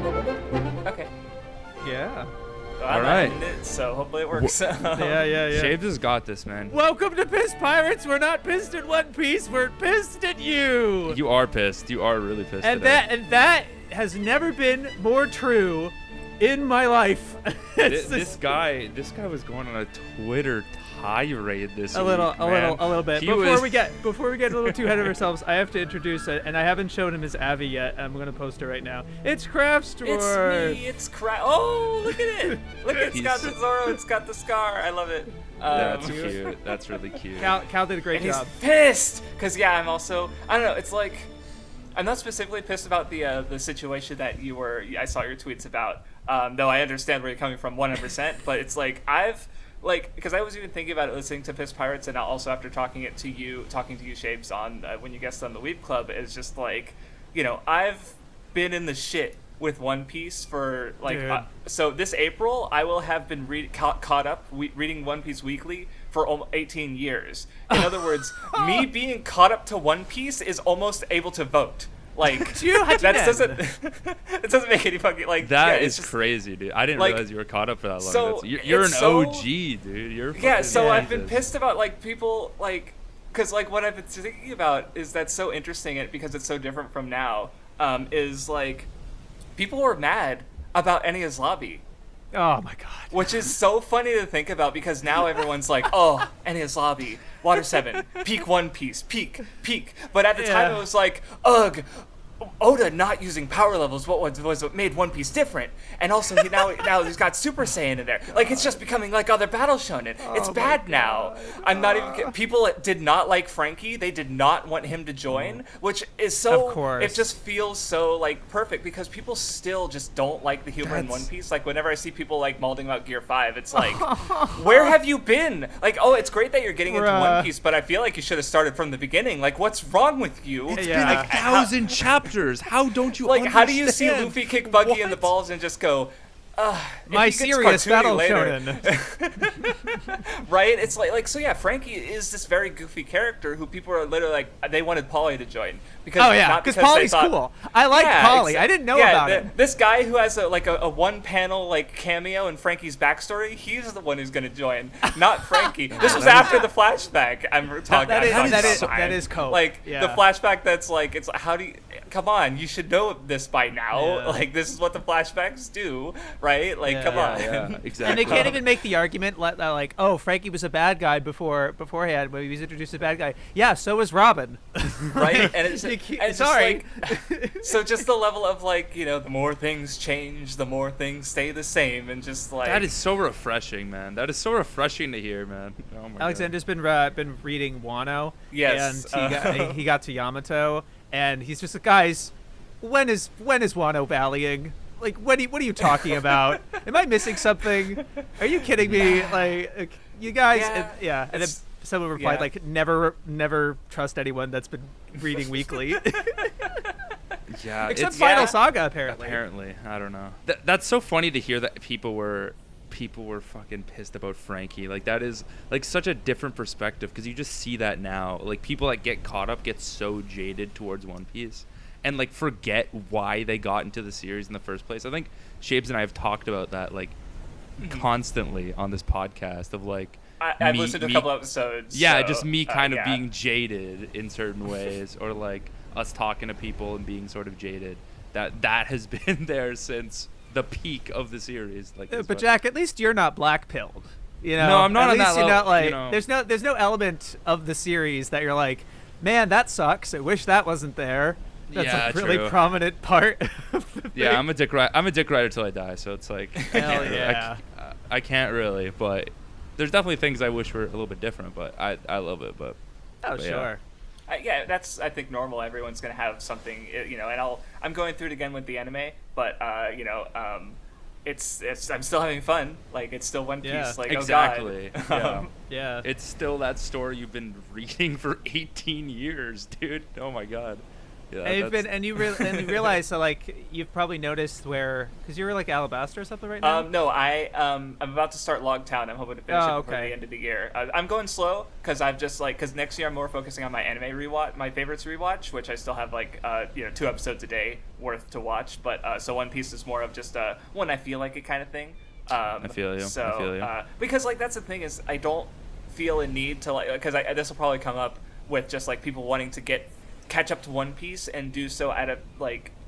Okay. Yeah. Well, All I'm right. not in it, so hopefully it works. Yeah. Shades has got this, man. Welcome to Piss Pirates. We're not pissed at One Piece. We're pissed at you. You are pissed. You are really pissed. And today. that has never been more true in my life. This guy was going on a Twitter tirade this week. A little bit. He Before was- we get a little too ahead of ourselves, I have to introduce it, and I haven't shown him his Avi yet. I'm gonna post it right now. It's Craft Store. It's me. It's Oh, look at it. Look, it's got the Zoro. It's got the scar. I love it. That's cute. That's really cute. Cal did a great and job. he's pissed because I'm also. I don't know. It's like I'm not specifically pissed about the situation that I saw your tweets about. Though I understand where you're coming from 100%. But it's like because I was even thinking about it listening to Piss Pirates, and also after talking to you, Shapes, on when you guested on the Weeb Club, is just like, I've been in the shit with One Piece for like, so this April I will have been caught up reading One Piece weekly for 18 years. In other words, me being caught up to One Piece is almost able to vote. Like it doesn't make any fucking like that. Yeah, is just crazy, dude. I didn't realize you were caught up for that long. So You're an OG, dude. You're I've been pissed about like people like because like what I've been thinking about is that's so interesting because it's so different from now. Is like people were mad about Eniya's lobby. Oh my god. Which is so funny to think about because now everyone's like, oh, Eniya's lobby, Water 7, peak One Piece, peak. But at the time it was like, ugh, Oda not using power levels was what made One Piece different. And also now he's got Super Saiyan in there. Like it's just becoming like other battle shonen. It's bad now. I'm not even kidding. People did not like Frankie. They did not want him to join, which is so, of course. It just feels so like perfect because people still just don't like the humor in One Piece. Like whenever I see people like malding about Gear 5, it's like, where have you been? Like, oh, it's great that you're getting into One Piece, but I feel like you should have started from the beginning. Like, what's wrong with you? It's been like 1,000 chapters. How don't you understand? How do you see Luffy kick Buggy in the balls and just go, my serious battle shonen. Right? It's like so yeah, Frankie is this very goofy character who people are literally like they wanted Polly to join because Polly's cool. I like Polly. I didn't know about him. This guy who has a one panel like cameo in Frankie's backstory, he's the one who's going to join, not Frankie. This was after the flashback. I'm talking that is cool. Like the flashback that's like it's how do you come on, you should know this by now. Like this is what the flashbacks do. Right? Like, come on. Yeah, exactly. And they can't even make the argument like, oh, Frankie was a bad guy beforehand when he was introduced as a bad guy. Yeah, so was Robin. Right? And it's sorry. Like, so just the level of like, the more things change, the more things stay the same, and just like that is so refreshing, man. That is so refreshing to hear, man. Oh my Alexander's God. been reading Wano. Yes. And he got to Yamato, and he's just like, guys, when is Wano valleying? Like, what are you talking about? Am I missing something? Are you kidding me? Like you guys, and then someone replied, like, never trust anyone that's been reading weekly. Yeah, except Final Saga, apparently. Apparently, I don't know. That's so funny to hear that people were fucking pissed about Frankie. Like that is like such a different perspective because you just see that now. Like people that get caught up get so jaded towards One Piece. And like forget why they got into the series in the first place. I think Shapes and I have talked about that like constantly on this podcast of like I've listened to a couple episodes. Yeah, so, just me kind of being jaded in certain ways, or like us talking to people and being sort of jaded. That has been there since the peak of the series. Like, but Jack, at least you're not black-pilled. No, I'm not on that level. You're not like there's no element of the series that you're like, man, that sucks. I wish that wasn't there. That's a really prominent part. Yeah, I'm a dick rider till I die, so it's like I can't really, but there's definitely things I wish were a little bit different, but I love it. But sure. That's I think normal. Everyone's gonna have something, and I'm going through it again with the anime, but it's I'm still having fun. Like it's still One Piece. Yeah. Like exactly. Oh God. Yeah. It's still that story you've been reading for 18 years, dude. Oh my God. Yeah, And you've that's- been, and you realize that like you've probably noticed where, because you're like Alabasta or something right now. No, I'm about to start Logtown. I'm hoping to finish it before okay. the end of the year. I'm going slow because I've just because next year I'm more focusing on my anime rewatch, my favorites rewatch, which I still have 2 episodes a day worth to watch. But so One Piece is more of just when I feel like it kind of thing. I feel you. So I feel you. because that's the thing is I don't feel a need to because this will probably come up with just people wanting to catch up to One Piece and do so at a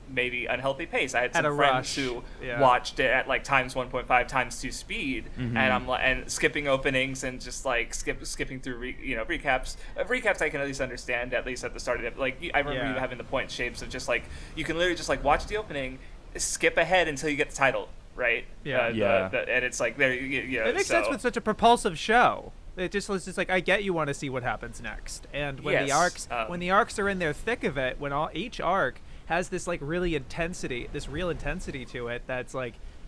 maybe unhealthy pace. I had some friends rush. who Yeah. watched it at times 1.5 times 2 speed, Mm-hmm. and I'm and skipping openings and just skipping through recaps. Recaps I can at least understand at least at the start of it. I remember Yeah. you having the point shapes of just you can literally just watch the opening, skip ahead until you get the title. Right. Yeah. Yeah. And it's there. It makes sense with such a propulsive show. It just was just I get you want to see what happens next, and when the Yes, arcs are in their thick of it, when each arc has this real intensity to it, that's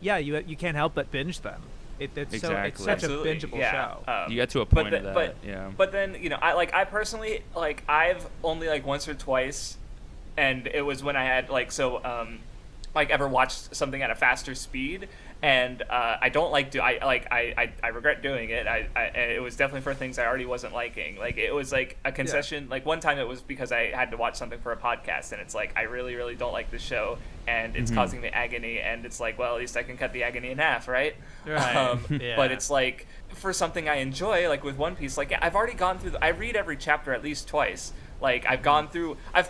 you can't help but binge them. It's Exactly. such Absolutely, a bingeable yeah. show. You get to a but point of that. Yeah. But then I personally I've only once or twice, and it was when I had ever watched something at a faster speed, and I don't I regret doing it. It was definitely for things I already wasn't liking. It was a concession. One time it was because I had to watch something for a podcast, and it's I really don't like the show, and it's causing me agony, and it's well, at least I can cut the agony in half, right? Right. Yeah. But it's for something I enjoy, with One Piece, I've already gone through. I read every chapter at least twice. I've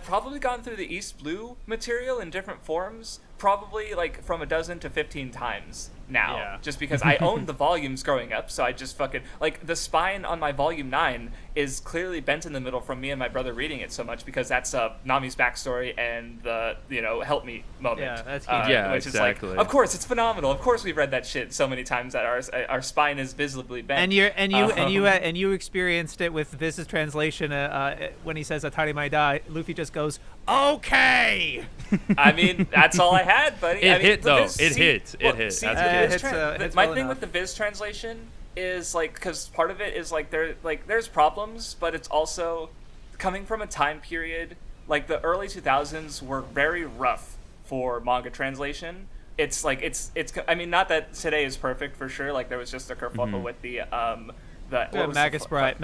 probably gone through the East Blue material in different forms, probably from a dozen to 15 times now. Yeah. Just because I owned the volumes growing up, so I just fucking the spine on my volume 9 is clearly bent in the middle from me and my brother reading it so much because that's Nami's backstory and the help me moment. Yeah, that's huge. Yeah, which exactly. is of course it's phenomenal. Of course we've read that shit so many times that our spine is visibly bent. And you experienced it with Viz's translation when he says "Atari mai dai," Luffy just goes, "Okay." I mean, that's all I had, buddy. It I mean, hit, the though. Viz- It see- hit. It well, hit. see, That's the good. Viz It's my well thing enough. with the Viz translation is because part of it is there's problems, but it's also coming from a time period the early 2000s were very rough for manga translation. It's I mean, not that today is perfect for sure. There was just a kerfuffle with the Magus Bride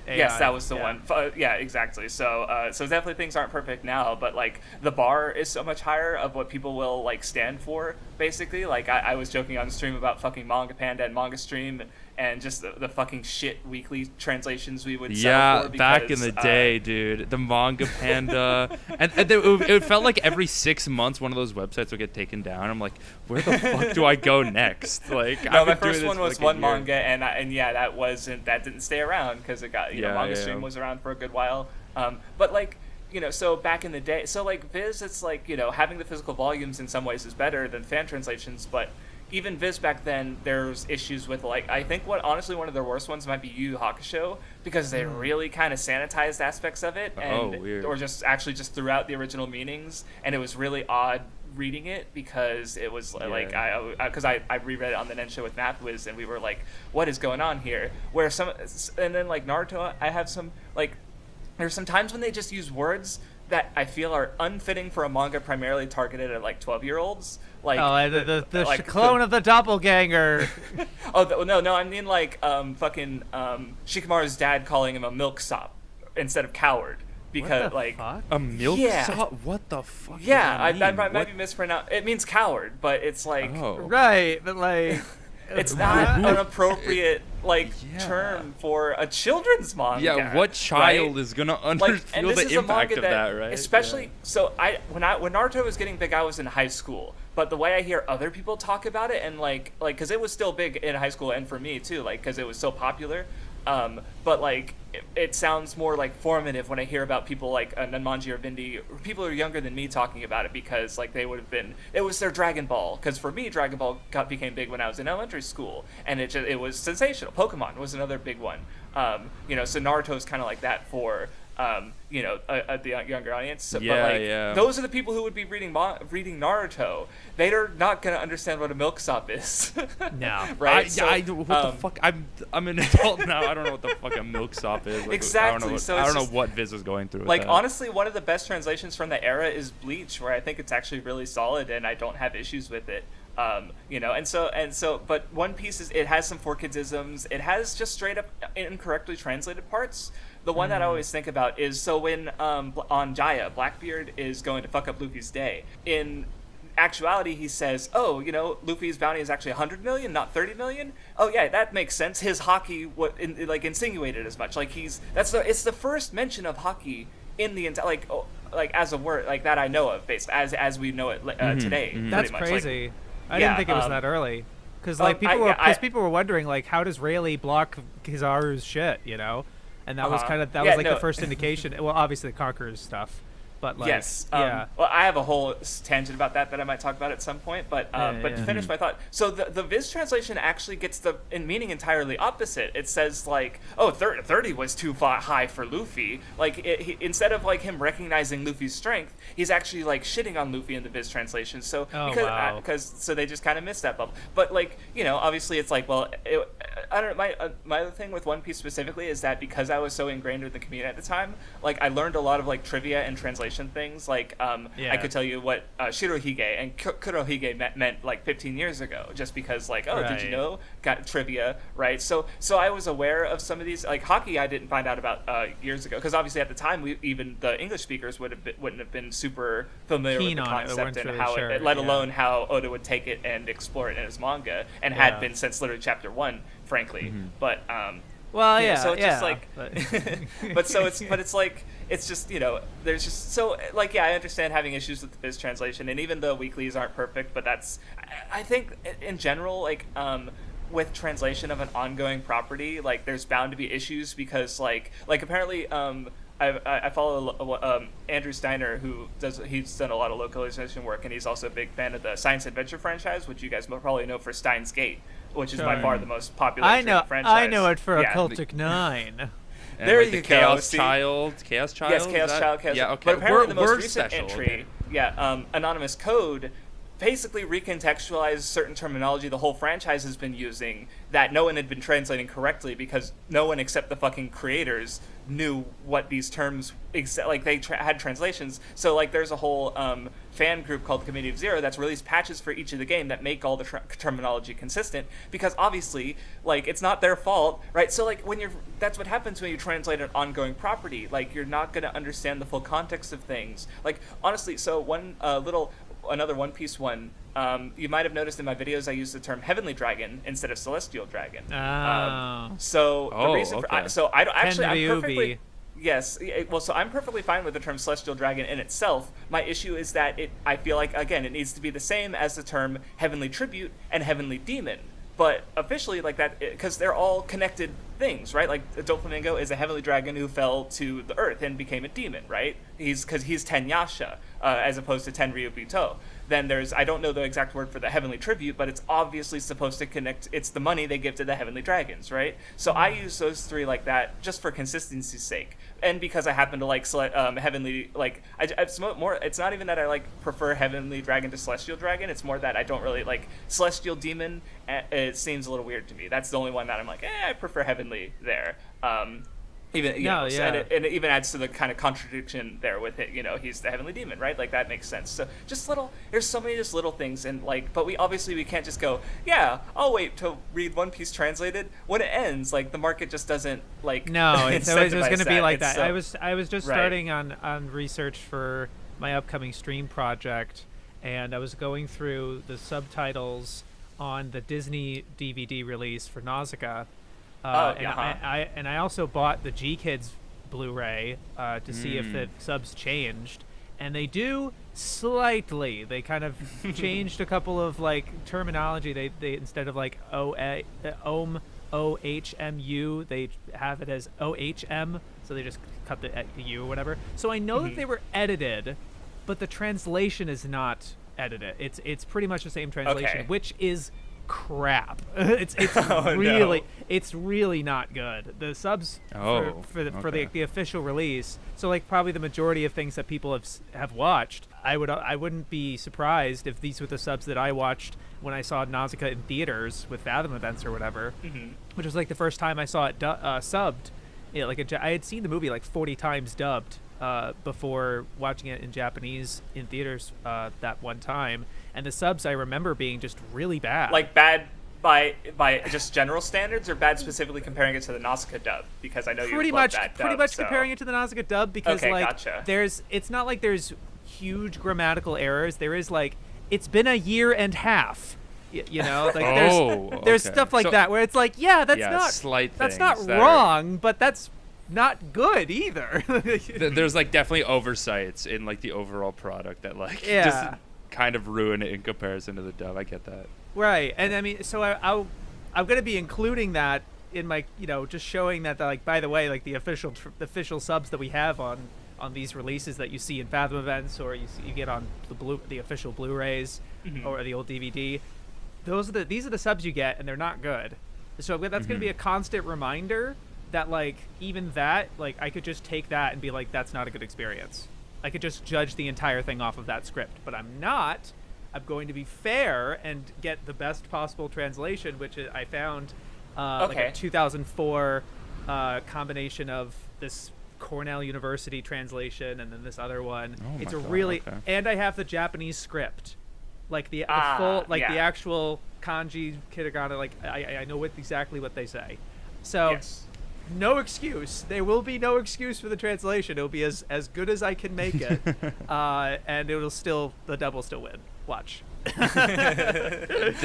AI. Yes, that was the Yeah. one. Yeah, exactly. So definitely things aren't perfect now, but the bar is so much higher of what people will stand for. Basically, I was joking on stream about fucking Manga Panda and Manga Stream and just the fucking shit weekly translations we would sell for back in because, the day, dude, the Manga Panda, and it felt like every 6 months one of those websites would get taken down. I'm like, where the fuck do I go next? No, I've my been doing first this one for was a One year. Manga, and yeah, that didn't stay around because it got Manga Stream was around for a good while. But so back in the day, so Viz, it's having the physical volumes in some ways is better than fan translations, but even Viz back then, there's issues with I think honestly one of their worst ones might be Yu Yu Hakusho because they really kind of sanitized aspects of it and weird. or just threw out the original meanings, and it was really odd reading it because it was I reread it on the Nen show with Mathwiz and we were what is going on here? Where and then Naruto, I have some there's some times when they just use words that I feel are unfitting for a manga primarily targeted at 12-year-olds. The clone of the doppelganger. No, I mean fucking Shikamaru's dad calling him a milksop instead of coward because What the fuck? A milk Yeah. sop? What the fuck? yeah, I does that mean? might be mispronounced. It means coward, but it's Oh. Right, but it's not an appropriate Yeah. term for a children's manga. Yeah, what child right? is gonna and feel this the is a impact manga of that, right? Especially so when Naruto was getting big, I was in high school. But the way I hear other people talk about it and because it was still big in high school and for me too, because it was so popular. But it sounds more formative when I hear about people Nanmanji or Vindi, or people who are younger than me talking about it because they would have been. It was their Dragon Ball because for me Dragon Ball became big when I was in elementary school and it was sensational. Pokemon was another big one. So Naruto is kind of like that for the younger audience. So, Yeah, but like yeah. those are the people who would be reading Naruto. They're not gonna understand what a milksop is. No. Right? What the fuck? I'm an adult now. I don't know what the fuck a milksop is. Like, Exactly. I don't know what Viz is going through. With Like that. honestly, one of the best translations from the era is Bleach, where I think it's actually really solid, and I don't have issues with it. But One Piece it has some 4Kidsisms. It has just straight up incorrectly translated parts. The one that I always think about is when on Jaya, Blackbeard is going to fuck up Luffy's day. In actuality, he says, "Oh, Luffy's bounty is actually 100 million, not 30 million." Oh yeah, that makes sense. His hockey insinuated as much. Like it's the first mention of hockey in the entire as a word like that I know of, based as we know it today. Mm-hmm. That's pretty much. crazy. I didn't think it was that early. Because people were wondering, like, how does Rayleigh block Kizaru's shit, And that was kind of the first indication. Well, obviously the Conqueror's stuff, but like, yes. Yeah. Well, I have a whole tangent about that I might talk about at some point. But to finish my thought, so the Viz translation actually gets the meaning entirely opposite. It says like, oh, 30 was too high for Luffy. Like instead of like him recognizing Luffy's strength, he's actually like shitting on Luffy in the Viz translation. So because they just kind of missed that bubble. But like obviously it's like, well, I don't know. My other thing with One Piece specifically is that because I was so ingrained with the community at the time, like I learned a lot of like trivia and translation things. Like I could tell you what Shirohige and Kurohige meant like 15 years ago, just because like, oh, did you know? Got trivia, right? So I was aware of some of these. Like hockey, I didn't find out about years ago, because obviously at the time even the English speakers wouldn't have been super familiar with the concept and really how sure. let alone how Oda would take it and explore it in his manga, and had been since literally chapter 1, frankly. Mm-hmm. But so it's just like, it's like, it's just there's just so like, I understand having issues with the Viz translation, and even though weeklies aren't perfect, but I think in general, like with translation of an ongoing property, like there's bound to be issues, because like apparently I follow Andrew Steiner, he's done a lot of localization work, and he's also a big fan of the science adventure franchise, which you guys probably know for Steins Gate, which is by far the most popular franchise. I know it for Occultic 9. And there like you the go. Chaos Child. Yes, Chaos Child. Yeah, okay. But apparently the most we're recent special. entry, Anonymous Code, basically recontextualized certain terminology the whole franchise has been using that no one had been translating correctly, because no one except the fucking creators knew what these terms they had translations. So like there's a whole fan group called the Committee of Zero that's released patches for each of the game that make all the terminology consistent, because obviously like it's not their fault, right? So like that's what happens when you translate an ongoing property. Like you're not going to understand the full context of things. Like honestly, so another One Piece one, you might have noticed in my videos I use the term Heavenly Dragon instead of Celestial Dragon. The reason okay. I'm perfectly so I'm perfectly fine with the term Celestial Dragon in itself. My issue is that I feel like, again, it needs to be the same as the term Heavenly Tribute and Heavenly Demon. But officially, like that, because they're all connected things, right? Like Doflamingo is a heavenly dragon who fell to the earth and became a demon, right? He's Ten Yasha, as opposed to Ten Ryubuto. Then I don't know the exact word for the heavenly tribute, but it's obviously supposed to connect. It's the money they give to the heavenly dragons, right? So I use those three like that just for consistency's sake, and because I happen to like heavenly. Like it's more. It's not even that I like prefer heavenly dragon to celestial dragon. It's more that I don't really like celestial demon. It seems a little weird to me. That's the only one that I'm like, I prefer heavenly there. And it even adds to the kind of contradiction there with it. He's the heavenly demon, right? Like that makes sense. So there's so many just little things, and like, but we can't just go, I'll wait to read One Piece translated when it ends. Like the market just doesn't like. No, it's always going to be like that. So, I was just starting on research for my upcoming stream project, and I was going through the subtitles on the Disney DVD release for Nausicaa. And I also bought the G-Kids Blu-ray to see if the subs changed, and they do slightly. They kind of changed a couple of like terminology. They instead of like OHMU, they have it as OHM, so they just cut the U or whatever. So I know that they were edited, but the translation is not edited. It's pretty much the same translation, which is crap. It's Oh, really no. it's really not good. The subs Oh, for okay. the official release. So like probably the majority of things that people have watched, I wouldn't be surprised if these were the subs that I watched when I saw Nausicaa in theaters with Fathom events or whatever, which was like the first time I saw it subbed. Yeah, like I had seen the movie like 40 times dubbed before watching it in Japanese in theaters that one time, and the subs I remember being just really bad. Like bad by just general standards, or bad specifically comparing it to the Nausicaa dub? Because I know pretty you love much that dub, pretty much so. comparing it to the Nausicaa dub, because Okay, like gotcha. it's not like there's huge grammatical errors. There is like it's been a year and half. You know, like there's okay. stuff like So- that where it's like, yeah, that's Yeah, not slight that's not things that are- wrong, but that's not good either. There's like definitely oversights in like the overall product that like Yeah. just kind of ruin it in comparison to the dub. I get that. Right, and I mean, so I'm going to be including that in my, just showing that, like, by the way, like the official subs that we have on these releases that you see in Fathom events, or you get on the official Blu-rays or the old DVD. These are the subs you get, and they're not good. So that's going to be a constant reminder that, like, even that, like, I could just take that and be like, that's not a good experience. I could just judge the entire thing off of that script, but I'm not. I'm going to be fair and get the best possible translation, which I found like a 2004 combination of this Cornell University translation and then this other one. Oh my it's a God, really okay. and I have the Japanese script, like the full, like the actual kanji hiragana. Like I know exactly what they say. So Yes. no excuse. There will be no excuse for the translation. It'll be as good as I can make it, and the dub will still win. Watch. The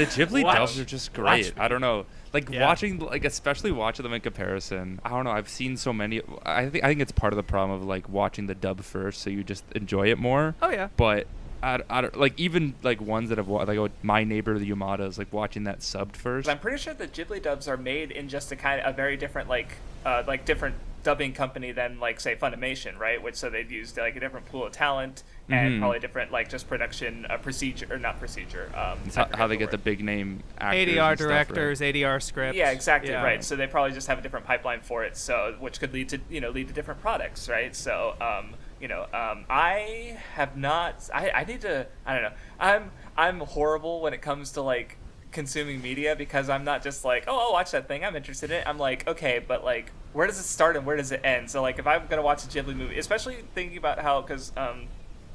Ghibli Watch. dubs are just great. Watch. I don't know, like Yeah. watching, like especially watching them in comparison. I don't know. I've seen so many. I think it's part of the problem of like watching the dub first, so you just enjoy it more. Oh yeah. But I don't like even like ones that have like My Neighbor the Yamadas, like watching that subbed first. I'm pretty sure the Ghibli dubs are made in just a very different like different dubbing company than like say Funimation, right? Which so they'd used like a different pool of talent and probably different like just production procedure or not procedure. It's how they get the big name actors. ADR and stuff, directors, ADR scripts. Yeah, exactly, Yeah. right. So they probably just have a different pipeline for it, so which could lead to different products, right? So I have not. I need to. I don't know. I'm horrible when it comes to like consuming media because I'm not just like, oh, I'll watch that thing, I'm interested in it. I'm like, okay, but like, where does it start and where does it end? So like, if I'm gonna watch a Ghibli movie, especially thinking about how because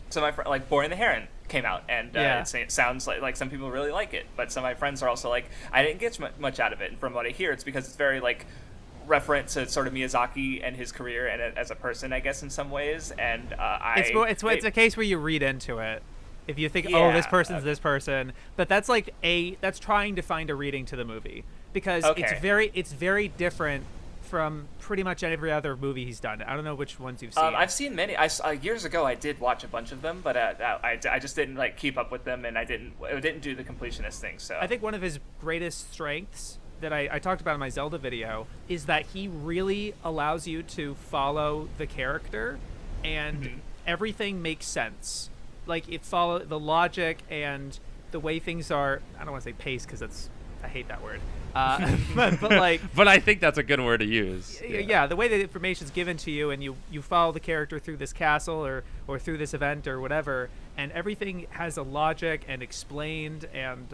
so my friend like Boy and the Heron came out and it sounds like some people really like it, but some of my friends are also like, I didn't get much out of it. And from what I hear, it's because it's very like reference to sort of Miyazaki and his career and as a person, I guess, in some ways. And It's a case where you read into it. If you think, oh, this person's this person, but that's like that's trying to find a reading to the movie because it's very different from pretty much every other movie he's done. I don't know which ones you've seen. I've seen many. Years ago I did watch a bunch of them, but I just didn't like keep up with them, and I didn't do the completionist thing. So I think one of his greatest strengths that I talked about in my Zelda video is that he really allows you to follow the character, and everything makes sense. Like it follow the logic and the way things are. I don't want to say pace because I hate that word. But like, but I think that's a good word to use. Yeah, the way that information's given to you, and you follow the character through this castle or through this event or whatever, and everything has a logic and explained and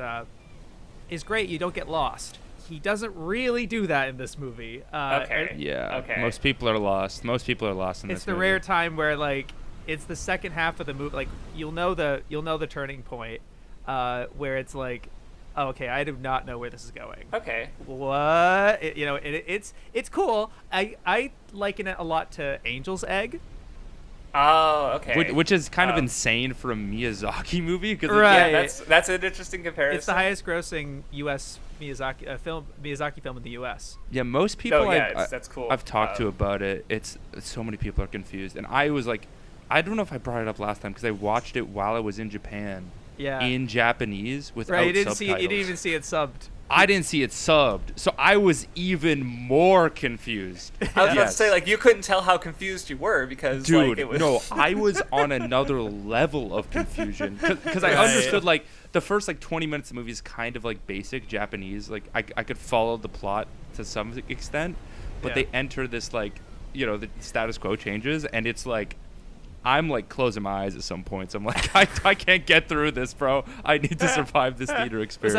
is great. You don't get lost. He doesn't really do that in this movie. Okay. Yeah. Okay. Most people are lost. Most people are lost in this It's the movie. rare time where like it's the second half of the movie. Like you'll know the turning point where it's like, oh, okay, I do not know where this is going. Okay. What? It's cool. I liken it a lot to Angel's Egg. Oh, okay. Which is kind of insane for a Miyazaki movie because Right. Yeah, that's an interesting comparison. It's the highest grossing U.S. Miyazaki film in the U.S. Yeah, most people that's cool. I've talked to about it. It's so many people are confused, and I was like, I don't know if I brought it up last time because I watched it while I was in Japan. Yeah. In Japanese without Right, you subtitles. didn't even see it subbed. I didn't see it subbed, so I was even more confused. I was about to say, like, you couldn't tell how confused you were because, Dude, like, it was... no, I was on another level of confusion because I Right. understood like the first like 20 minutes of the movie is kind of like basic Japanese. Like I could follow the plot to some extent, but they enter this like, you know, the status quo changes, and it's like I'm like closing my eyes at some points. I'm like, I can't get through this, bro. I need to survive this theater experience.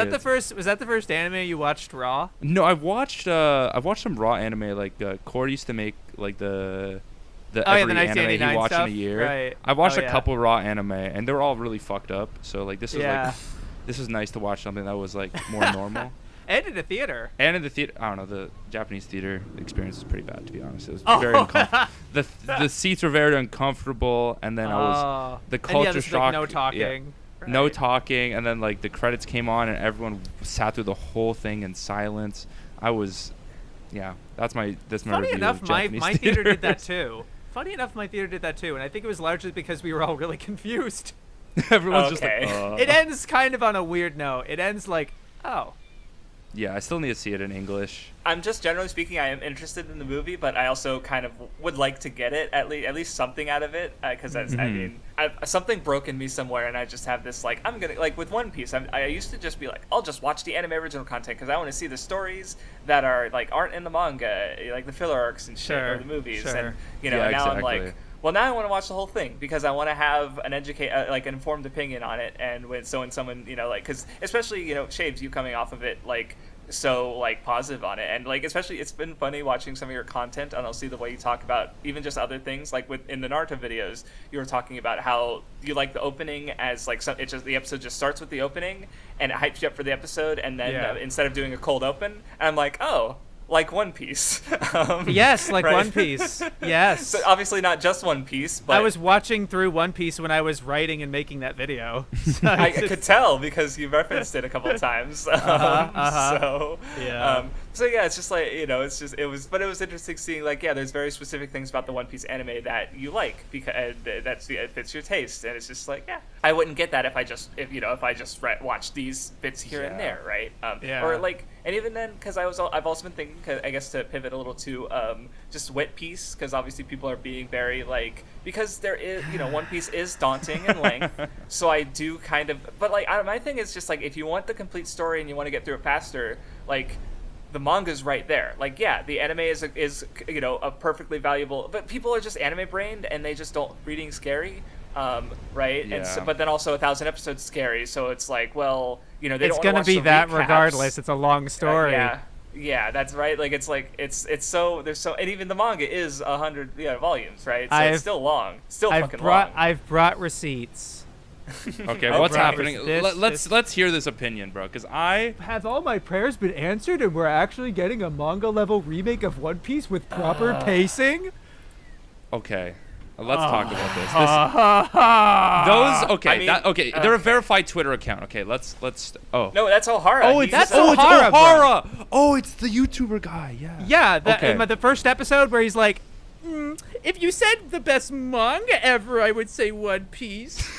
Was that the first anime you watched raw? No, I've watched some raw anime. Like Cord used to make like the every anime he watched in a year. Right. I watched a couple raw anime, and they were all really fucked up. So like this is nice to watch something that was like more normal. And in the theater. And in the theater, I don't know. The Japanese theater experience is pretty bad, to be honest. It was very uncomfortable. The seats were very uncomfortable, and then the culture shock. Like no talking. Yeah, right. No talking, and then like the credits came on, and everyone sat through the whole thing in silence. That's my Funny review enough, of my Japanese theater did that theaters. too. And I think it was largely because we were all really confused. Everyone's just like, It ends kind of on a weird note. It ends like, oh. Yeah, I still need to see it in English. I'm just generally speaking, I am interested in the movie, but I also kind of would like to get it at least something out of it, because I mean, something broke in me somewhere, and I just have this like I'm gonna like with One Piece. I used to just be like, I'll just watch the anime original content because I want to see the stories that are like aren't in the manga, like the filler arcs and shit, or the movies, and you know. Now I'm like, well, now I want to watch the whole thing because I want to have an an informed opinion on it. And when someone, you know, like, because especially, you know, Shaves, you coming off of it, like, so, like, positive on it. And, like, especially, it's been funny watching some of your content, and I'll see the way you talk about even just other things. Like, in the Naruto videos, you were talking about how you like the opening as, like, the episode just starts with the opening, and it hypes you up for the episode, and then instead of doing a cold open, and I'm like, oh, like One Piece. Yes, like right? One Piece. Yes. So obviously not just One Piece, but I was watching through One Piece when I was writing and making that video. So I could tell because you referenced it a couple of times. So yeah. So yeah, it's just like, you know, it was interesting seeing like, yeah, there's very specific things about the One Piece anime that you like because it fits your taste, and it's just like, yeah, I wouldn't get that if I just watch these bits here and there, right? Or like, and even then, because I've also been thinking, I guess to pivot a little to just One Piece, because obviously people are being very like, because there is, you know, One Piece is daunting in length, so I do kind of, but like my thing is just like, if you want the complete story and you want to get through it faster, like, the manga's right there. Like, yeah, the anime is you know, a perfectly valuable, but people are just anime brained and they just don't reading scary, right? Yeah. And so, but then also 1,000 episodes scary, so it's like, well, you know, it's gonna be that recaps. Regardless. It's a long story. Yeah, that's right. Like, it's like it's so there's so, and even the manga is 100 volumes, right? So it's still long, long. I've brought receipts. Okay, what's happening? Let's hear this opinion, bro. Because have all my prayers been answered, and we're actually getting a manga level remake of One Piece with proper pacing. Okay, let's talk about this. They're a verified Twitter account. Okay, let's. Oh no, that's O'Hara. That's O'Hara. Oh, it's the YouTuber guy. Yeah. Yeah. The first episode where he's like, if you said the best manga ever, I would say One Piece.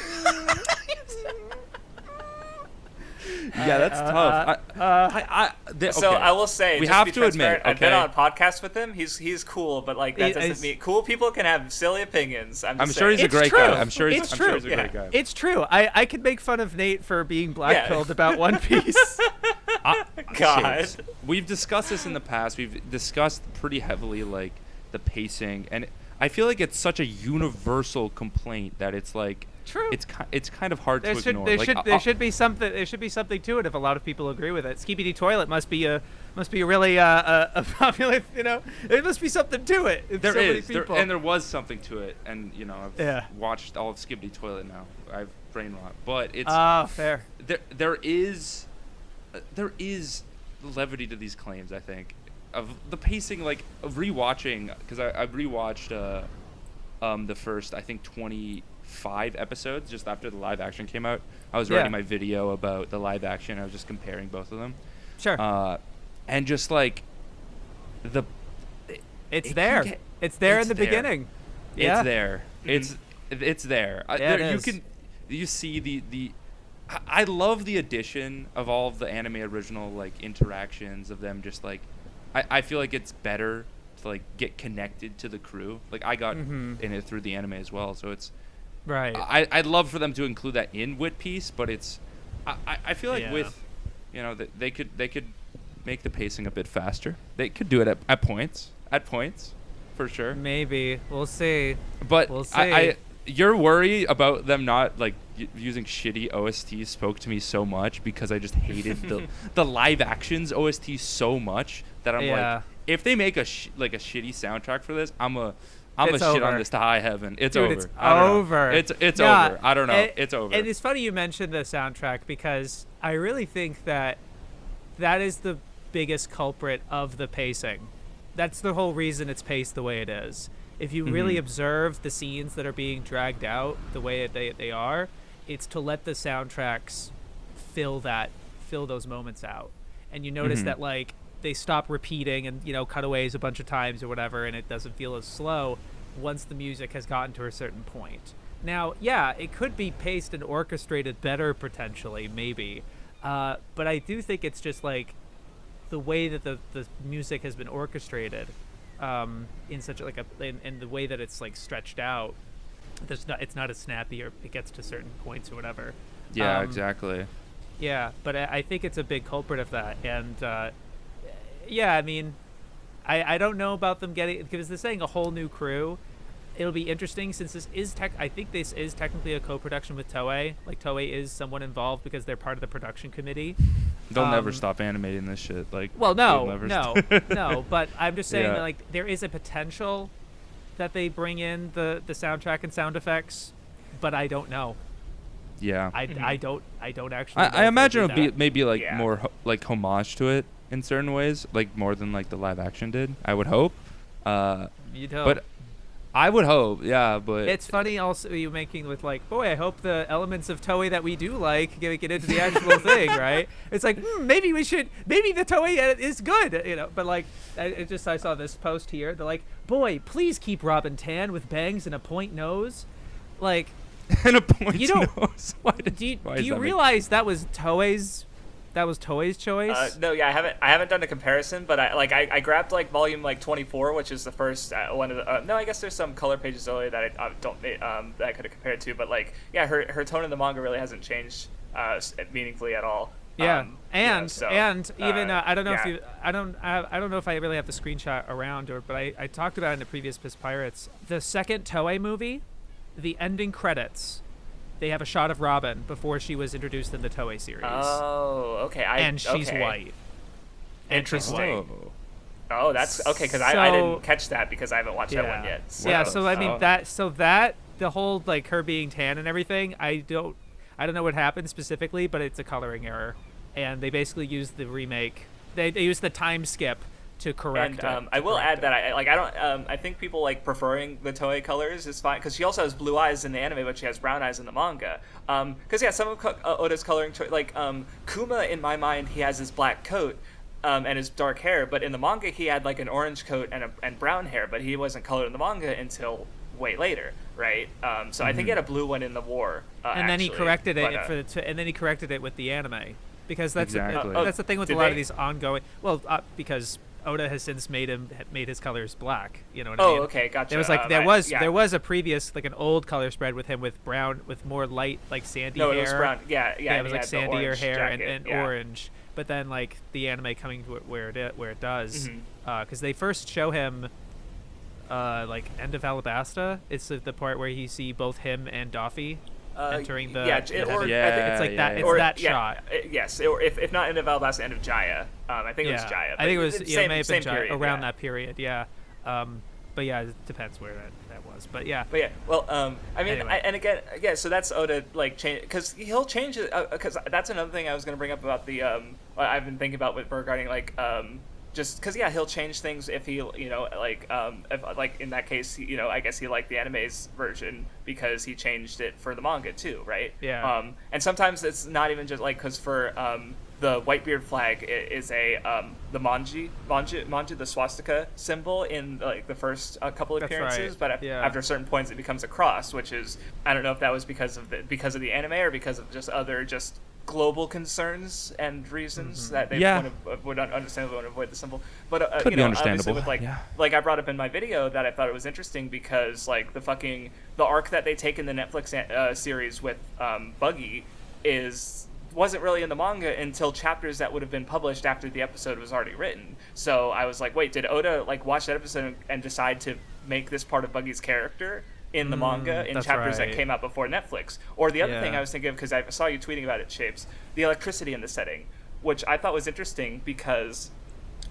Yeah, that's tough. So I will say, we have to admit, I've been on podcasts with him. He's cool, but like that doesn't mean cool people can have silly opinions. I'm sure he's a great guy. I'm sure he's a great guy. It's true. I could make fun of Nate for being blackpilled about One Piece. God, we've discussed this in the past. We've discussed pretty heavily like the pacing, and I feel like it's such a universal complaint that it's like. True. It's kind of hard to ignore. There should be something. There should be something to it if a lot of people agree with it. Skibidi Toilet must be a really a popular. You know, there must be something to it. There is, there was something to it, and you know, I've watched all of Skibidi Toilet now. I've brain rot, but it's fair. There is levity to these claims. I think of the pacing, like rewatching, because I rewatched the first 25 episodes just after the live action came out. I was writing my video about the live action. I was just comparing both of them. Sure. And just like it's there in the beginning. It's there. Mm-hmm. It's there. You see the I love the addition of all of the anime original like interactions of them just like I feel like it's better to like get connected to the crew. Like I got in it through the anime as well, so it's right. I'd love for them to include that in One Piece, but it's I feel like with, you know, they could make the pacing a bit faster. They could do it at points, for sure. Maybe we'll see. But we'll see. Your worry about them not like using shitty OSTs spoke to me so much, because I just hated the live actions OST so much that I'm like, if they make a shitty soundtrack for this, I'm a shit on this to high heaven. It's over. It's over. It's over. I don't know. It's over. And it's funny you mentioned the soundtrack, because I really think that is the biggest culprit of the pacing. That's the whole reason it's paced the way it is. If you really observe the scenes that are being dragged out the way they are, it's to let the soundtracks fill those moments out. And you notice that like they stop repeating and, you know, cutaways a bunch of times or whatever, and it doesn't feel as slow once the music has gotten to a certain point. Now, yeah, it could be paced and orchestrated better potentially, maybe. But I do think it's just like the way that the music has been orchestrated, in such like in the way that it's like stretched out. It's not as snappy, or it gets to certain points or whatever. Yeah, exactly. Yeah, but I think it's a big culprit of that. And yeah, I mean, I don't know about them getting, because they're saying a whole new crew. It'll be interesting, since this is I think this is technically a co-production with Toei. Like, Toei is somewhat involved because they're part of the production committee. They'll never stop animating this shit. Like, well, no. But I'm just saying that, like, there is a potential that they bring in the soundtrack and sound effects, but I don't know. Yeah. I don't actually. I imagine it'll be maybe like more like homage to it in certain ways, like more than like the live action did. I would hope. You'd hope. But I would hope, yeah, but it's funny also you making with like, boy, I hope the elements of Toei that we do like get into the actual thing, right? It's like, maybe the Toei is good, you know. But like, I saw this post here. They're like, boy, please keep Robin Tan with bangs and a point nose, like, and a point nose. Do you realize that was Toei's? That was Toei's choice? No, yeah, I haven't done a comparison, but I grabbed like volume like 24, which is the first one of the. No, I guess there's some color pages earlier that I don't that I could have compared to, but like, yeah, her tone in the manga really hasn't changed meaningfully at all. Yeah, even I don't know if you I don't know if I really have the screenshot around, but I talked about it in the previous Piss Pirates. The second Toei movie, the ending credits. They have a shot of Robin before she was introduced in the Toei series. Oh, okay. And she's white. Interesting. Oh, that's okay, because I didn't catch that because I haven't watched that one yet. So I mean that the whole like her being tan and everything, I don't know what happened specifically, but it's a coloring error, and they basically used the remake. They used the time skip to correct it. I will add that I think people like preferring the Toei colors is fine, because she also has blue eyes in the anime, but she has brown eyes in the manga. Because some of Oda's coloring Kuma, in my mind, he has his black coat and his dark hair, but in the manga he had like an orange coat and brown hair, but he wasn't colored in the manga until way later, right? So I think he had a blue one in the war, and then he corrected it and then he corrected it with the anime, because that's the thing with a lot of these ongoing. Well, because Oda has since made his colors black. You know what I mean? Oh, okay, gotcha. There was like there was a previous like an old color spread with him with brown, with more light like sandy hair. No, it was brown. Yeah. It was like sandier hair and orange. But then like the anime coming to where it does, because they first show him like end of Alabasta. It's the part where you see both him and Doffy entering the it's like that. It's that shot. Yes, or if not end of Alabasta, end of Jaya. I think it was Jaya. I think it was it may have been Jaya, period, around that period. Yeah. But yeah, it depends where that was. But yeah. Well, I mean, anyway. and again, so that's Oda like change, because he'll change it, because that's another thing I was going to bring up about the I've been thinking about with regarding like just because he'll change things if he if like in that case I guess he liked the anime's version because he changed it for the manga too, right? Yeah. And sometimes it's not even just like, because for the Whitebeard flag is the manji, the swastika symbol in like the first couple of appearances, right. But after certain points it becomes a cross, which is, I don't know if that was because of the anime or because of just other global concerns and reasons that they would understandably want to avoid the symbol. But could be understandable. With like I brought up in my video that I thought it was interesting because like the arc that they take in the Netflix series with Buggy is wasn't really in the manga until chapters that would have been published after the episode was already written. So I was like, wait, did Oda like watch that episode and decide to make this part of Buggy's character in the manga in chapters that came out before Netflix? Or the other thing I was thinking of, because I saw you tweeting about it, Shapes, the electricity in the setting, which I thought was interesting because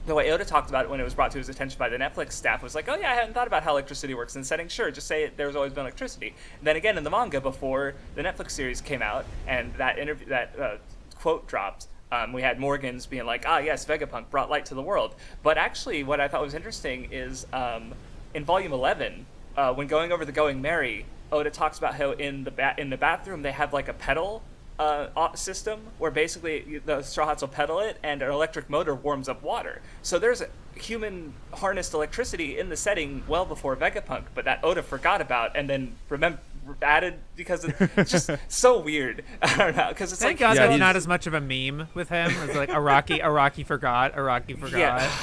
the way Oda talked about it when it was brought to his attention by the Netflix staff was like, oh yeah, I hadn't thought about how electricity works in the setting. Sure, just say there's always been electricity. And then again in the manga, before the Netflix series came out and that interview, that quote dropped, we had Morgans being like, yes, Vegapunk brought light to the world. But actually, what I thought was interesting is in Volume 11, when going over the Going Merry, Oda talks about how in the bathroom they have like a pedal system where basically the Straw Hats will pedal it and an electric motor warms up water. So there's human harnessed electricity in the setting well before Vegapunk, but that Oda forgot about and then added because it's just so weird. I don't know, because it's Thank like God that's not as much of a meme with him. It's like Araki forgot.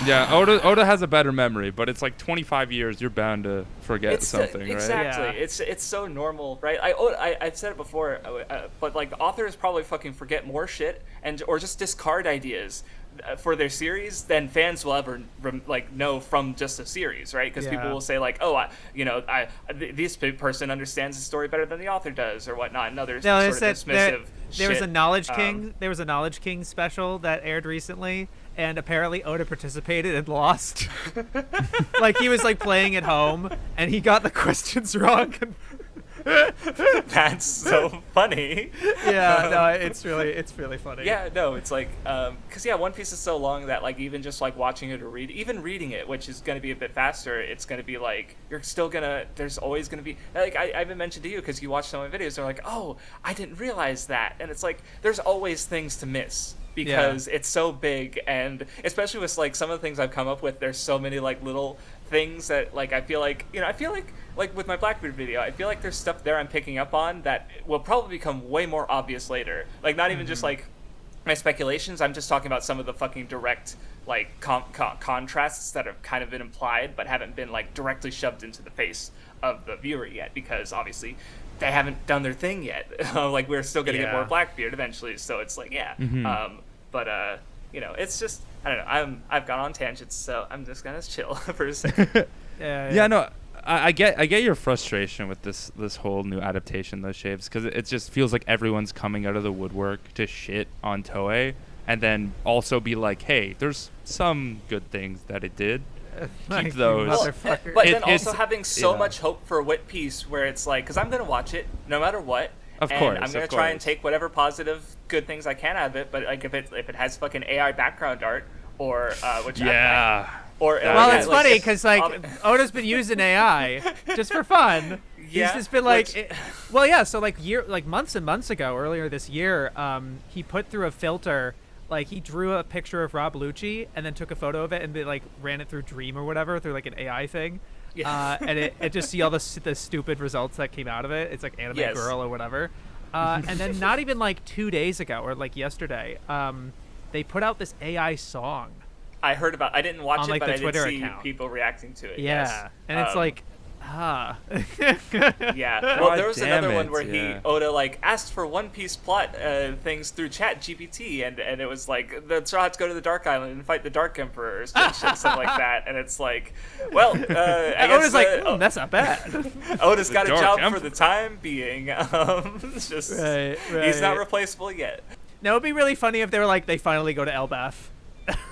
Yeah, Oda has a better memory, but it's like 25 years. You're bound to forget something, right? Exactly. Yeah. It's so normal, right? I've said it before, but like the authors probably fucking forget more shit or just discard ideas for their series than fans will ever know from just a series, right? Because people will say like, this person understands the story better than the author does, or whatnot, and others sort of dismissive. There was a Knowledge King. There was a Knowledge King special that aired recently, and apparently Oda participated and lost. Like he was like playing at home, and he got the questions wrong. That's so funny. Yeah, no, it's really funny. Yeah, no, it's like, because One Piece is so long that like even just like watching it or even reading it, which is going to be a bit faster, it's going to be like there's always going to be like I even mentioned to you because you watched some of my videos. They're like, oh, I didn't realize that, and it's like there's always things to miss because it's so big, and especially with like some of the things I've come up with, there's so many like little things that like I feel like with my Blackbeard video, I feel like there's stuff there I'm picking up on that will probably become way more obvious later. Like not even just like my speculations, I'm just talking about some of the fucking direct like contrasts that have kind of been implied but haven't been like directly shoved into the face of the viewer yet, because obviously they haven't done their thing yet. Like we're still gonna get more Blackbeard eventually, so it's like it's just I don't know. I've gone on tangents, so I'm just gonna chill for a second. No, I get your frustration with this whole new adaptation, those Shapes, because it just feels like everyone's coming out of the woodwork to shit on Toei, and then also be like, hey, there's some good things that it did. Keep those. But then also having so much hope for One Piece, where it's like, because I'm gonna watch it no matter what. Of course, I'm gonna try and take whatever positive, good things I can out of it. But like, if it has fucking AI background art, or it's funny because like Oda's been using AI just for fun. Yeah, he's just been like, so like months and months ago, earlier this year, he put through a filter. Like he drew a picture of Rob Lucci and then took a photo of it and like ran it through Dream or whatever through like an AI thing. Yeah. And it just see all the stupid results that came out of it. It's like Anime Girl or whatever. And then not even like 2 days ago or like yesterday, they put out this AI song. I heard about. I didn't watch on, it, like, but the I did Twitter see account. people reacting to it. Yeah, yes. And it's like, yeah. Well, there was another one where Oda like asked for One Piece plot things through Chat GPT, and it was like the Straw Hats go to the Dark Island and fight the Dark Emperor or something like that, and it's like, well, I guess Oda's like, that's not bad. Oda's got a job for the time being. It's just right. He's not replaceable yet. No, it'd be really funny if they were like they finally go to Elbaf.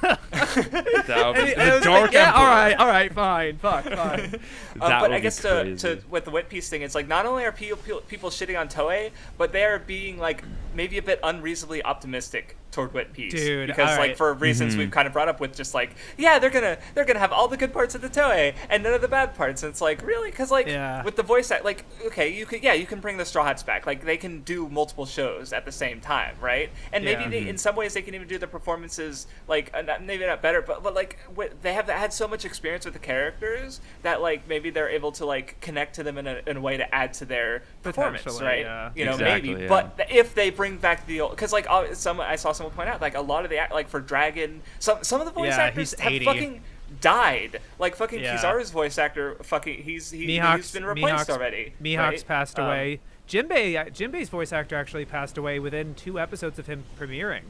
That would be the Dark Emperor. All right, fine. But I guess to with the One Piece thing, it's like not only are people shitting on Toei, but they are being like maybe a bit unreasonably optimistic toward One Piece. Dude, because like for reasons we've kind of brought up with just like they're gonna have all the good parts of the Toei and none of the bad parts, and it's like really because like with the voice act, like okay you can bring the Straw Hats back, like they can do multiple shows at the same time, right? And maybe they, in some ways they can even do the performances like maybe not better, but like they have had so much experience with the characters that like maybe they're able to like connect to them in a way to add to their performance, right? Yeah. You know, exactly, maybe. yeah. But if they bring back the old, because like I saw someone point out like a lot of the like for Dragon, some of the voice actors have fucking died. Like fucking Kizaru's voice actor, fucking he's been replaced already. Mihawk's right? passed away. Jinbei's voice actor actually passed away within 2 episodes of him premiering.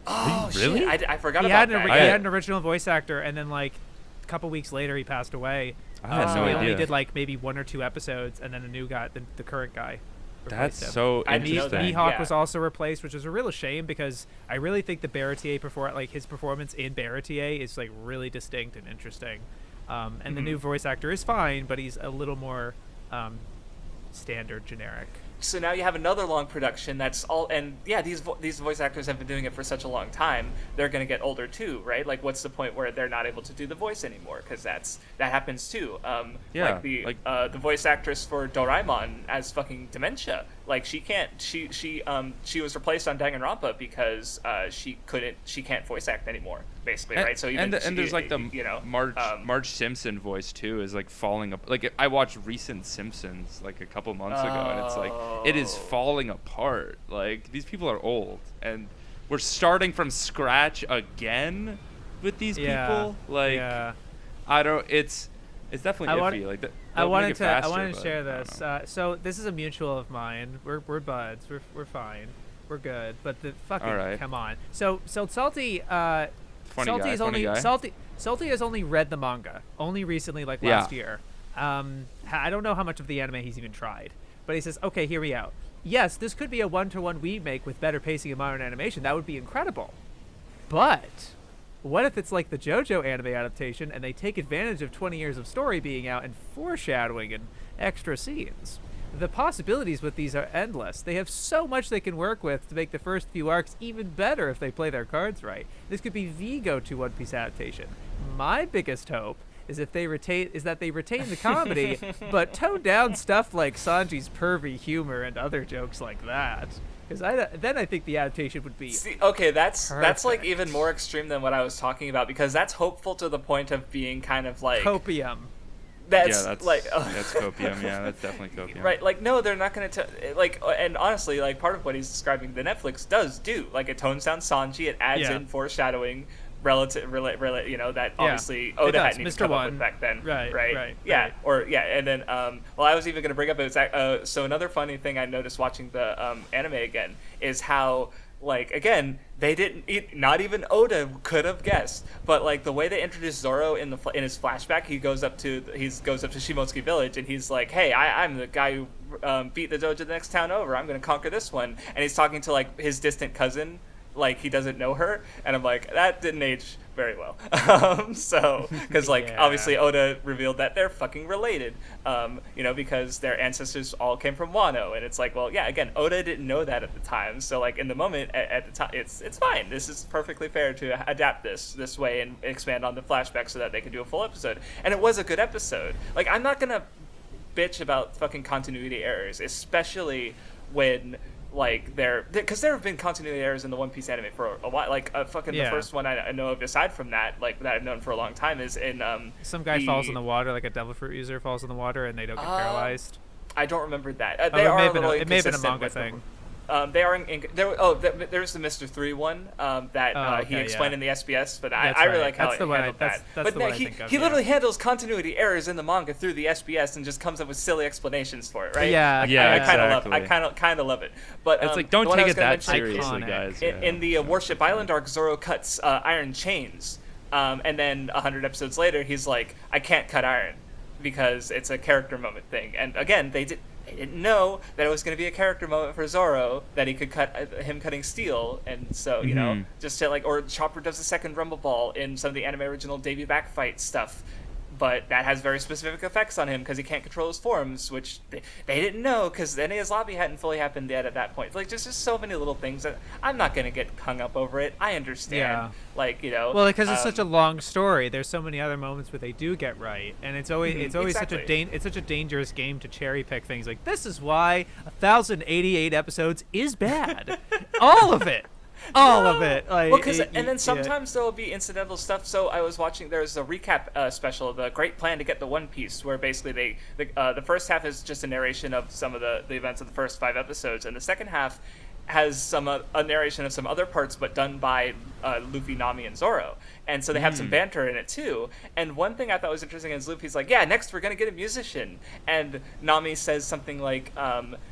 Oh, Really? shit. I forgot He about had that. he had an original voice actor, and then like a couple weeks later he passed away. I had So no he only idea. did like maybe 1 or 2 episodes, and then a new guy, the current guy. That's replaced him. so I didn't know interesting. that. Mihawk Yeah. was also replaced, which is a real shame because I really think the Baratier his performance in Baratier is like really distinct and interesting. And the new voice actor is fine, but he's a little more standard, generic. So now you have another long production that's all, and yeah, these voice actors have been doing it for such a long time. They're gonna get older too, right? Like, what's the point where they're not able to do the voice anymore? Because that happens too. Yeah, like the voice actress for Doraemon has fucking dementia. Like, she can't. She was replaced on Danganronpa because she can't voice act anymore, basically, right? So even and there's like the Marge um, Simpson voice too is like falling up. Like I watched recent Simpsons like a couple months ago, and it's like it is falling apart. Like, these people are old, and we're starting from scratch again with these people. Like, I don't. It's definitely iffy. Like that. I wanted faster, to share this. So this is a mutual of mine. We're buds. We're fine. We're good. But the fucking right. come on. So Salty. Funny guy. Salty has only read the manga only recently, like last year. I don't know how much of the anime he's even tried, but he says, okay, hear me out. Yes, this could be a 1-to-1 remake with better pacing and modern animation. That would be incredible. But what if it's like the JoJo anime adaptation and they take advantage of 20 years of story being out and foreshadowing and extra scenes? The possibilities with these are endless. They have so much they can work with to make the first few arcs even better if they play their cards right. This could be the go-to One Piece adaptation. My biggest hope is that they retain the comedy, but tone down stuff like Sanji's pervy humor and other jokes like that. Because then I think the adaptation would be that's like perfect. even more extreme than what I was talking about, because that's hopeful to the point of being kind of like copium. That's like that's copium. Yeah, that's definitely copium. Right, like, no, they're not going to like, and honestly, like, part of what he's describing the Netflix does do, like, it tones down Sanji, it adds in foreshadowing that obviously Oda hadn't even come up with back then. Right. Yeah. And then I was even going to bring up, it was so another funny thing I noticed watching the anime again is how, like, again, not even Oda could have guessed, but like the way they introduced Zoro in his flashback, he goes up to Shimotsuki village and he's like, hey, I'm the guy who beat the dojo the next town over, I'm going to conquer this one, and he's talking to like his distant cousin, like he doesn't know her, and I'm like, that didn't age very well. So, because obviously Oda revealed that they're fucking related, because their ancestors all came from Wano, and it's like, well, yeah, again, Oda didn't know that at the time, so like in the moment, at the time, it's fine. This is perfectly fair to adapt this way and expand on the flashback so that they could do a full episode, and it was a good episode. Like, I'm not gonna bitch about fucking continuity errors, especially when, like, because there have been continuity errors in the One Piece anime for a while. Like, the first one I know of, aside from that, like, that I've known for a long time, is in some guy falls in the water, like a devil fruit user falls in the water, and they don't get paralyzed. I don't remember that. It may have been a manga thing. They are there's the Mr. 3 one that he explained in the SBS, but I really like how he handled that. But he literally handles continuity errors in the manga through the SBS and just comes up with silly explanations for it, right? I kind of love it. But it's like, don't take it that seriously, guys. In the Warship Island arc, Zoro cuts iron chains, and then 100 episodes later, he's like, I can't cut iron because it's a character moment thing. And again, they didn't know that it was going to be a character moment for Zoro, that he could cut him cutting steel, and so just to or Chopper does the second Rumble Ball in some of the anime original debut back fight stuff, but that has very specific effects on him because he can't control his forms, which they didn't know because Enies Lobby hadn't fully happened yet at that point. Like, just so many little things that I'm not going to get hung up over it. I understand. Well, because it's such a long story. There's so many other moments where they do get right, and it's always such a dangerous game to cherry pick things. Like, this is why 1,088 episodes is bad. All of it. All of it. Like, and then sometimes there will be incidental stuff. So I was watching. There's a recap special, the Great Plan to Get the One Piece, where basically the first half is just a narration of some of the events of the first 5 episodes, and the second half has some a narration of some other parts, but done by Luffy, Nami, and Zoro. And so they have some banter in it too. And one thing I thought was interesting is Luffy's like, yeah, next we're gonna get a musician. And Nami says something like,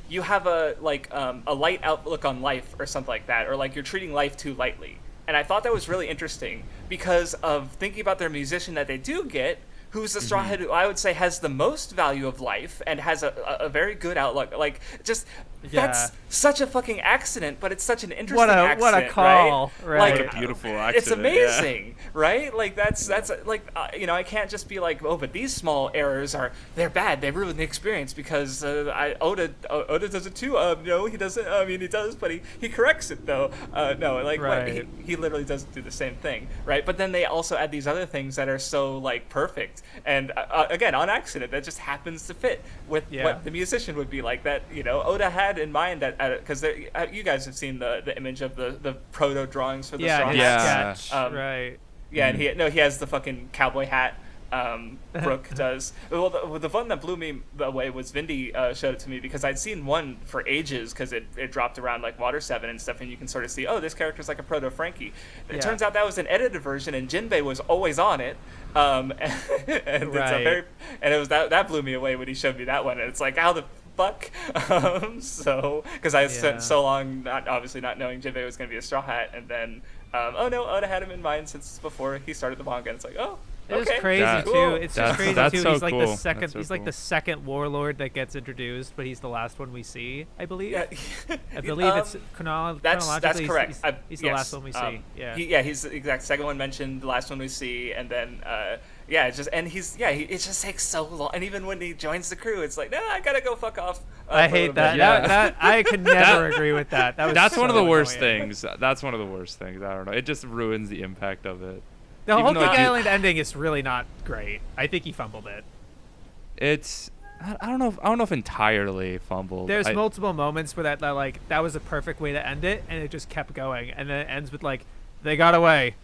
you have a light outlook on life or something like that, or like you're treating life too lightly. And I thought that was really interesting because of thinking about their musician that they do get, who's the Straw Hat who I would say has the most value of life and has a very good outlook. Like, just, that's such a fucking accident, but it's such an interesting accident, what a call, right? Like, What a beautiful accident. It's amazing, right? Like, that's like, I can't just be like, oh, but these small errors they're bad. They ruin the experience because Oda does it too. No, he doesn't. I mean, he does, but he corrects it, though. No, like, right. he literally doesn't do the same thing, right? But then they also add these other things that are so, like, perfect. And again, on accident, that just happens to fit with what the musician would be like. That Oda had in mind that because you guys have seen the image of the proto drawings for the Straw Hats. Sketch, right? Yeah, and he has the fucking cowboy hat. Brooke does. Well, the one that blew me away was Vindy showed it to me because I'd seen one for ages because it dropped around like Water 7 and stuff, and you can sort of see, oh, this character's like a proto Frankie. It turns out that was an edited version, and Jinbei was always on it. And right. it was that blew me away when he showed me that one, and it's like, how the fuck? So because I spent so long obviously not knowing Jinbei was going to be a Straw Hat, and then oh no, Oda had him in mind since before he started the manga, and it's like, oh. It's okay. crazy too. It's just crazy too. So he's like cool. the second. So he's like cool. the second warlord that gets introduced, but he's the last one we see, I believe. Yeah. I believe it's chronologically. That's correct. He's the last one we see. He's the exact second one mentioned, the last one we see, and then it just takes so long. And even when he joins the crew, it's like, no, I gotta go fuck off. I hate that. That I could never agree with that. That's one of the worst annoying. things. That's one of the worst things. I don't know. It just ruins the impact of it. The whole Even though King Island ending is really not great. I think he fumbled it. It's I don't know if entirely fumbled. There's multiple moments where that was a perfect way to end it, and it just kept going, and then it ends with like, they got away.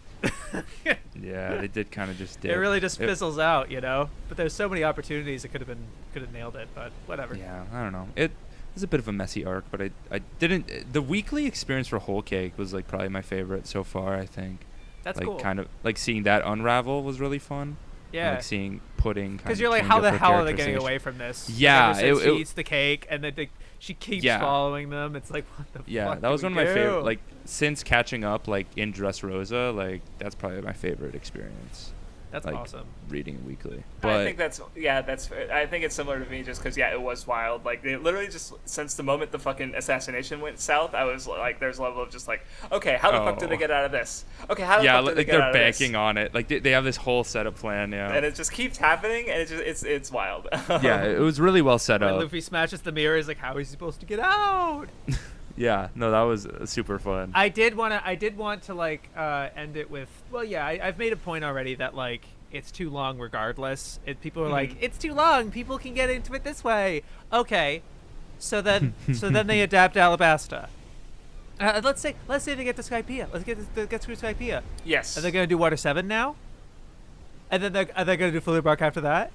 Yeah, they did kind of just did. It really just fizzles out, But there's so many opportunities. It could have nailed it, but whatever. Yeah, I don't know. It was a bit of a messy arc, but I didn't. The weekly experience for Whole Cake was like probably my favorite so far. I think. That's like, cool. Kind of like seeing that unravel was really fun. Yeah. And, like seeing Pudding. Because you're like, how the hell are they getting away from this? Yeah. Like, she eats the cake, and then she keeps following them. It's like, what the fuck? Yeah, that was one of my favorite. Like, since catching up, like in Dressrosa, like that's probably my favorite experience. That's like, awesome. Reading weekly. But I think I think it's similar to me just because it was wild. Like they literally just since the moment the fucking assassination went south, I was like, there's a level of just like, okay, how the fuck do they get out of this? Okay, how the fuck do they get out of this? they're banking on it. Like they have this whole setup plan. Yeah. And it just keeps happening, and it's wild. Yeah, it was really well set up. When Luffy smashes the mirror, he's like, how is he supposed to get out? Yeah, no, that was super fun. I did want to like end it with, well, yeah, I've made a point already that like it's too long regardless. People are like, it's too long. People can get into it this way. Okay, so then they adapt Alabasta. Let's say they get to Skypiea. Let's get through Skypiea. Yes. Are they gonna do Water 7 now? And then are they gonna do Fully Bark after that?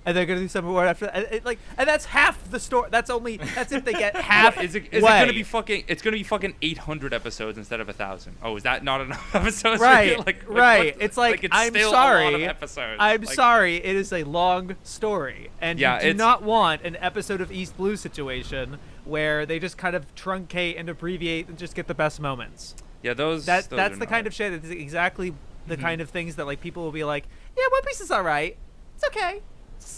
And they're gonna do Summer War after that. And that's half the story. That's if they get half. Is it gonna be fucking? It's gonna be fucking 800 episodes instead of 1,000. Oh, is that not enough episodes? Right. Right. It's like, it's I'm still sorry. A lot of episodes. I'm sorry. It is a long story, and you do not want an episode of East Blue situation where they just kind of truncate and abbreviate and just get the best moments. Yeah, that's the kind of shit. That's exactly the kind of things that like people will be like, yeah, One Piece is all right. It's okay.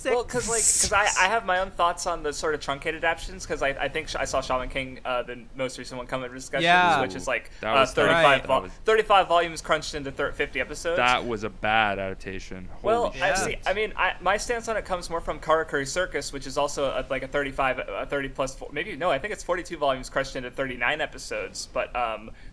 Well, because I have my own thoughts on the sort of truncated adaptations, because I think I saw Shaman King, the most recent one, come into discussions, which is like 35 volumes crunched into 50 episodes. That was a bad adaptation. Holy shit. I mean, my stance on it comes more from Karakuri Circus, which is also like a 30 plus, maybe, no, I think it's 42 volumes crushed into 39 episodes. But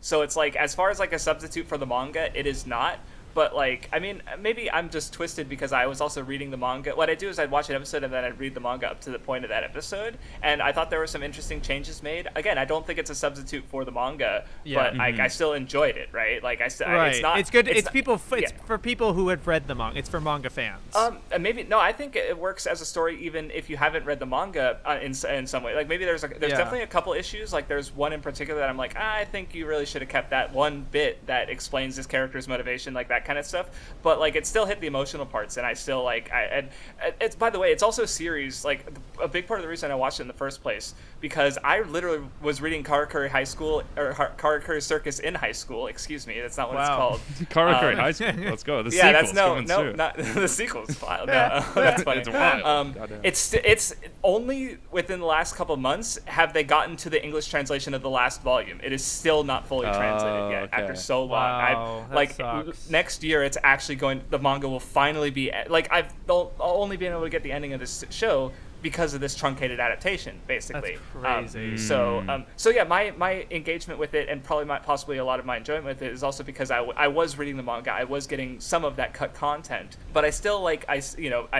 so it's like, as far as like a substitute for the manga, it is not. But like, I mean, maybe I'm just twisted because I was also reading the manga. What I do is I'd watch an episode and then I'd read the manga up to the point of that episode, and I thought there were some interesting changes made. Again, I don't think it's a substitute for the manga, but I still enjoyed it. Right? Like it's not. It's good. It's not, for people who have read the manga. It's for manga fans. And maybe no. I think it works as a story even if you haven't read the manga in some way. Like maybe there's definitely a couple issues. Like there's one in particular that I'm like, I think you really should have kept that one bit that explains this character's motivation, like that kind of stuff. But like it still hit the emotional parts, and I still like. It's by the way, it's also a series. Like a big part of the reason I watched it in the first place because I literally was reading Karakuri High School or Karakuri Circus in high school. Excuse me, that's not what it's called. Karakuri High School. Let's go. The that's sequel's not the sequel's wild. No, that's funny. It's wild. It's only within the last couple of months have they gotten to the English translation of the last volume. It is still not fully translated yet after so long. Wow, that sucks. Next year it's actually going. The manga will finally be like I'll only been able to get the ending of this show because of this truncated adaptation, basically. That's crazy. So yeah, my engagement with it and possibly a lot of my enjoyment with it is also because I was reading the manga, I was getting some of that cut content, but I still I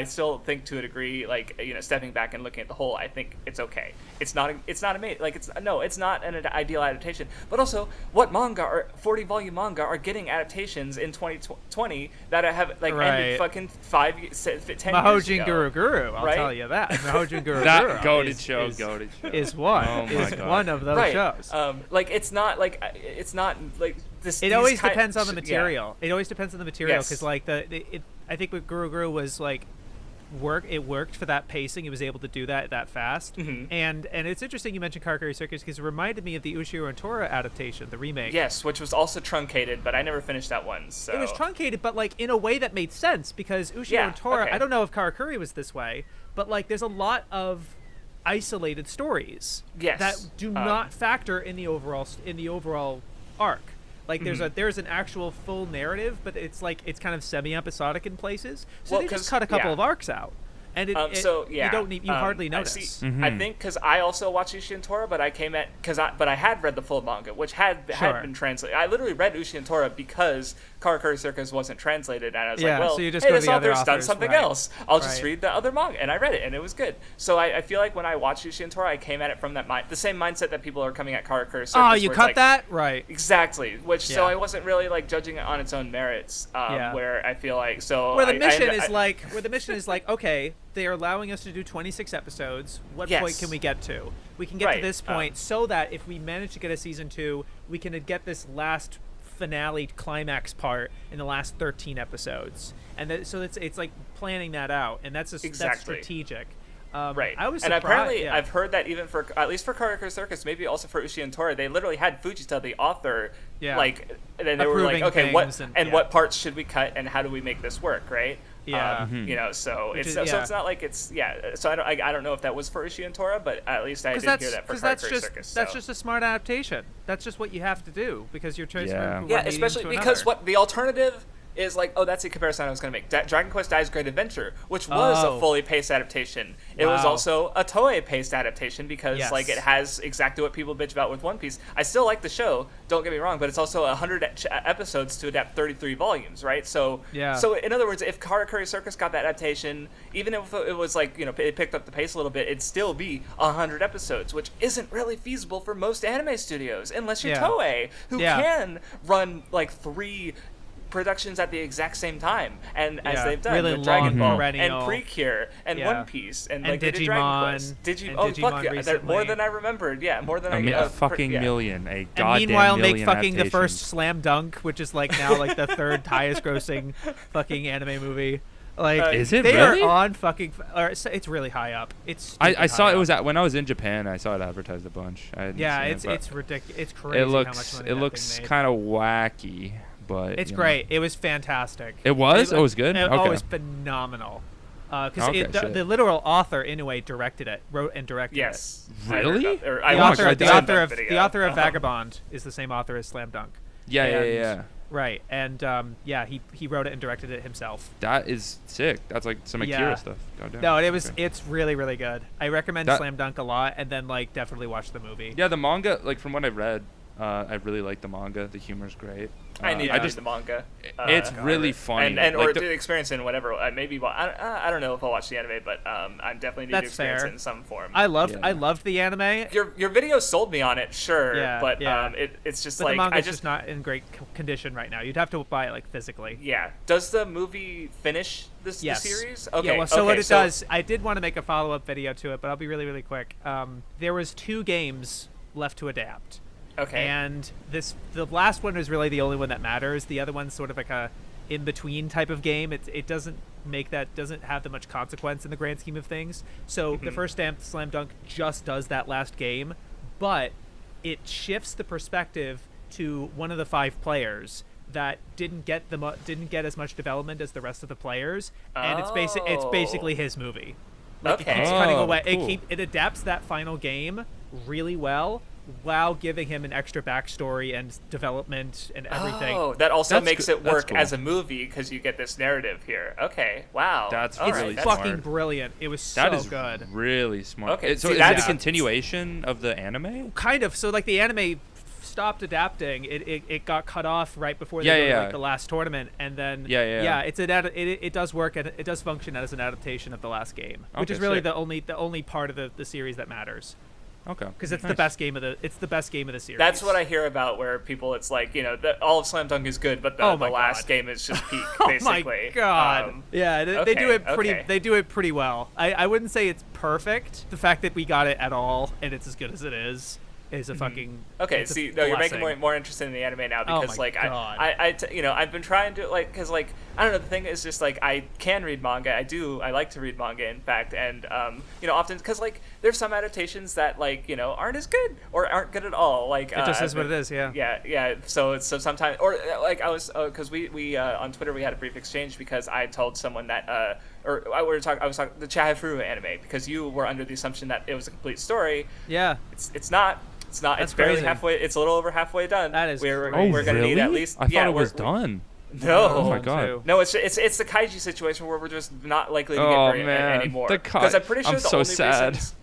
still think to a degree, like, stepping back and looking at the whole, I think it's okay. It's not amazing. Like it's not an ideal adaptation. But also, what manga or 40 volume manga are getting adaptations in 2020 that have ended fucking 10 years Mahojin ago? Guru, I'll tell you that. Mahojin Guru that goated show. Is one. Oh my is God. one of those shows. It's not like this. It always depends on the material. Yeah. It always depends on the material because Yes. like I think with Guru was like it worked for that pacing. It was able to do that fast. Mm-hmm. And it's interesting you mentioned Karakuri Circus because it reminded me of the Ushio and Tora adaptation, the remake. Yes, which was also truncated, but I never finished that one. So it was truncated, but like in a way that made sense because Ushio and Tora. Okay. I don't know if Karakuri was this way, but like there's a lot of isolated stories that do not factor in the overall arc. Like there's an actual full narrative, but it's like it's kind of semi-episodic in places. So they just cut a couple of arcs out, and you hardly notice. I think because I also watched Ushi and Tora, but I had read the full manga, which had been translated. I literally read Ushi and Tora because Karakuri Circus wasn't translated, and I was like, well, so you just hey, go to this the other author's done authors, something right. else. I'll just read the other manga, and I read it, and it was good. So I feel like when I watched Ushi and Tora, I came at it from the same mindset that people are coming at Karakuri Circus. Oh, you where cut that? Right. Exactly. So I wasn't really like judging it on its own merits. Where I feel like where the mission is like, okay, they are allowing us to do 26 episodes. What point can we get to? We can get to this point so that if we manage to get a season 2, we can get this last finale climax part in the last 13 episodes. And so it's like planning that out, and that's strategic. Right. I was and surprised. Apparently, I've heard that even for, at least for Karakuri Circus, maybe also for Ushi and Tora, they literally had Fujita, the author, like, and then they were like, okay, what parts should we cut, and how do we make this work, right? Yeah. So it's not like it's So I don't know if that was for Ushi and Tora, but at least I did hear that for Karakuri Circus. That's just a smart adaptation. That's just what you have to do because you're choosing. Especially because what the alternative is like, that's the comparison I was going to make. Dragon Quest Dies Great Adventure, which was a fully paced adaptation. It was also a Toei paced adaptation because like it has exactly what people bitch about with One Piece. I still like the show, don't get me wrong, but it's also 100 episodes to adapt 33 volumes, right? So in other words, if Karakuri Circus got that adaptation, even if it was like, it picked up the pace a little bit, it'd still be 100 episodes, which isn't really feasible for most anime studios unless you're Toei, who can run like 3 productions at the exact same time, and as they've done really with Dragon Ball perennial. and Precure and One Piece and like they did Digimon, Dragon Quest. Digimon They're more than I remembered. Yeah, more than a fucking million. A goddamn and meanwhile, million make fucking the first adaptations. Slam Dunk, which is like now like the third highest grossing fucking anime movie. Like, is it they really? are on fucking. It's really high up. I saw it was when I was in Japan. I saw it advertised a bunch. It's ridiculous. It's crazy. It how looks much money kind of wacky. But it's great. It was fantastic. It was? It was good? It Okay. was phenomenal. Because Okay, the literal author, Inoue, wrote and directed it. Really? The author of Vagabond is the same author as Slam Dunk. Yeah. Right, and he wrote it and directed it himself. That is sick. That's like some Akira stuff. Goddamn. No, it's really, really good. I recommend Slam Dunk a lot, and then like definitely watch the movie. Yeah, the manga, like from what I read, I really like the manga. The humor's great. I need to read the manga. It's really funny. And like or the experience in whatever. Maybe I don't know if I'll watch the anime, but I definitely need to experience it in some form. I loved the anime. Your video sold me on it, sure. Yeah, but yeah. It's just but like the manga's just not in great condition right now. You'd have to buy it like physically. Yeah. Does the movie finish the series? Okay. Yeah. Well, so what it does, I did want to make a follow-up video to it, but I'll be really, really quick. There was 2 games left to adapt. Okay. And the last one is really the only one that matters. The other one's sort of like a in-between type of game. It doesn't have that much consequence in the grand scheme of things. So the first Slam Dunk just does that last game, but it shifts the perspective to one of the 5 players that didn't get as much development as the rest of the players, and it's basically his movie. Like, Okay. It keeps cutting away. Cool. It adapts that final game really well, while giving him an extra backstory and development and everything. Oh, that also makes it work cool. as a movie because you get this narrative here. Okay, wow. That's All really right, It's fucking smart. brilliant. It was That so is good. really smart. Okay, So see, is it that's- a continuation of the anime? Kind of. So like the anime stopped adapting. It got cut off right before they Yeah, go to yeah, like yeah. the last tournament, and then Yeah. it does work, and it does function as an adaptation of the last game, which Okay, is really sick. the only part of the series that matters. Okay. Because it's the Nice. best game of the series. That's what I hear about where people, it's like, all of Slam Dunk is good, but the last game is just peak, basically. Oh my god! Yeah, they do it pretty. okay. They do it pretty well. I wouldn't say it's perfect. The fact that we got it at all and it's as good as it is a fucking Okay, it's a see, no, you're making blessing. more interested in the anime now Oh because, my like, God. I've been trying to, like, because, like, I don't know, the thing is just, like, I can read manga. I like to read manga, in fact, and, often, because, like, there's some adaptations that, like, aren't as good or aren't good at all. Like, It just is what it is. Yeah. Yeah. So sometimes, or like I was, because we on Twitter we had a brief exchange because I told someone that, I was talking the Chihayafuru anime because you were under the assumption that it was a complete story. Yeah. It's not. It's not. That's It's barely crazy. halfway. It's a little over halfway done. That is We're crazy. going to need at least. I thought it was we're- done. No. Oh my god. No, it's the kaiji situation where we're just not likely to Oh, get man. anymore. The Because I'm pretty sure I'm the so only sad. reasons.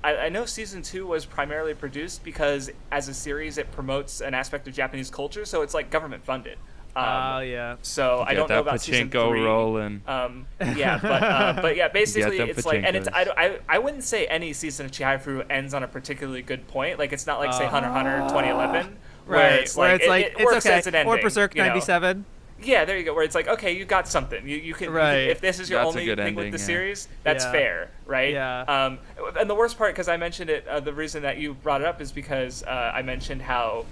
I know season 2 was primarily produced because as a series it promotes an aspect of Japanese culture, so it's like government funded. Yeah. So I Get don't know that about season pachinko 3. rolling. But yeah, basically them it's like, and it's pachinkos. I wouldn't say any season of Chihayafuru ends on a particularly good point. Like it's not like say Hunter x Hunter 2011, where Right. it's like it works okay. as an ending. Or Berserk '97. Yeah, there you go. Where it's like, okay, you got something. You can, Right. if this is your That's a only good thing with ending, the yeah. series, that's Yeah. fair, right? Yeah. And the worst part, because I mentioned it, the reason that you brought it up is because I mentioned how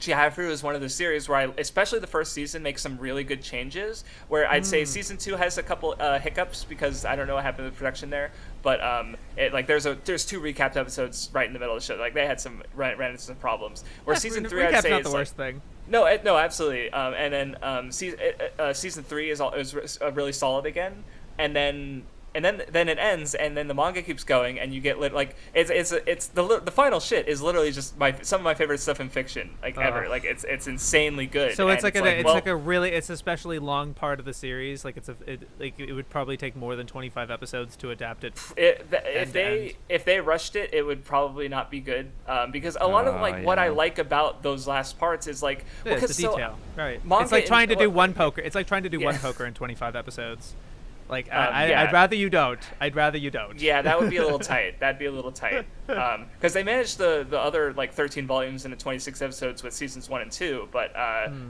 Chihayafuru is one of the series where especially the first season, makes some really good changes. Where I'd say season 2 has a couple hiccups because I don't know what happened with production there. But there's 2 recapped episodes right in the middle of the show. Like they had ran into some problems. Where season 3, I'd Recap's say not is the worst thing. no, absolutely. And then season 3 is really solid again, and then it ends, and then the manga keeps going, and you get it's the final shit is literally just some of my favorite stuff in fiction ever. Like it's insanely good. So it's and it's especially long part of the series. Like it would probably take more than 25 episodes to adapt it. If they rushed it, it would probably not be good. Because a lot of what I like about those last parts is like It's the detail, right? manga It's like trying to do in- one poker. It's like trying to do Yeah. one poker in 25 episodes. Like yeah. I'd rather you don't. I'd rather you don't. Yeah, that would be a little tight. That'd be a little tight. Because they managed the other 13 volumes into 26 episodes with seasons 1 and 2, but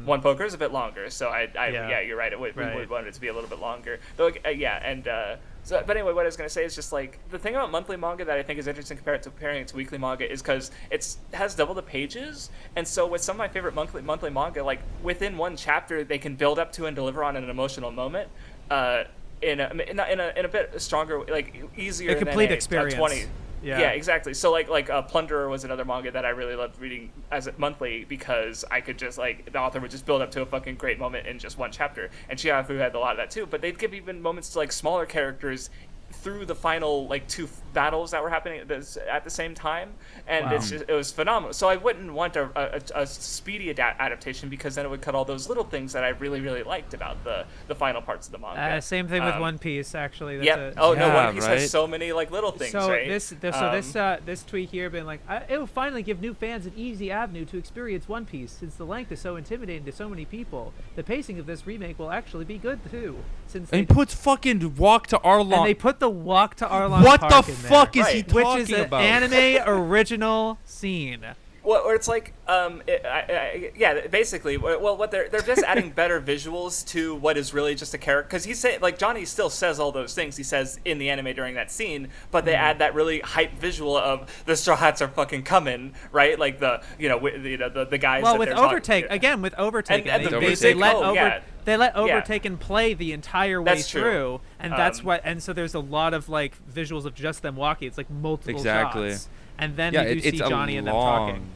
One Poker is a bit longer. So Yeah. you're right. We Right. would want it to be a little bit longer. Though, but anyway, what I was gonna say is just like the thing about monthly manga that I think is interesting comparing it to weekly manga is because it has double the pages, and so with some of my favorite monthly manga, like within one chapter they can build up to and deliver on an emotional moment. In a bit stronger, like easier. A complete than experience. 20. Yeah. Yeah, exactly. So like Plunderer was another manga that I really loved reading as a monthly because I could just the author would just build up to a fucking great moment in just one chapter. And Chihayafuru had a lot of that too, but they'd give even moments to smaller characters through the final 2 battles that were happening at the same time, and Wow. it was phenomenal. So I wouldn't want a speedy adaptation, because then it would cut all those little things that I really, really liked about the final parts of the manga. Same thing with One Piece, actually. That's Yep. No, Yeah, One Piece right? has so many like little things, so right? this tweet here been like, it will finally give new fans an easy avenue to experience One Piece, since the length is so intimidating to so many people. The pacing of this remake will actually be good too, since And he puts fucking Walk to Arlong. and they put the walk to Arlong What the Park in there, fuck is he Right. talking which is an about? anime original scene. Well, or it's like, yeah, basically, well, what they're just adding better visuals to what is really just a character. Because he's saying, like, Johnny still says all those things he says in the anime during that scene, but they add that really hype visual of the Straw Hats are fucking coming, right? Like the guys. Well, that with they're talking- Overtake again, with Overtaken, And the they music, let they let Yeah. Overtaken play the entire way That's true. through, and that's Um, what. And so there's a lot of like visuals of just them walking. It's like multiple Exactly. shots, and then Yeah, you do see it's a Johnny and them long- talking.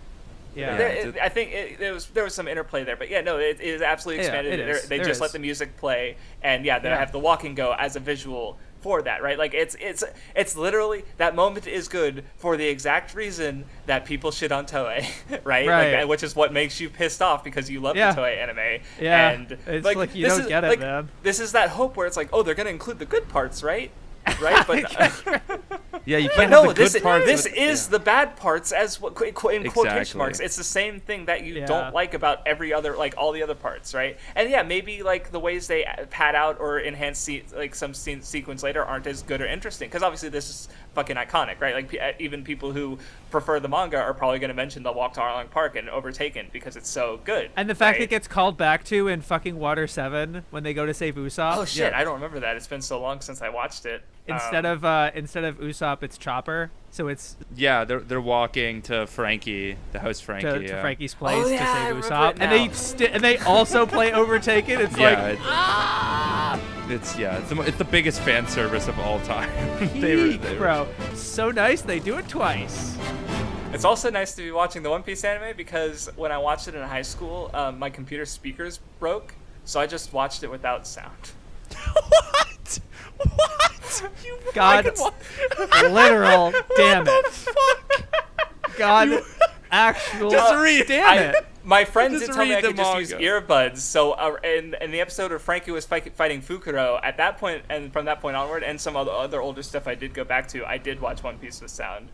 Yeah. I think there was some interplay there, but yeah, no, it is absolutely Yeah, expanded. it is. They There just is. let the music play, and they Yeah. have the walking go as a visual for that, right? Like it's literally that moment is good for the exact reason that people shit on Toei, right? Right. Like, which is what makes you pissed off because you love Yeah. the Toei anime. Yeah. And It's like you this don't is, get it, like, man. This is that hope where it's like, oh, they're gonna include the good parts, right? Right, but Yeah, you but can't no, have the this good parts. this with- is yeah. the bad parts, as what in quotation Exactly. marks. It's the same thing that you Yeah. don't like about every other, like all the other parts, right? And yeah, maybe like the ways they pad out or enhance like some sequence later aren't as good or interesting, because obviously this is fucking iconic, right? Like even people who prefer the manga are probably going to mention the Walk to Arlong Park and Overtaken because it's so good. And the fact right? it gets called back to in fucking Water 7 when they go to save Usopp. Oh shit, Yeah. I don't remember that. It's been so long since I watched it. Instead of Usopp, it's Chopper. So it's Yeah, they're walking to Frankie, the house Frankie. to yeah. Frankie's place Oh, yeah, I to save remember Usopp, it and now. they also play Overtaken. It's Yeah, like it's the biggest fan service of all time. peak, bro. So nice they do it twice. It's also nice to be watching the One Piece anime because when I watched it in high school, my computer speakers broke, so I just watched it without sound. What? What? You God, fucking literal, damn What it. the fuck? God, actual, Just read. damn it. My friends Just did tell me I read the could just use manga. earbuds. So in the episode where Frankie was fighting Fukuro, at that point, and from that point onward, and some other older stuff I did go back to, I did watch One Piece with sound.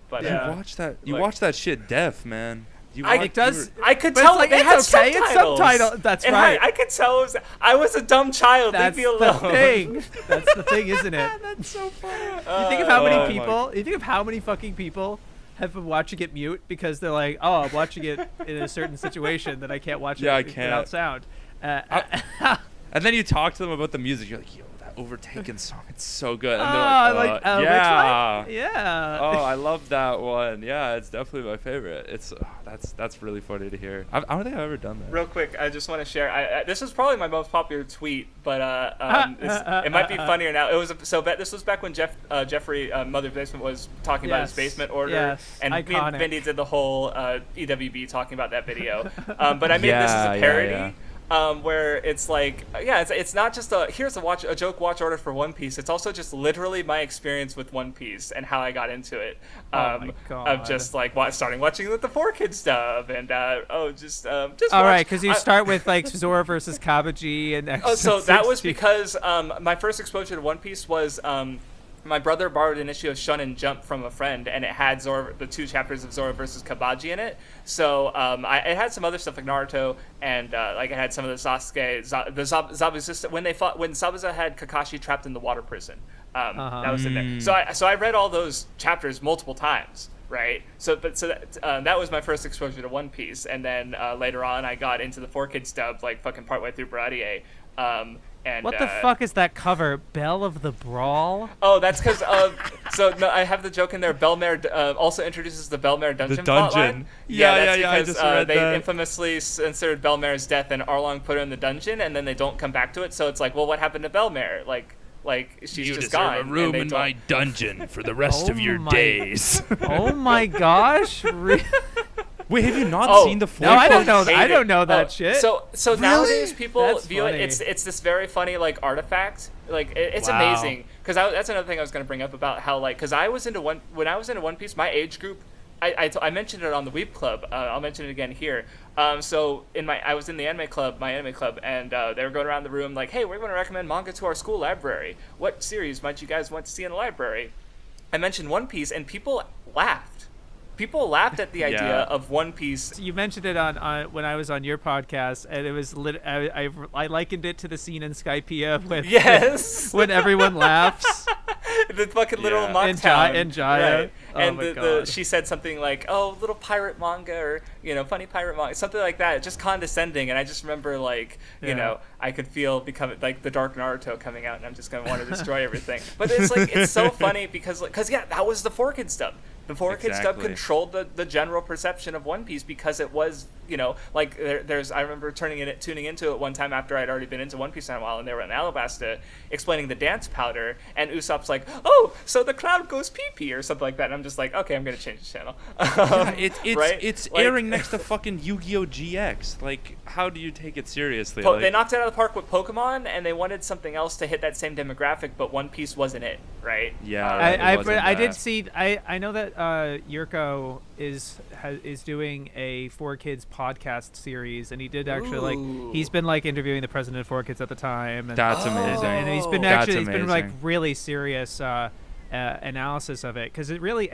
But You watch that. You like- watch that shit deaf, man. You I- watch- It does. I could But tell it's like, they it's had okay, it's subtitles. subtitle- that's It right. I could tell I was a dumb child. That's Leave me the alone. thing. That's the thing, isn't it? That's so funny. You think of how Oh many my- people? You think of how many fucking people have been watching it mute because they're like, "Oh, I'm watching it in a certain situation that I can't watch Yeah, I it without can't. sound." And then you talk to them about the music. You're like, yo, that Overtaken song, it's so good. And Oh, they're like, like, which yeah. one? Yeah. Oh, I love that one. Yeah, it's definitely my favorite. It's that's really funny to hear. I don't think I've ever done that. Real quick, I just want to share. This is probably my most popular tweet, but it might be funnier now. It was this was back when Jeffrey Mother's Basement was talking about his Yes, basement order, yes, and me and iconic. Vinny did the whole EWB talking about that video. But I made this as Yeah, a yeah, parody. yeah. Where it's like, it's not just here's a joke watch order for One Piece. It's also just literally my experience with One Piece and how I got into it. Oh my God. Of just like starting watching with the 4Kids dub and just All watch- right, because you I- start with like Zora versus Kabaji and. Oh, so that was 16. because my first exposure to One Piece was my brother borrowed an issue of Shonen Jump from a friend, and it had the 2 chapters of Zora versus Kabaji in it. So it had some other stuff like Naruto, and like it had some of the Sasuke, Zabuza sister when Zabuza had Kakashi trapped in the water prison. That was in there. So I read all those chapters multiple times. Right, that was my first exposure to One Piece, and then later on I got into the 4Kids dub, like fucking partway through Baratie. And What the fuck is that cover? Belle of the Brawl? Oh, that's because I have the joke in there. Bellmare also introduces the Bellmare dungeon. dungeon. plotline. Yeah, that's I because just read they that. infamously censored Bellmare's death, and Arlong put her in the dungeon, and then they don't come back to it. So it's like, well, what happened to Bellmare? Like she's You just deserve gone. a and room they in don't- my dungeon for the rest Oh of your my- days. Oh my gosh! Wait, have you not seen the four? No, I don't kids? know. I don't know that shit. So nowadays people That's view funny. it. It's this very funny like artifact. Like it's Wow. amazing because that's another thing I was going to bring up about how like because I was into when I was into One Piece, my age group. I mentioned it on the Weep Club. I'll mention it again here. So I was in the anime club, and they were going around the room like, "Hey, we're going to recommend manga to our school library. What series might you guys want to see in the library?" I mentioned One Piece, and people laughed. People laughed at the idea of One Piece. You mentioned it on when I was on your podcast, and it was I likened it to the scene in Skypiea when Yes. when everyone laughs. The fucking little Yeah. mock In Jaya. Right. Oh And my the God. she said something like, "Oh, little pirate manga," or funny pirate manga, something like that, just condescending. And I just remember like, Yeah. I could feel becoming like the Dark Naruto coming out, and I'm just gonna want to destroy everything. But it's like it's so funny because that was the 4Kids dub. The 4Kids dub Exactly. controlled the general perception of One Piece because it was, like there's I remember tuning into it one time after I'd already been into One Piece for a while, and they were in Alabasta explaining the dance powder, and Usopp's like, "Oh, so the cloud goes pee-pee," or something like that, and I'm just like, "Okay, I'm gonna change the channel." Yeah, it's Like- airing next to fucking Yu-Gi-Oh! GX. Like, how do you take it seriously? They knocked it out of the park with Pokemon, and they wanted something else to hit that same demographic, but One Piece wasn't it, right? Yeah, it wasn't I did that. see. I know that Yurko is doing a 4Kids podcast series, and he did actually Ooh. he's been like interviewing the president of 4Kids at the time. And, That's amazing. and he's been That's he's been like amazing. really serious analysis of it, because it really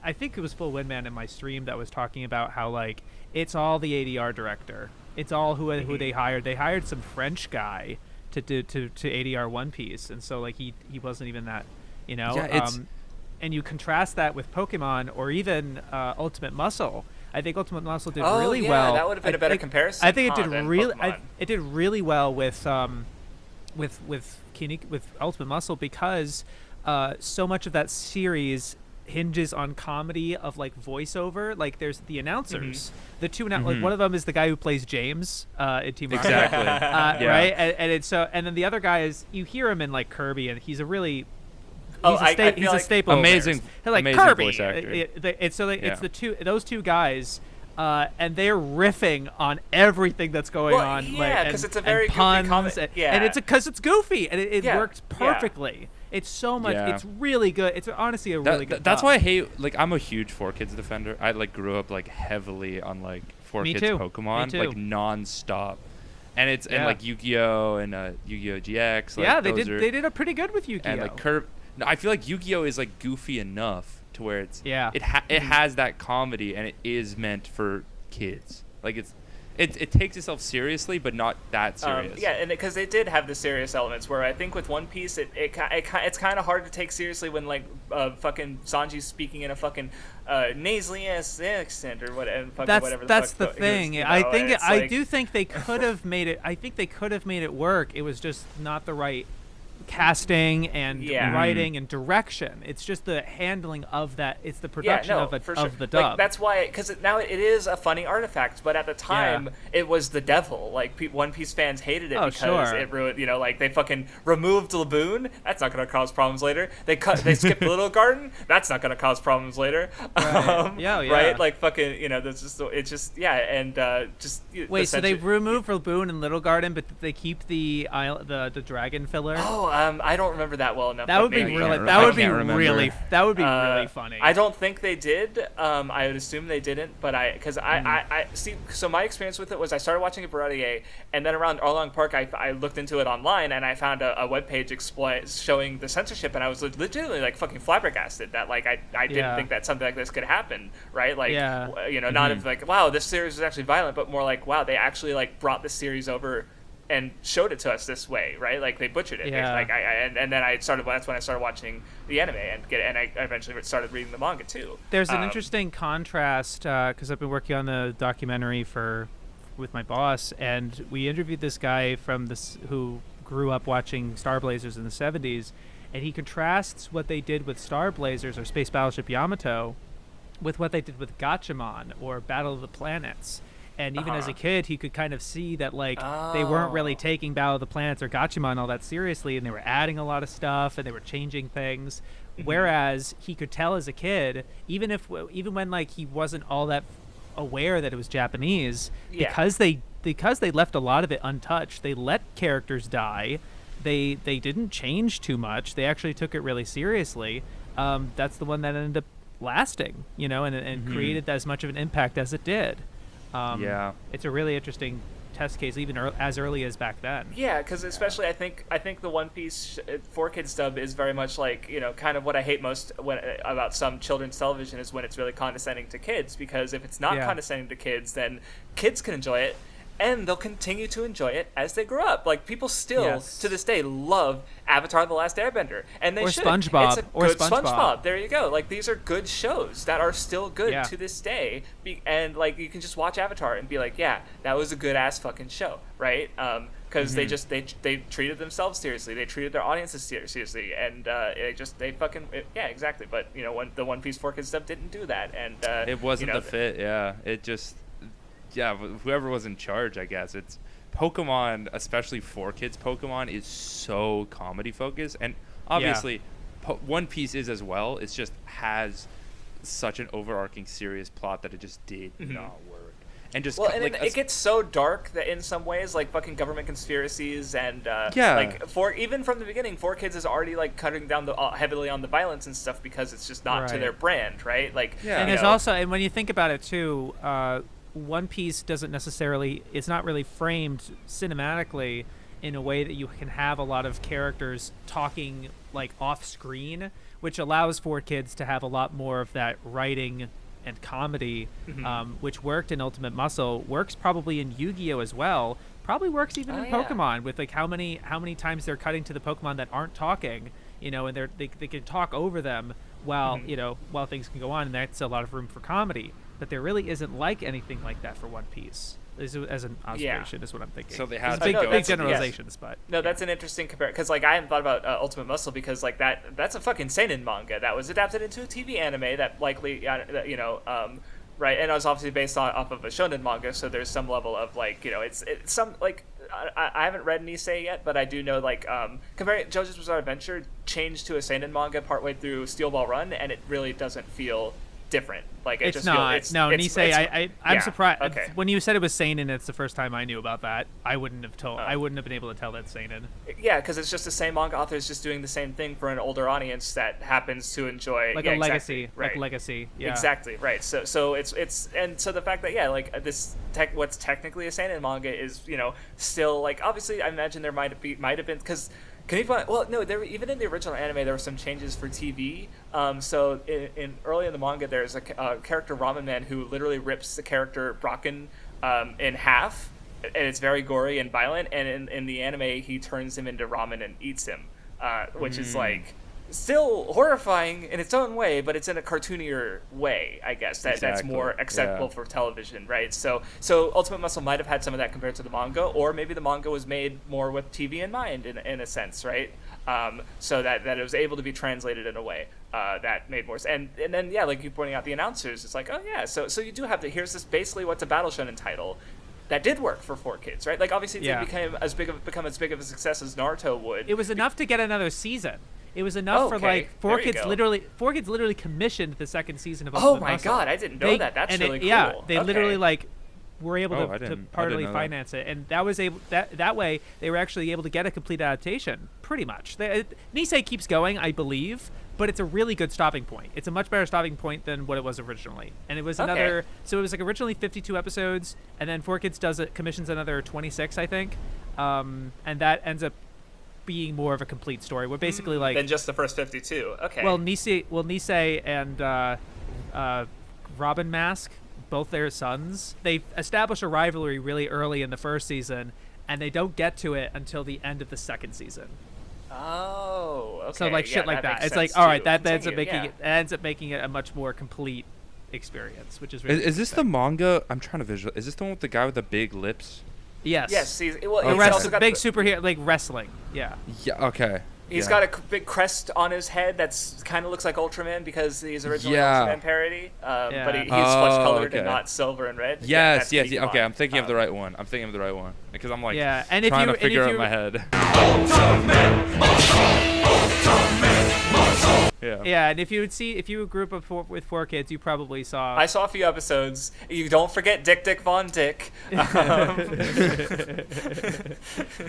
I think it was Full Windman in my stream that was talking about how like it's all the ADR director. It's all who they hired. They hired some French guy to ADR One Piece, and so like he wasn't even that, Yeah, it's- and you contrast that with Pokemon or even Ultimate Muscle. I think Ultimate Muscle did really yeah, well. that would have been a better comparison. I think it did than really. Pokemon. It did really well with Ultimate Muscle because so much of that series hinges on comedy of like voiceover. Like there's the announcers, the two like one of them is the guy who plays James in Team Rocket. Exactly. Yeah. Right, and it's so, and then the other guy is, you hear him in like Kirby, and he's a really Oh, he's a, I feel he's a like- staple. Amazing- They're like amazing Kirby. voice actor. It's Yeah. those two guys. And they're riffing on everything that's going Well, on. yeah, like, 'cause and- it's a very and goofy puns, comic- and, yeah. and it's because it's goofy, and it Yeah, worked yeah. perfectly. It's so much. Yeah. It's really good. It's honestly a really good. That's dub. why I hate. Like, I'm a huge 4Kids defender. I like grew up like heavily on like 4Kids too. Pokemon, Me too. like non-stop. And it's and Yeah. like Yu-Gi-Oh and Yu-Gi-Oh GX. Like, Yeah, they those did. are- They did a pretty good with Yu-Gi-Oh. And like Curve. No, I feel like Yu-Gi-Oh is like goofy enough to where it's Yeah. it has that comedy, and it is meant for kids. Like it takes itself seriously, but not that serious. Yeah, and because they did have the serious elements, where I think with One Piece, it's kind of hard to take seriously when like fucking Sanji's speaking in a fucking nasally ass accent or whatever. Whatever That's the the fuck thing. he was, I and think it's I like- do think they could have made it. I think they could have made it work. It was just not the right casting and Yeah. writing and direction. It's just the handling of that. It's the Yeah, production no, of for sure. the dub. Like, that's why, because now it is a funny artifact, but at the time it was the devil. Like One Piece fans hated it Oh, because sure. it ruined. Like they fucking removed Laboon. That's not gonna cause problems later. They skipped Little Garden. That's not gonna cause problems later. Right. Yeah, yeah. Right. Like fucking. That's just. It's just. Yeah. And just. Wait, so they remove Laboon and Little Garden, but they keep the dragon filler. Oh, I don't remember that well enough. That but would be maybe. really. I That would be can't remember. really. That would be really funny. I don't think they did. I would assume they didn't, but I see. So my experience with it was I started watching it Bartholomew, and then around Arlong Park, I looked into it online, and I found a webpage showing the censorship, and I was legitimately like fucking flabbergasted that like I didn't Yeah. think that something like this could happen, right? Like Yeah. Not of like wow, this series is actually violent, but more like wow, they actually like brought the series over and showed it to us this way, right? Like they butchered it. Yeah. Like and then I started. That's when I started watching the anime and I eventually started reading the manga too. There's an interesting contrast because I've been working on the documentary with my boss, and we interviewed this guy from this who grew up watching Star Blazers in the 70s, and he contrasts what they did with Star Blazers or Space Battleship Yamato with what they did with Gatchaman or Battle of the Planets. And even as a kid, he could kind of see that like they weren't really taking Battle of the Planets or Gatchaman all that seriously, and they were adding a lot of stuff and they were changing things. Whereas he could tell as a kid, even when like he wasn't all that aware that it was Japanese Yeah. because they left a lot of it untouched. They let characters die. They didn't change too much. They actually took it really seriously. That's the one that ended up lasting, and created as much of an impact as it did. It's a really interesting test case, even as early as back then. Yeah, because especially I think the One Piece 4Kids dub is very much like, kind of what I hate most about some children's television is when it's really condescending to kids, because if it's not condescending to kids, then kids can enjoy it. And they'll continue to enjoy it as they grow up. Like, people still, to this day, love Avatar: The Last Airbender. And they should. SpongeBob. It's a good SpongeBob. There you go. Like, these are good shows that are still good to this day. And, like, you can just watch Avatar and be like, yeah, that was a good-ass fucking show, right? Because they treated themselves seriously. They treated their audiences seriously. And exactly. But, when the One Piece 4Kids stuff didn't do that. And it wasn't the fit, yeah. It just... Yeah, whoever was in charge, I guess. It's Pokemon, especially 4Kids Pokemon, is so comedy focused, and obviously One Piece is as well. It just has such an overarching serious plot that it just did not work. And just it gets so dark that in some ways, like fucking government conspiracies and even from the beginning, 4Kids is already like cutting down heavily on the violence and stuff because it's just not to their brand, right? Like, and there's also, and when you think about it too. One Piece doesn't necessarily, it's not really framed cinematically in a way that you can have a lot of characters talking like off screen, which allows 4Kids to have a lot more of that writing and comedy, which worked in Ultimate Muscle, works probably in Yu-Gi-Oh as well, probably works even in Pokemon with like how many times they're cutting to the Pokemon that aren't talking, and they can talk over them while while things can go on, and that's a lot of room for comedy. But there really isn't like anything like that for One Piece. As an observation is what I'm thinking. So they had big generalizations, but that's an interesting comparison because like I hadn't thought about Ultimate Muscle because like that's a fucking seinen manga that was adapted into a TV anime that likely right, and it was obviously based off of a shonen manga, so there's some level of like it's some like I haven't read Nisei yet, but I do know like comparing JoJo's Bizarre Adventure changed to a seinen manga partway through Steel Ball Run, and it really doesn't feel different. Like Nisei. I'm surprised. Okay. When you said it was seinen, it's the first time I knew about that. I wouldn't have been able to tell that's seinen. Yeah, because it's just the same manga author is just doing the same thing for an older audience that happens to enjoy a legacy, exactly, right. like legacy. Yeah. Exactly right. So it's and so the fact that like this what's technically a seinen manga is still like obviously I imagine there might have been because. Can you find? Well, no. Even in the original anime, there were some changes for TV. So early in the manga, there's a character Ramen Man who literally rips the character Bracken in half, and it's very gory and violent. And in the anime, he turns him into ramen and eats him, which is like still horrifying in its own way, but it's in a cartoonier way, I guess. That's more acceptable for television, right? So Ultimate Muscle might have had some of that compared to the manga, or maybe the manga was made more with TV in mind, in a sense, right? So that it was able to be translated in a way that made more sense. And then, like you pointing out the announcers, it's like, oh yeah, so you do have to, here's this basically what's a Battle Shonen title that did work for 4Kids, right? Like obviously it didn't become as big of a success as Naruto would. It was enough to get another season. It was enough for like 4Kids literally commissioned the second season of Ultimate Muscle. God, I didn't know that. That's really cool. Yeah, they literally like were able to partly finance it, and that was that way they were actually able to get a complete adaptation. Pretty much, Nisei keeps going, I believe, but it's a really good stopping point. It's a much better stopping point than what it was originally, and it was another. So it was like originally 52 episodes, and then 4Kids commissions another 26, I think, and that ends up being more of a complete story. We're basically like than just the first 52. Okay. Well, Nisei and Robin Mask, both their sons, they establish a rivalry really early in the first season, and they don't get to it until the end of the second season. Oh, okay. So like shit like that. It's like all right, that ends up making it a much more complete experience, which is really is this the manga? I'm trying to visualize. Is this the one with the guy with the big lips? Yes. Yes. He's also got big superhero, like wrestling. Yeah. Yeah. Okay. He's got a big crest on his head that's kind of looks like Ultraman because he's originally Ultraman parody, but he's flesh colored and not silver and red. Yes. Okay, I'm thinking of the right one. Because I'm like and trying to figure out in my head. Yeah, and if you were a group of with 4 kids, you probably saw. I saw a few episodes. You don't forget Dick Von Dick. I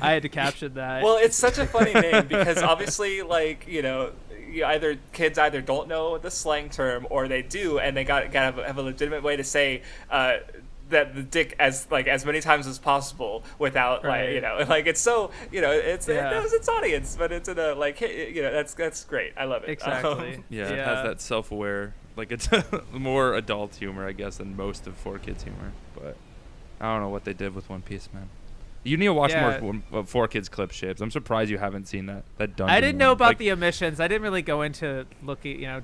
had to caption that. Well, it's such a funny name because obviously, like, kids either don't know the slang term or they do, and they got have a legitimate way to say that the dick as many times as possible without it's so it knows its audience, but it's in a that's great. I love it. Exactly. It has that self-aware, like, it's more adult humor, I guess, than most of 4Kids humor. But I don't know what they did with One Piece, man. You need to watch more 4Kids clip shapes. I'm surprised you haven't seen that dungeon. I didn't know about the omissions. I didn't really go into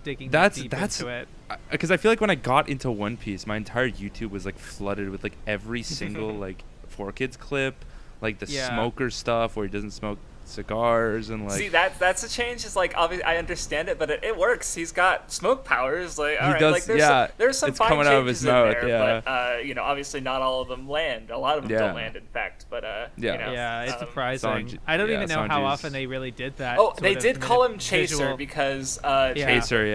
digging deep into it. Because I feel like when I got into One Piece, my entire YouTube was like flooded with like every single like 4Kids clip, like the smoker stuff where he doesn't smoke cigars and like. See, that's a change. It's like, obviously I understand it, but it works. He's got smoke powers. Like, all right, does, like there's some it's fine coming changes out of his in mouth, there, but obviously not all of them land. A lot of them don't land, in fact. But it's surprising. I don't even know how often they really did that. Oh, they did call him Chaser because Chaser,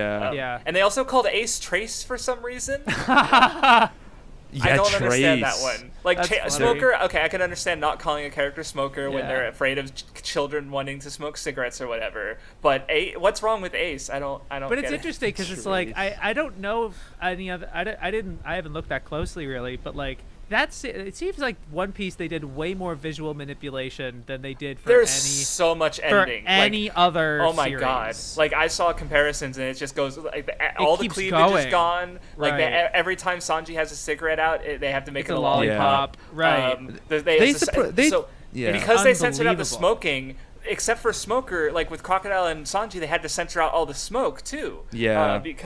and they also called Ace Trace for some reason. Yeah, I don't Trace. understand that one. Like That's smoker, okay, I can understand not calling a character smoker when they're afraid of children wanting to smoke cigarettes or whatever. But what's wrong with Ace? I don't. But it's interesting because it's like I don't know any other. I haven't looked that closely really, but like. It seems like One Piece they did way more visual manipulation than they did for so much editing. For any other Oh my series. god. Like, I saw comparisons and it just goes like all the cleavage is gone. Like every time Sanji has a cigarette out, they have to make it a lollipop. Right. Because they censored out the smoking, except for Smoker, like with Crocodile and Sanji, they had to censor out all the smoke too. Yeah. It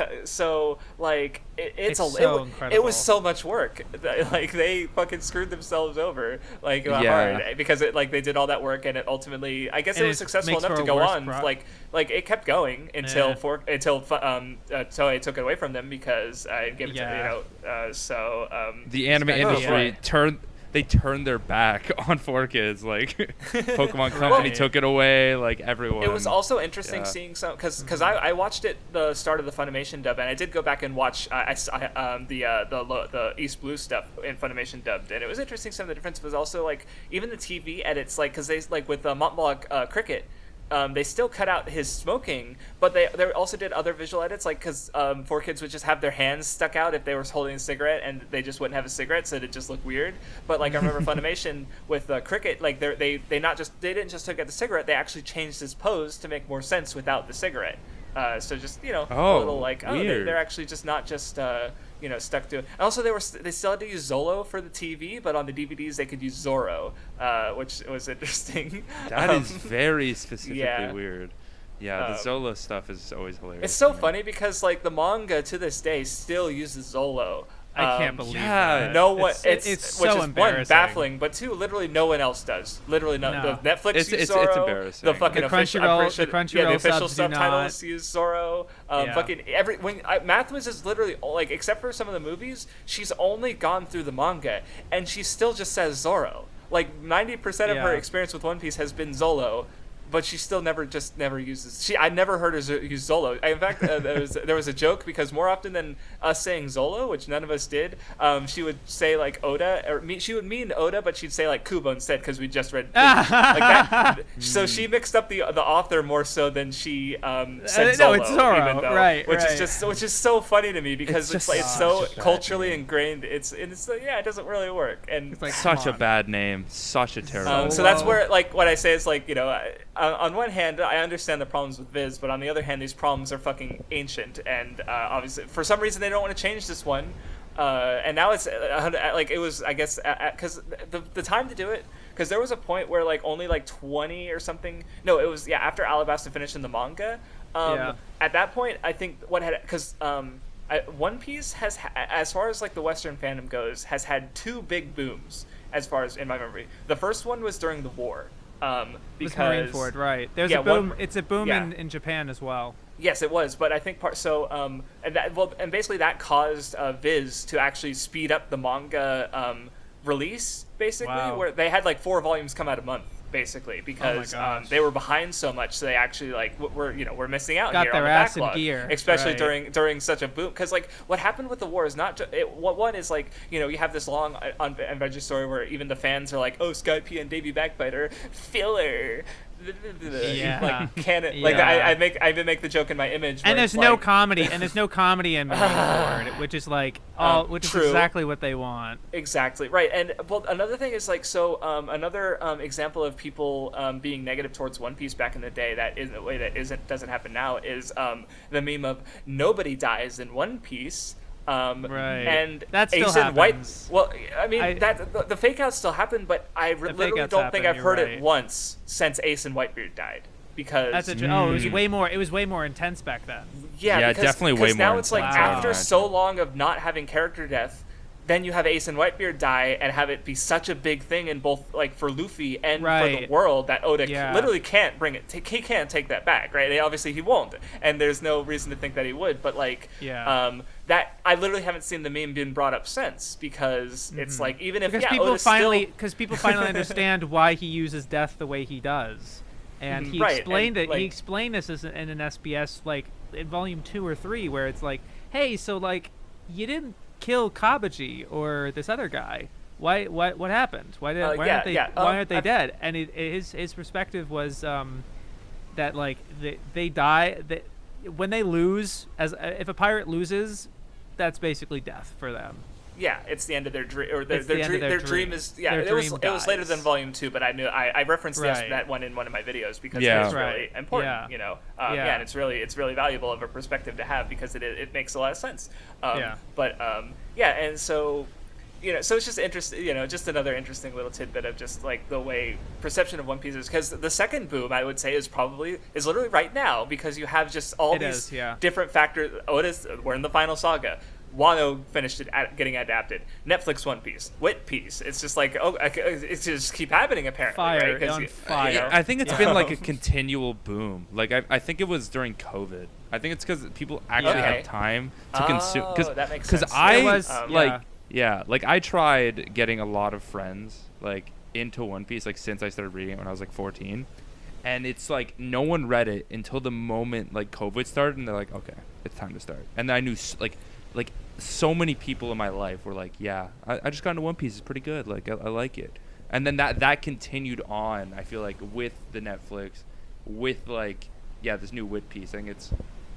was so much work. Like, they fucking screwed themselves over hard because they did all that work and it ultimately, I guess, it was successful enough to go on. Like it kept going until Toei took it away from them because I gave it to the anime industry turned their back on 4Kids. Like, Pokemon Company took it away. Like, everyone. It was also interesting seeing some because I watched it the start of the Funimation dub, and I did go back and watch the East Blue stuff in Funimation dubbed, and it was interesting. Some of the difference was also like even the TV edits, like because they with Montblanc Cricket. They still cut out his smoking, but they also did other visual edits, like because 4Kids would just have their hands stuck out if they were holding a cigarette, and they just wouldn't have a cigarette, so it just looked weird. But like I remember Funimation with Cricket, like they didn't just take out the cigarette, they actually changed his pose to make more sense without the cigarette. So just a little like they're actually just not just stuck to it. And also they still had to use Zolo for the TV, but on the DVDs they could use Zoro, which was interesting. That is very specifically weird. Yeah, the Zolo stuff is always hilarious. It's so funny because like the manga to this day still uses Zolo. I can't believe that. No one. It's so which is embarrassing. One, baffling, but two, literally no one else does. Literally no. The Netflix use Zoro. It's embarrassing. The fucking Crunchyroll official subs subtitles use Zoro. Fucking Mathwas is literally like, except for some of the movies, she's only gone through the manga, and she still just says Zoro. Like 90% of her experience with One Piece has been Zolo. But she still never uses. I never heard her use Zolo. In fact, there was a joke because more often than us saying Zolo, which none of us did, she would say like Oda, she would mean Oda, but she'd say like Kubo instead because we just read like that. So she mixed up the author more so than she said Zolo. No, it's Zoro, even though, which is so funny to me because it's so culturally ingrained. It doesn't really work, and it's like such a bad name, such a terrible. So that's where like what I say is like on one hand, I understand the problems with Viz, but on the other hand, these problems are fucking ancient, and obviously, for some reason, they don't want to change this one. And now it's like it was, I guess, because the time to do it, because there was a point where like only like 20 or something. No, it was after Alabasta finished in the manga. At that point, I think because One Piece has, as far as like the Western fandom goes, has had two big booms as far as in my memory. The first one was during the war. Because Marineford, right? There's a boom. It's a boom in Japan as well. Yes, it was, but I think and basically that caused Viz to actually speed up the manga release, basically, where they had like 4 volumes come out a month. basically, because gosh. they were behind so much, so they actually like we're missing out Got here their on the ass in backlog, gear, especially right. during such a boom. Because like what happened with the war is not one is like you have this long adventure story where even the fans are like, oh, Skype and Davey Backbiter filler. Yeah. Like can it? Yeah. Like I even make the joke in my image. Where And there's it's no like, comedy, and there's no comedy in Marineford, which is like which is true. exactly what they want. Exactly right, and well, another thing is like another example of people being negative towards One Piece back in the day that is a way that doesn't happen now is the meme of nobody dies in One Piece. Right. And That still Ace and White. happens. Well, I mean the fake outs still happen, but I literally outs don't think happen, I've heard you're it right. once since Ace and Whitebeard died. Because It was way more. It was way more intense back then. yeah, definitely way because now more it's like intense, I after imagine. so long of not having character death, then you have Ace and Whitebeard die and have it be such a big thing in both like for Luffy and for the Right. world that Oda Yeah. literally can't bring it. He can't take that back, right? Obviously he won't, and there's no reason to think that he would. But like, Yeah. that I literally haven't seen the meme being brought up since because it's like even if Because yeah, people Oda's finally, still, understand why he uses death the way he does, and he Right, explained and, it. like- He explained this in an SBS like in volume 2 or 3, where it's like, hey, so like you didn't kill Kabaji or this other guy. Why? What happened? Why aren't they? Why aren't they dead? And his perspective was that like they die. When they lose, if a pirate loses, that's basically death for them. yeah, it's the end of their dream, or their It's the end of dream. their dream. Is yeah. Their It was dream later than dies. volume 2, but I referenced Right. that one in one of my videos because Yeah. it's really Right. important. Yeah. Yeah, and it's really valuable of a perspective to have because it makes a lot of sense. Yeah. But yeah, and so. So it's just interesting, just another interesting little tidbit of just like the way perception of One Piece is. Because the second boom, I would say, is literally right now because you have just all It these is, yeah. different factors. We're in the final saga. Wano finished it getting adapted. Netflix One Piece, Wit Piece. It's just like it's just keep happening apparently. Fire, right? 'Cause on you- fire. you know? I think it's been like a continual boom. Like I think it was during COVID. I think it's because people actually Okay. had time to consume. Oh, that makes Because sense. I It was, like like I tried getting a lot of friends like into One Piece like since I started reading it when I was like 14, and it's like no one read it until the moment like COVID started, and they're like, okay, it's time to start. And then I knew like so many people in my life were like, yeah, I just got into One Piece. It's pretty good. Like I like it. And then that continued on. I feel like with the Netflix, with like this new Wit Piece. I think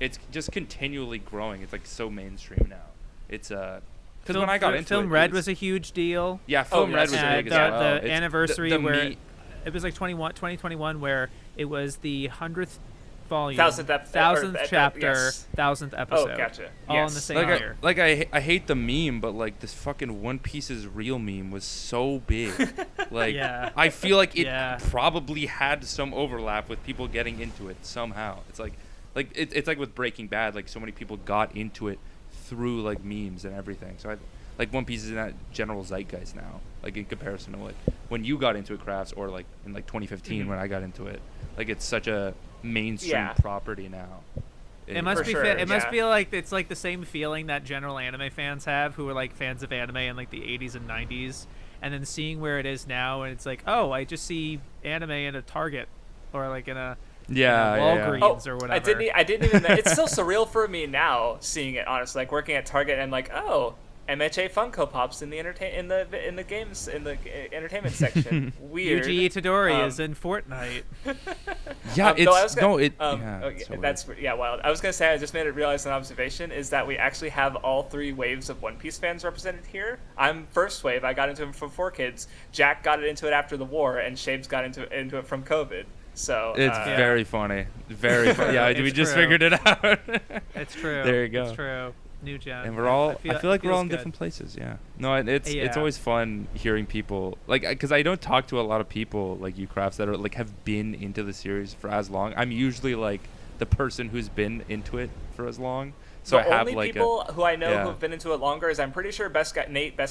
it's just continually growing. It's like so mainstream now. It's because when I got into Film it, Red it was a huge deal. yeah, Film Red was And big as well. the It's anniversary the where me- it was like 2021 where it was the 100th volume, 1000th chapter, yes. 1000th episode. Oh, gotcha. All Yes. in the same like year. I hate the meme, but like this fucking One Piece's real meme was so big. Like Yeah. I feel like it Yeah. probably had some overlap with people getting into it somehow. It's like it's like with Breaking Bad, like so many people got into it through like memes and everything. So like One Piece is in that general zeitgeist now, like in comparison to like when you got into it, Crafts, or like in like 2015 when I got into it. Like it's such a mainstream Yeah. property now. It must For be. sure, It must yeah. feel like it's like the same feeling that general anime fans have, who are like fans of anime in like the 80s and 90s, and then seeing where it is now, and it's like, oh, I just see anime in a Target, or like in a Walgreens or whatever. I didn't even. It's still surreal for me now seeing it. Honestly, like working at Target and like, oh, MHA Funko Pops in the entertainment section. Weird. Yuji Itadori is in Fortnite. Yeah, no, I was it's gonna, no, it. okay, so that's wild. I was gonna say I just made it realize an observation is that we actually have all three waves of One Piece fans represented here. I'm first wave. I got into it from 4Kids. Jack got into it after the war, and Shapes got into it from COVID. So It's very funny. Very funny. Yeah, we It's just true. figured it out. It's true. There you go. It's true. New gen. And we're all. I feel like we're all in good. different places. Yeah. No, it's Yeah. always fun hearing people like because I don't talk to a lot of people like you, Crafts, that are like have been into the series for as long. I'm usually like the person who's been into it for as long. So the I have only like people who I know yeah. who have been into it longer is I'm pretty sure best guy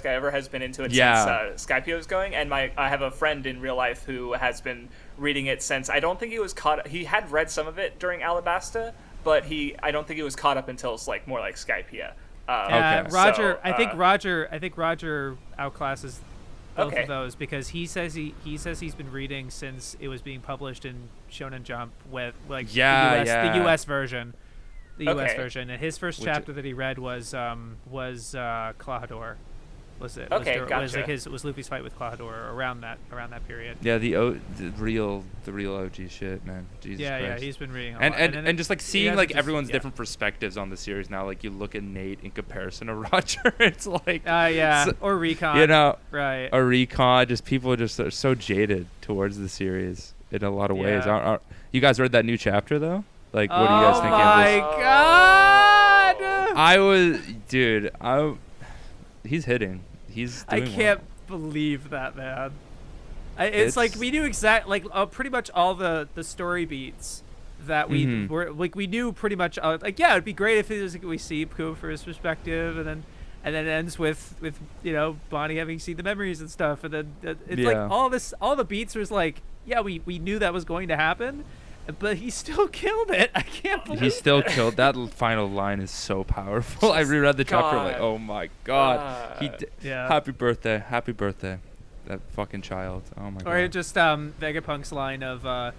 ever has been into it Yeah. since Skypio is going, and I have a friend in real life who has been reading it since. I don't think he was caught. He had read some of it during Alabasta, but I don't think he was caught up until like more like Skypia. Okay. Roger, So, I think Roger outclasses both Okay. of those, because he says he's been reading since it was being published in Shonen Jump with like the US version. The US Okay. version, and his first chapter that he read was Klahadore. Was it? Okay, was gotcha. was Luffy's fight with Klahadore around that period. Yeah, the real OG shit, man. Jesus Yeah, Christ. he's been reading a and lot. and just like seeing has like just- everyone's yeah. different perspectives on the series now. Like you look at Nate in comparison to Roger, it's like or Recon. you know, right? a Recon. Just people just are so jaded towards the series in a lot of ways. Yeah. You guys read that new chapter though? Like, what do you guys think? Oh my god! I was, dude. He's hitting. He's. I Doing can't well. believe that, man. It's like we knew pretty much all the story beats that we were like, we knew pretty much like, yeah, it'd be great if it was like, we see Kuma for his perspective, and then it ends with Bonney having seen the memories and stuff, and then it's like all the beats was like, yeah, we knew that was going to happen, but he still killed it. I can't believe he still killed. That final line is so powerful. I reread the chapter like, oh my god. Happy birthday, that fucking child. Oh my god. Or just Vegapunk's line of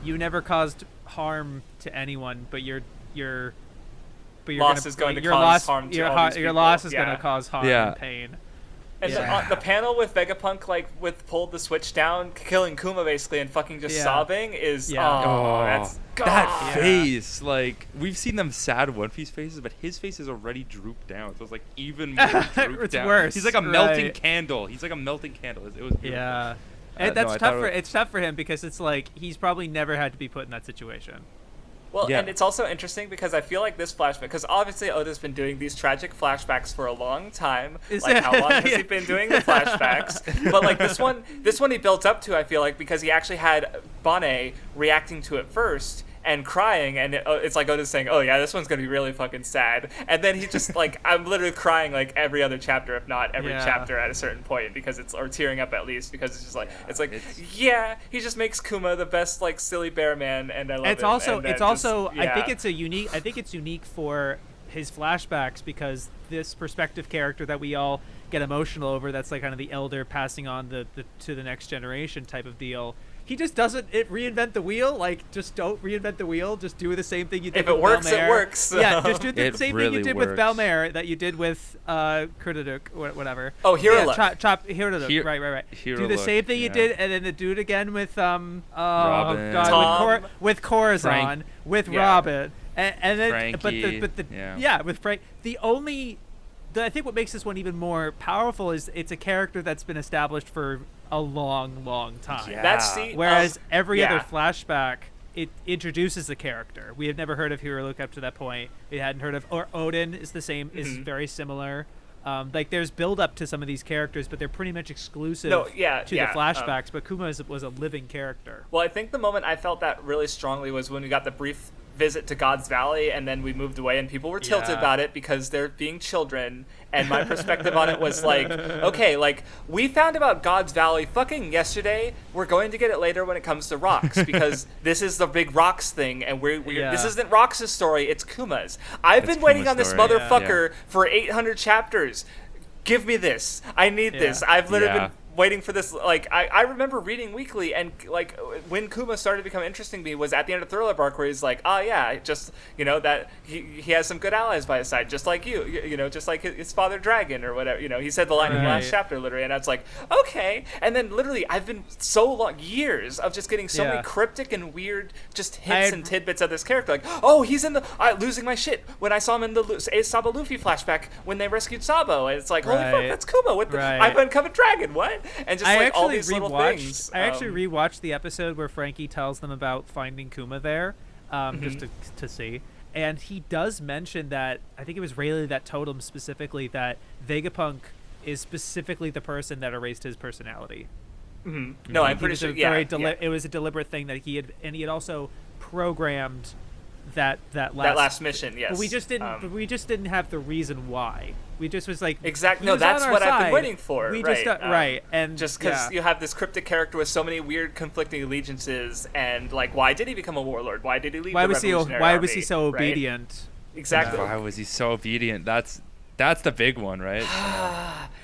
you never caused harm to anyone, but your loss is going to cause harm to all these your people. loss is going to cause harm and pain. And the panel with Vegapunk, like, with pulled the switch down, killing Kuma basically, and fucking just sobbing is, that's God. That face, like, we've seen them sad One Piece faces, but his face is already drooped down, so it's like even more drooped it's down. Worse. He's like a melting candle. It was beautiful. Yeah. That's tough it's tough for him, because it's like he's probably never had to be put in that situation. Well, and it's also interesting because I feel like this flashback, because obviously Oda's been doing these tragic flashbacks for a long time. Like, how long has he been doing the flashbacks? But like this one he built up to, I feel like, because he actually had Bonney reacting to it first and crying, and it's like Oda's saying, oh yeah, this one's gonna be really fucking sad, and then he just like, I'm literally crying like every other chapter, if not every chapter at a certain point, because it's, or tearing up at least, because it's just like, he just makes Kuma the best like silly bear man, and I love it. It's also I think it's unique for his flashbacks, because this perspective character that we all get emotional over, that's like kind of the elder passing on the to the next generation type of deal. He just doesn't reinvent the wheel. Like, just don't reinvent the wheel. Just do the same thing you did with Belmare. If it works, it works. So. Yeah, just do the same really thing you did works. with Belmare that you did with Kurtaduk, whatever. Oh, Hiruluk. Yeah, Hiruluk. Right. Do the same thing you did, and then do it again with Robin. with Corazon, with Robin, and then Frankie. with Frank. I think what makes this one even more powerful is it's a character that's been established for a long time. Yeah. Whereas every other flashback, it introduces the character. We had never heard of Hiruluk up to that point. We hadn't heard of, or Odin is the same, is very similar. Like, there's build up to some of these characters, but they're pretty much exclusive to the flashbacks. But Kuma was a living character. Well, I think the moment I felt that really strongly was when we got the brief visit to God's Valley, and then we moved away, and people were tilted about it because they're being children, and my perspective on it was like, okay, like, we found about God's Valley fucking yesterday, we're going to get it later when it comes to Rocks, because this is the big Rocks thing, and this isn't Rocks' story, it's Kuma's. I've been waiting on this motherfucker for 800 chapters. Give me this. I need this. I've literally been waiting for this. Like, I remember reading Weekly, and like when Kuma started to become interesting to me was at the end of Thriller Bark, where he's like, oh yeah, just, that he has some good allies by his side, just like just like his father Dragon or whatever. He said the line in the last chapter literally, and I was like, okay. And then literally I've been years of just getting so many cryptic and weird just hints and tidbits of this character, like, oh, he's in the losing my shit when I saw him in the Sabo Luffy flashback when they rescued Sabo, and it's like, holy fuck, that's Kuma with the I've uncovered dragon, what? And just like all these little things. I actually rewatched the episode where Frankie tells them about finding Kuma there, just to see. And he does mention that, I think it was Rayleigh that told him specifically that Vegapunk is specifically the person that erased his personality. Mm-hmm. No, I'm pretty sure. It was a deliberate thing that he had also programmed that last mission. Yes, but we just didn't have the reason why. We just was like, exactly. No, that's what I've been waiting for. And just because you have this cryptic character with so many weird conflicting allegiances, and like, why did he become a warlord? Why did he leave? Why was he so obedient? Exactly. Why was he so obedient? That's the big one, right?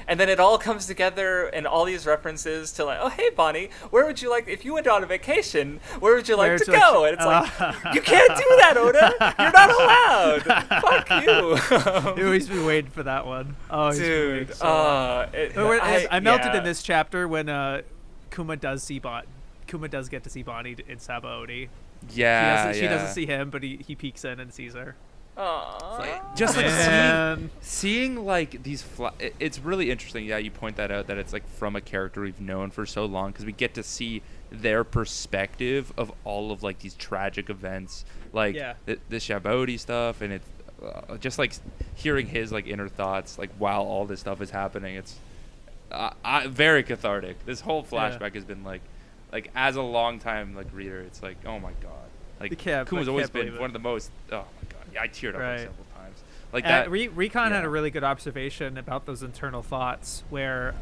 and then it all comes together and all these references to like, oh hey Bonney, where would you like if you went on a vacation? Where would you like to go? And it's like, you can't do that, Oda. You're not allowed. Fuck you. You've always been waiting for that one. Oh, dude. I melted in this chapter when Kuma does get to see Bonney in Sabaody. Yeah, she doesn't see him, but he peeks in and sees her. Just like seeing like these it's really interesting. Yeah, you point that out, that it's like from a character we've known for so long, because we get to see their perspective of all of like these tragic events, like the Sabaody stuff, and it's just like hearing his like inner thoughts like while all this stuff is happening. It's very cathartic. This whole flashback has been like as a long time like reader, it's like, oh my god, like Kuma's always been one of the most, oh my god, yeah, I teared up like several times like that. Recon had a really good observation about those internal thoughts where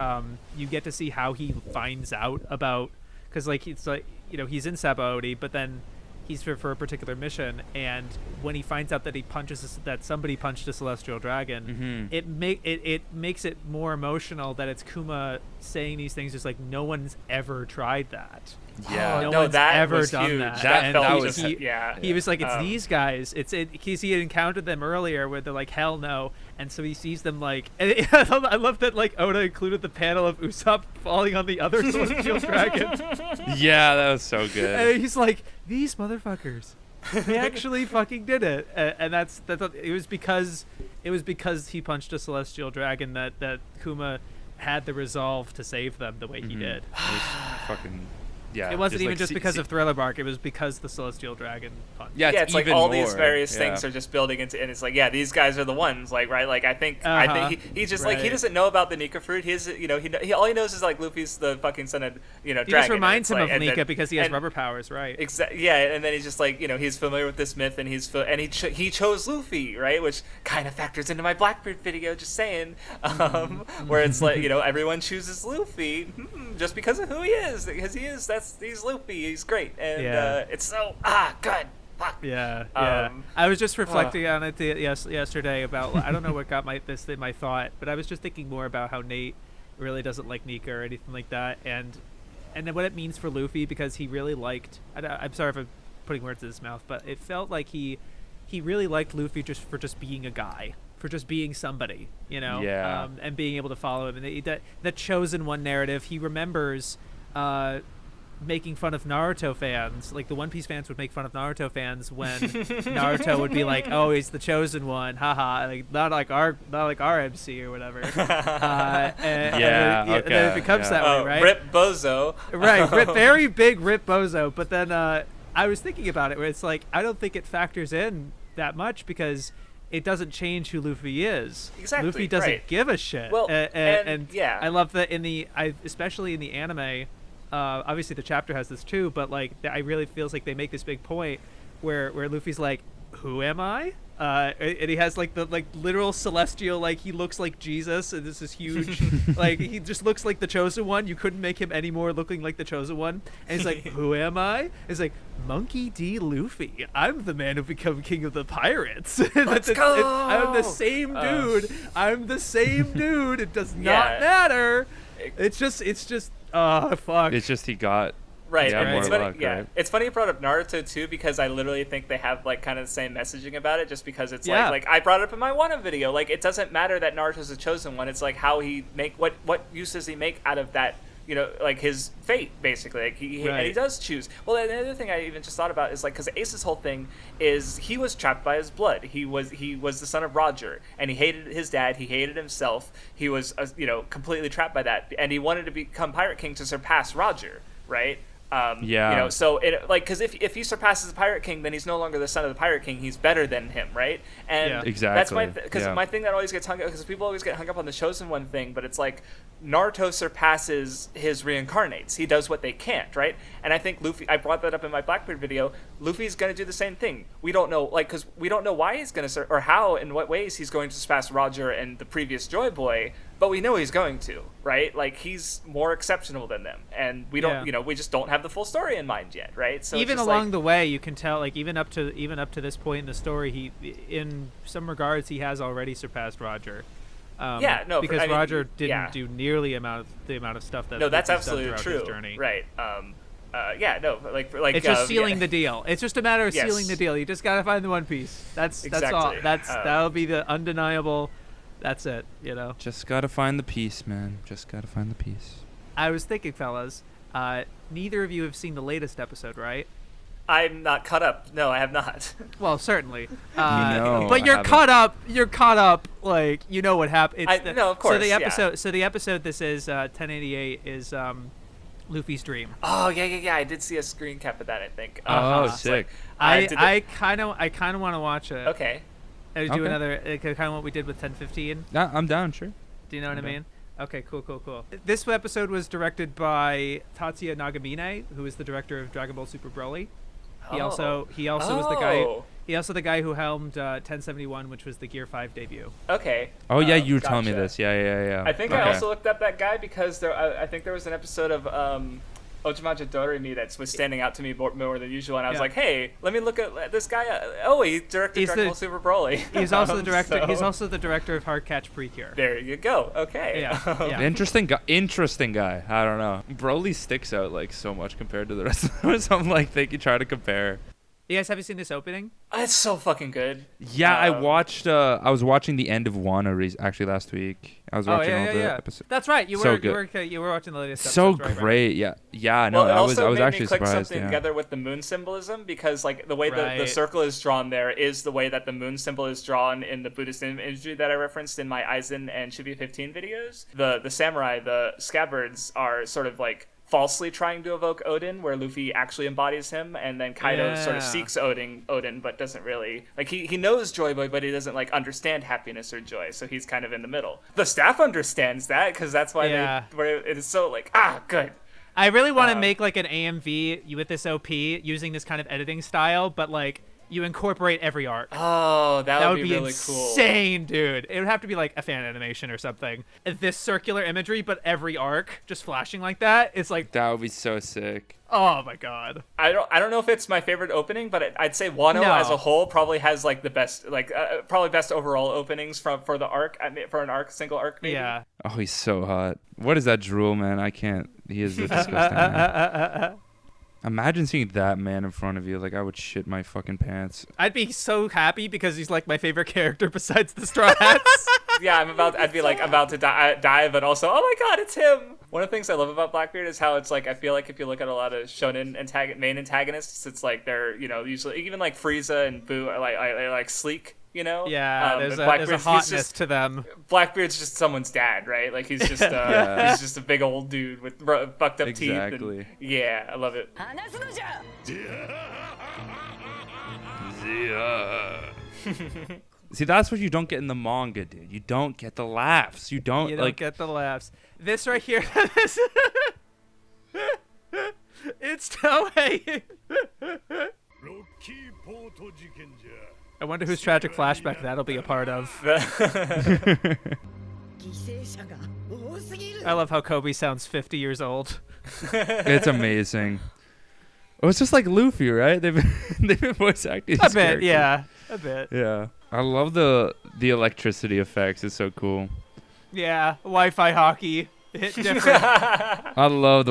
you get to see how he finds out about, because like it's like, you know, he's in Sabaody, but then he's for a particular mission, and when he finds out that that somebody punched a celestial dragon, it makes it more emotional that it's Kuma saying these things, just like no one's ever tried that. Yeah, no one's ever was done huge. that. He was like, it's these guys. Because he had encountered them earlier where they're like, hell no, and so he sees them like. And I love that like Oda included the panel of Usopp falling on the other celestial dragon. Yeah, that was so good. And he's like, these motherfuckers, they actually fucking did it, and that's it was because he punched a celestial dragon that Kuma had the resolve to save them the way he did. It was fucking. Yeah, it wasn't even just because of Thriller Bark. It was because the Celestial Dragon punch. Yeah, it's like all these various things are just building into, and it's like, yeah, these guys are the ones, like, right? Like, I think he just like, he doesn't know about the Nika fruit. He's, you know, he all he knows is like Luffy's the fucking son of, you know, he dragon. Just reminds him like, of Nika because he has rubber powers, right? Exactly. Yeah, and then he's just like, you know, he's familiar with this myth, and he chose Luffy, right? Which kind of factors into my Blackbeard video, just saying, where it's like, you know, everyone chooses Luffy just because of who he is, because he's Luffy. He's great, and it's so good. Fuck. Yeah. I was just reflecting on it yesterday about, I don't know what got my thought, but I was just thinking more about how Nate really doesn't like Nika or anything like that, and then what it means for Luffy, because he really liked. I'm sorry if I'm putting words in his mouth, but it felt like he really liked Luffy just for being a guy, for just being somebody, you know, and being able to follow him, and the chosen one narrative. He remembers. Making fun of Naruto fans, like the One Piece fans would make fun of Naruto fans when Naruto would be like, "Oh, he's the chosen one, haha!" Like not like our MC or whatever. And then it becomes that way, right? Rip Bozo, right? Very big Rip Bozo. But then I was thinking about it, where it's like, I don't think it factors in that much because it doesn't change who Luffy is. Exactly. Luffy doesn't give a shit. Well, and I love that especially in the anime. Obviously the chapter has this too, but like I really feels like they make this big point where Luffy's like, who am I? And he has like the literal celestial, like he looks like Jesus, and this is huge. Like he just looks like the chosen one. You couldn't make him any more looking like the chosen one. And he's like, who am I? It's like, Monkey D. Luffy. I'm the man who become king of the pirates. Let's go. I'm the same dude. I'm the same dude. It does not matter. It's just. Oh fuck! It's just he got right. More luck, right? It's funny you brought up Naruto too, because I literally think they have like kind of the same messaging about it. Just because it's like I brought it up in my Wano video. Like it doesn't matter that Naruto's the chosen one. It's like how he what use does he make out of that? You know, like his fate, basically. Like and he does choose. Well, and the other thing I even just thought about is like, because Ace's whole thing is he was trapped by his blood. He was the son of Roger, and he hated his dad. He hated himself. He was, completely trapped by that, and he wanted to become Pirate King to surpass Roger, right? You know, so because if he surpasses the Pirate King, then he's no longer the son of the Pirate King. He's better than him, right? And exactly. That's my thing that always gets hung up, because people always get hung up on the chosen one thing, but it's like Naruto surpasses his reincarnates. He does what they can't, right? And I think Luffy, I brought that up in my Blackbeard video, Luffy's going to do the same thing. We don't know, like, because we don't know why he's going to, or how, in what ways he's going to surpass Roger and the previous Joy Boy, but we know he's going to, right? Like, he's more exceptional than them, and we don't, we just don't have the full story in mind yet, right? So even along the way, you can tell, like, even up to this point in the story, he, in some regards, he has already surpassed Roger. Yeah, no, because I mean, Roger didn't yeah. do nearly the amount of stuff that No, that's Luffy's done absolutely throughout true. his journey. Right. Yeah, no, like It's just sealing yeah. the deal. It's just a matter of Yes. sealing the deal. You just gotta find the One Piece. That's all. Exactly. That'll be the undeniable. That's it. You know. Just gotta find the peace, man. Just gotta find the peace. I was thinking, fellas, neither of you have seen the latest episode, right? I'm not caught up. No, I have not. Well, certainly. No, but I you're haven't. caught up. You're caught up. Like you know what happened. No, of course. So the yeah. episode. So the episode. This is 1088. Is Luffy's dream. Oh yeah. I did see a screen cap of that. I think. Oh, It's sick. I kind of want to watch it. Okay. Do Okay. another kind of what we did with 1015. Yeah, I'm down, sure. Do you know what Okay. I mean? Okay, cool. This episode was directed by Tatsuya Nagamine, who is the director of Dragon Ball Super Broly. He also was the guy. He also the guy who helmed 1071, which was the Gear 5 debut. Okay. Oh yeah, you were telling me gotcha. this. Yeah. I think Okay. I also looked up that guy because I think there was an episode of Ojima Jodorimi that was standing out to me more than usual, and I was Yeah. like, hey, let me look at this guy. He directed He's Dragon the- Ball Super Broly. He's also the director. So- He's also the director of Hardcatch Precure. There you go. Okay. Yeah. Interesting guy. I don't know. Broly sticks out like so much compared to the rest of them. So I'm like thinking, try to compare. You guys, have you seen this opening? It's so fucking good. Yeah, I watched. I was watching the end of One actually last week. I was watching all the episodes. That's right. You So were good. you were watching the latest. So episodes, right, great. Yeah. No, Well, it I was also made actually me click surprised. something Yeah. together with the moon symbolism because, like, the way the Right. circle is drawn there is the way that the moon symbol is drawn in the Buddhist imagery that I referenced in my Aizen and Shibuya 15 videos. The samurai, the scabbards, are sort of like falsely trying to evoke Odin, where Luffy actually embodies him, and then Kaido sort of Yeah. seeks Odin, but doesn't really like he knows Joy Boy, but he doesn't like understand happiness or joy, so he's kind of in the middle. The staff understands that because that's why where it is so like good. I really want to make like an AMV with this OP using this kind of editing style, but like you incorporate every arc. Oh, that would be really insane, dude. It would have to be like a fan animation or something. This circular imagery, but every arc just flashing like that. It's like, That would be so sick. oh my god. I don't know if it's my favorite opening, but I'd say Wano as a whole probably has like the best, like probably best overall openings for the arc, for an single arc maybe. Yeah. Oh, he's so hot. What is that drool, man? I can't. He is a disgusting man. Imagine seeing that man in front of you. Like, I would shit my fucking pants. I'd be so happy because he's like my favorite character besides the Straw Hats. Yeah, I'd be like about to die, but also, oh my god, it's him. One of the things I love about Blackbeard is how it's like, I feel like if you look at a lot of shonen main antagonists, it's like they're, usually, even like Frieza and Boo are like sleek, Yeah, there's a Blackbeard's- hotness to them. Blackbeard's just someone's dad, right? Like he's just he's just a big old dude with fucked up teeth. Exactly. And, yeah, I love it. See, that's what you don't get in the manga, dude. You don't get the laughs. You don't Get the laughs. This right here. It's Toei. I wonder whose tragic flashback that'll be a part of. I love how Kobe sounds 50 years old. It's amazing. Oh, it's just like Luffy, right? They've been voice acting. A bit, yeah. A bit. Yeah. I love the electricity effects. It's so cool. Yeah. Wi-Fi hockey. Hit different. I love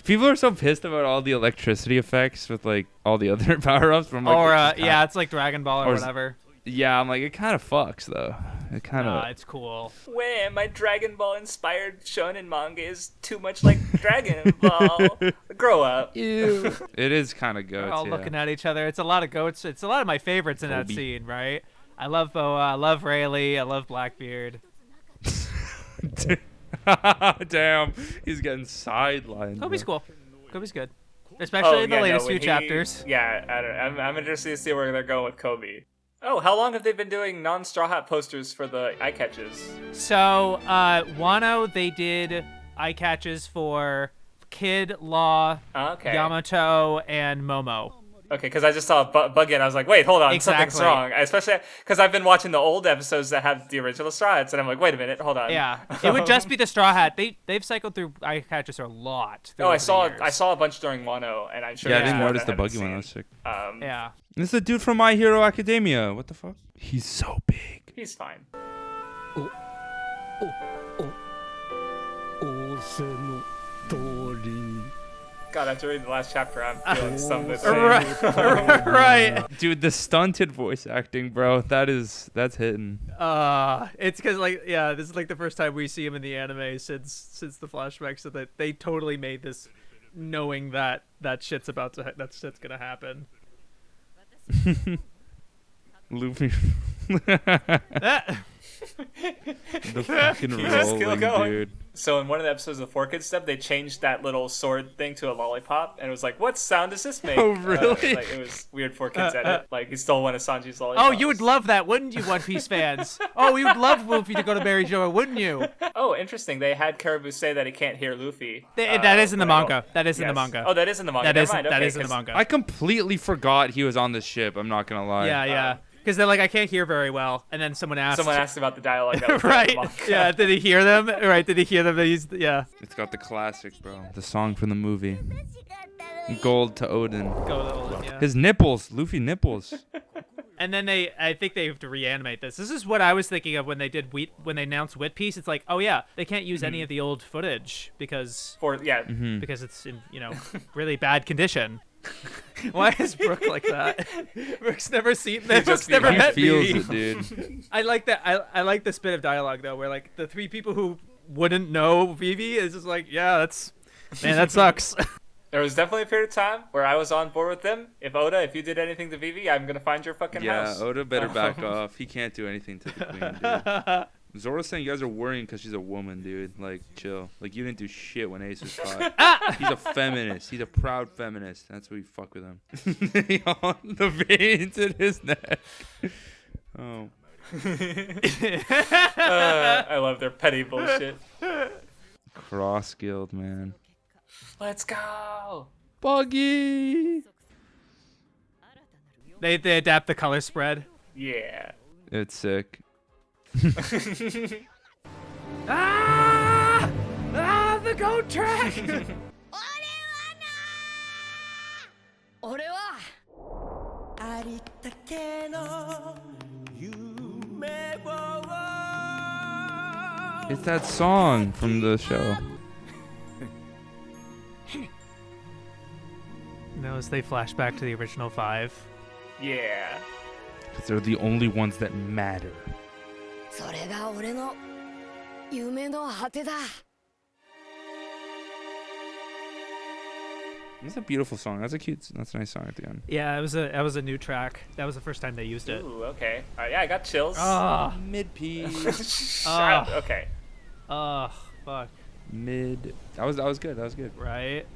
people are so pissed about all the electricity effects with like all the other power-ups from like Or, just yeah, it's like Dragon Ball or or- whatever. yeah, I'm like it kind of fucks though. It kind of It's cool. Where my Dragon Ball inspired shonen manga is too much like Dragon Ball. Grow up. Ew. It is kind of goats. We're all yeah. looking at each other. It's a lot of goats. It's a lot of my favorites in that Kobe. scene, right? I love Boa. I love Rayleigh. I love Blackbeard. Damn, he's getting sidelined. Kobe's bro. cool. Kobe's good. Especially in the latest few when chapters. Yeah, I don't know. I'm interested to see where they're going with Kobe. Oh, how long have they been doing non-Straw Hat posters for the eye catches? So, Wano, they did eye catches for Kid, Law, Okay. Yamato, and Momo. Okay, because I just saw Buggy and I was like, wait, hold on, Exactly. something's wrong. Especially because I've been watching the old episodes that have the original Straw Hats, and I'm like, wait a minute, hold on. Yeah, it would just be the Straw Hat. They've cycled through eye catches a lot. Oh, I saw years. I saw a bunch during Wano, and I'm sure. Yeah, I there's didn't more notice that I the haven't buggy one. seen. That was sick. Yeah. This is the dude from My Hero Academia. What the fuck? He's so big. He's fine. God, after reading the last chapter, I'm feeling some of this. Right. Dude, the stunted voice acting, bro, that's hitting. It's because this is like the first time we see him in the anime since the flashback, so that they totally made this knowing that shit's gonna happen. Luffy. The fucking Just keep rolling, going. dude. So in one of the episodes of 4 Kids Step, they changed that little sword thing to a lollipop, and it was like, what sound does this make? Oh, really? It was weird 4 Kids edit. Like, he stole one of Sanji's lollipops. Oh, you would love that, wouldn't you, One Piece fans? Oh, you would love Luffy to go to Mary Joa, wouldn't you? Oh, interesting. They had Caribou say that he can't hear Luffy. That is in the when I manga. go- That is in the Yes. manga. Oh, that is in the manga. That is Never mind. that Okay, is in the 'cause- manga. I completely forgot he was on this ship. I'm not gonna lie. Yeah. Because they're like, I can't hear very well, and then someone asked about the dialogue. That was in right? the manga. Yeah. Did he hear them? Right? Did he hear them? Yeah. It's got the classic, bro. The song from the movie. Gold to Odin. Go to Olin, yeah. His nipples, Luffy nipples. And then I think they have to reanimate this. This is what I was thinking of when they announced Wit Piece. It's like, oh yeah, they can't use any of the old footage because it's in really bad condition. Why is Brooke like that? Brooke's never seen that. Brooke's never He met feels me. it, dude. I like that. I like this bit of dialogue though, where like the 3 people who wouldn't know Vivi is just like, yeah, that sucks. There was definitely a period of time where I was on board with them. If you did anything to Vivi, I'm gonna find your fucking house. Yeah, Oda better back off. He can't do anything to the queen, dude. Zora's saying you guys are worrying because she's a woman, dude. Like, chill. Like, you didn't do shit when Ace was caught. He's a feminist. He's a proud feminist. That's why you fuck with him. The veins in his neck. Oh. I love their petty bullshit. Cross guild, man. Let's go. Buggy. They adapt the color spread. Yeah. It's sick. The goat track. It's that song from the show. No, as they flash back to the original 5. Yeah. Because they're the only ones that matter. それが俺の夢の果てだ That's a beautiful song. That's a nice song at the end. Yeah, that was a new track. That was the first time they used it. Ooh, okay. All right, yeah, I got chills. Mid-piece. Shut up. Okay. Fuck. Mid. That was good. Right?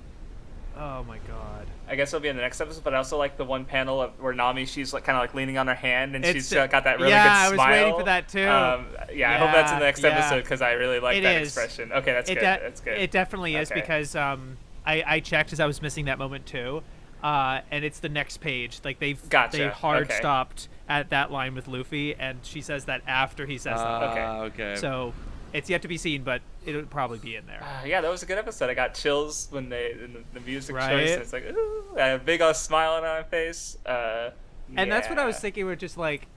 Oh my god. I guess it'll be in the next episode, but I also like the one panel of where Nami, she's like kind of like leaning on her hand, and she's got that really good smile. I was waiting for that too. I hope that's in the next episode because I really like that is. expression. Okay, that's good. That's good. It definitely is because I checked as I was missing that moment too, and it's the next page. Like they hard stopped at that line with Luffy, and she says that after he says that. Okay. So it's yet to be seen, but it'll probably be in there. Yeah, that was a good episode. I got chills when the music Right? choice. And it's like, ooh, I had a big smile on my face. And that's what I was thinking. We're just like,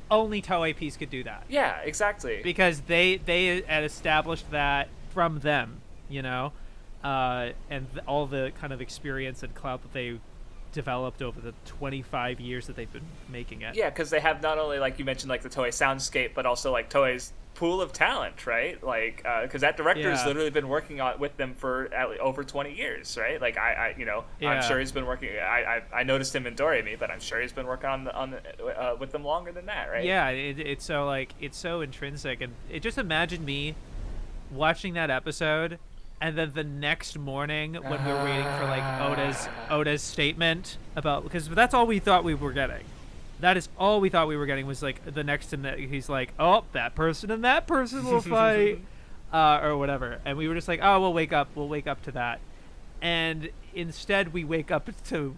only Toei Piece could do that. Yeah, exactly. Because they had established that from them, and all the kind of experience and clout that they developed over the 25 years that they've been making it. Yeah, because they have not only, like you mentioned, like the Toei soundscape, but also like Toei's pool of talent, right? Like, because that director has literally been working with them for over 20 years, right? Like, I'm sure he's been working. I noticed him in Doremi, but I'm sure he's been working on with them longer than that, right? Yeah, it's so intrinsic, and just imagine me watching that episode. And then the next morning, when we were waiting for like Oda's statement about, because that's all we thought we were getting. That is all we thought we were getting was like the next, and he's like, oh, that person and that person will fight, or whatever. And we were just like, oh, we'll wake up to that. And instead, we wake up to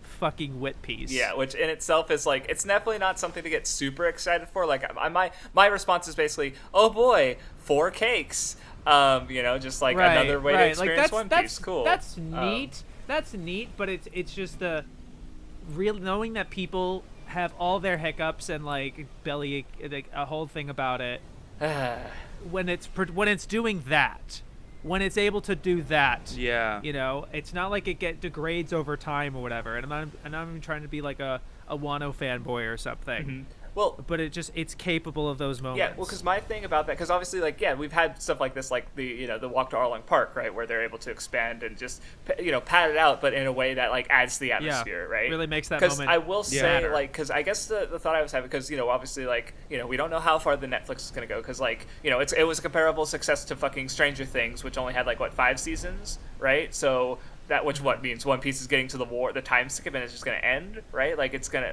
fucking Wit Piece. Yeah, which in itself is like, it's definitely not something to get super excited for. Like, my response is basically, oh boy, 4 cakes. Just like another way to experience One Piece. Cool. That's neat. That's neat, but it's just the real knowing that people have all their hiccups and like belly, like a whole thing about it. when it's doing that, when it's able to do that, Yeah. you know, it's not like it degrades over time or whatever. And I'm not even trying to be like a Wano fanboy or something. Mm-hmm. Well, but it's capable of those moments. Yeah, well, because my thing about that, because obviously, like, yeah, we've had stuff like this, like the walk to Arlong Park, right, where they're able to expand and just pad it out, but in a way that like adds to the atmosphere, right? Really makes that moment. Because I will say, matter. like, because I guess the thought I was having, because obviously, like, we don't know how far the Netflix is gonna go, because like, it was a comparable success to fucking Stranger Things, which only had like 5 seasons, right? So. That means One Piece is getting to the time skip and it's just gonna end, right? Like it's gonna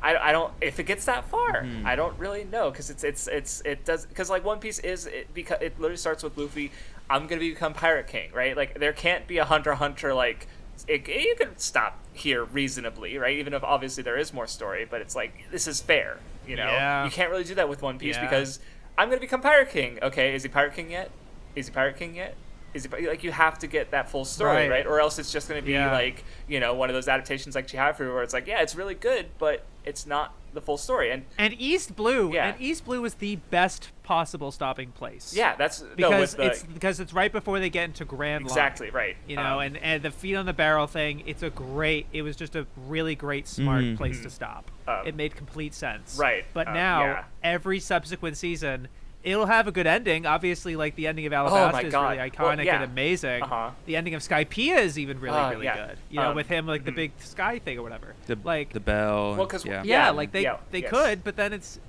I don't if it gets that far, I don't really know because it does because like One Piece because it literally starts with Luffy, I'm gonna become Pirate King, right? Like there can't be a Hunter x Hunter like you can stop here reasonably, right? Even if obviously there is more story, but it's like this is fair, you can't really do that with One Piece because I'm gonna become Pirate King. Okay, is he Pirate King yet? Is he Pirate King yet? Is it like you have to get that full story, right? Or else it's just going to be like one of those adaptations like Chihayafuru where it's like it's really good, but it's not the full story. And East Blue, is the best possible stopping place. Yeah, that's because it's right before they get into Grand Line. Exactly right. And the feet on the barrel thing. It was just a really great, smart place to stop. It made complete sense. Right. But now every subsequent season. It'll have a good ending. Obviously, like the ending of Alabasta is really iconic and amazing. The ending of Skypiea is even really good. With him like the big sky thing or whatever. The bell. Well, because they could, but then it's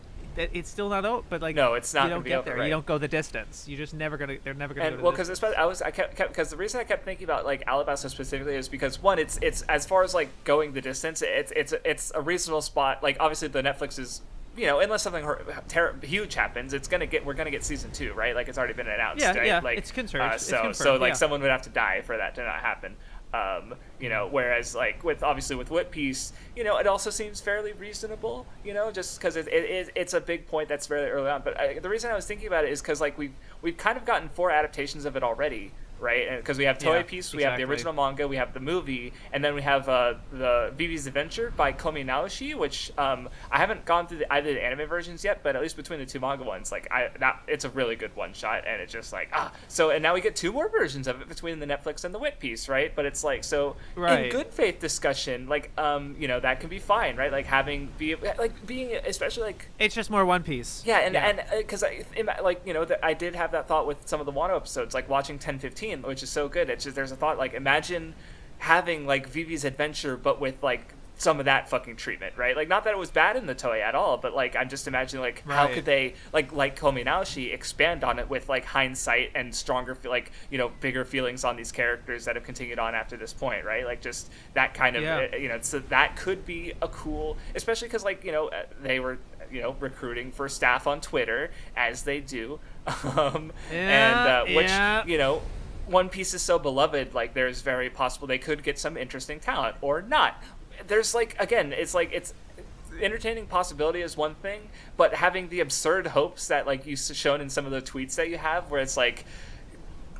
still not out. But like no, it's not. You don't get there. Right. You don't go the distance. You just never gonna. They're never gonna. Well, because because the reason I kept thinking about like Alabasta specifically is because one, it's as far as like going the distance, it's a reasonable spot. Like obviously the Netflix is. Unless something huge happens, we're gonna get season 2, right? Like it's already been announced. Yeah, right? yeah. Like, it's confirmed. So like someone would have to die for that to not happen. Whereas like with One Piece, it also seems fairly reasonable. Just because it's a big point that's fairly early on. But the reason I was thinking about it is because like we've kind of gotten 4 adaptations of it already. Right, because we have Toei Piece, we have the original manga, we have the movie, and then we have the Vivi's Adventure by Komi Naoshi, which I haven't gone through either the anime versions yet, but at least between the 2 manga ones, like it's a really good one shot, and it's just like and now we get 2 more versions of it between the Netflix and the One Piece, right? But it's like in good faith discussion, like that can be fine, right? Like being especially like it's just more One Piece. Yeah, and because I did have that thought with some of the Wano episodes, like watching 10-15. Which is so good. It's just there's a thought like imagine having like Vivi's Adventure but with like some of that fucking treatment, right? Like not that it was bad in the Toei at all, but like I'm just imagining like how could they like Komi Naoshi expand on it with like hindsight and stronger bigger feelings on these characters that have continued on after this point, right? Like just that kind of so that could be a cool, especially because like they were recruiting for staff on Twitter as they do, which One Piece is so beloved, like there's very possible they could get some interesting talent or not. There's like again, it's entertaining possibility is one thing, but having the absurd hopes that like you've shown in some of the tweets that you have, where it's like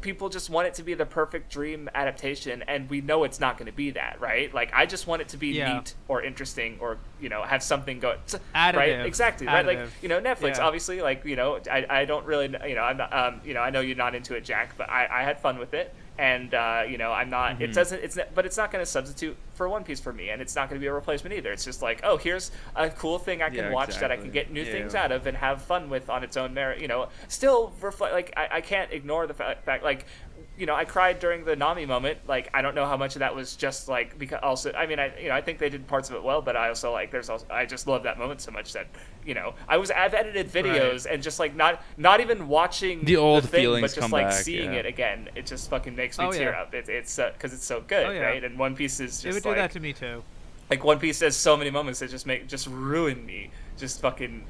people just want it to be the perfect dream adaptation, and we know it's not going to be that, right? Like I just want it to be neat or interesting or have something go right exactly Additive. Right like Netflix obviously like I don't really I'm not I know you're not into it, Jack, but I had fun with it, and I'm not but it's not going to substitute for One Piece for me, and it's not going to be a replacement either. It's just like here's a cool thing I can watch that I can get new things out of and have fun with on its own merit. Still reflect like I can't ignore the fact like I cried during the Nami moment. Like I don't know how much of that was just like because also I think they did parts of it well, but I also like I just love that moment so much that I've edited videos and just like not even watching the old thing, feelings, but just like seeing it again, it just fucking makes me tear up. It's because it's so good, right? And One Piece is just it would do that to me too. Like One Piece has so many moments that just ruin me, just fucking.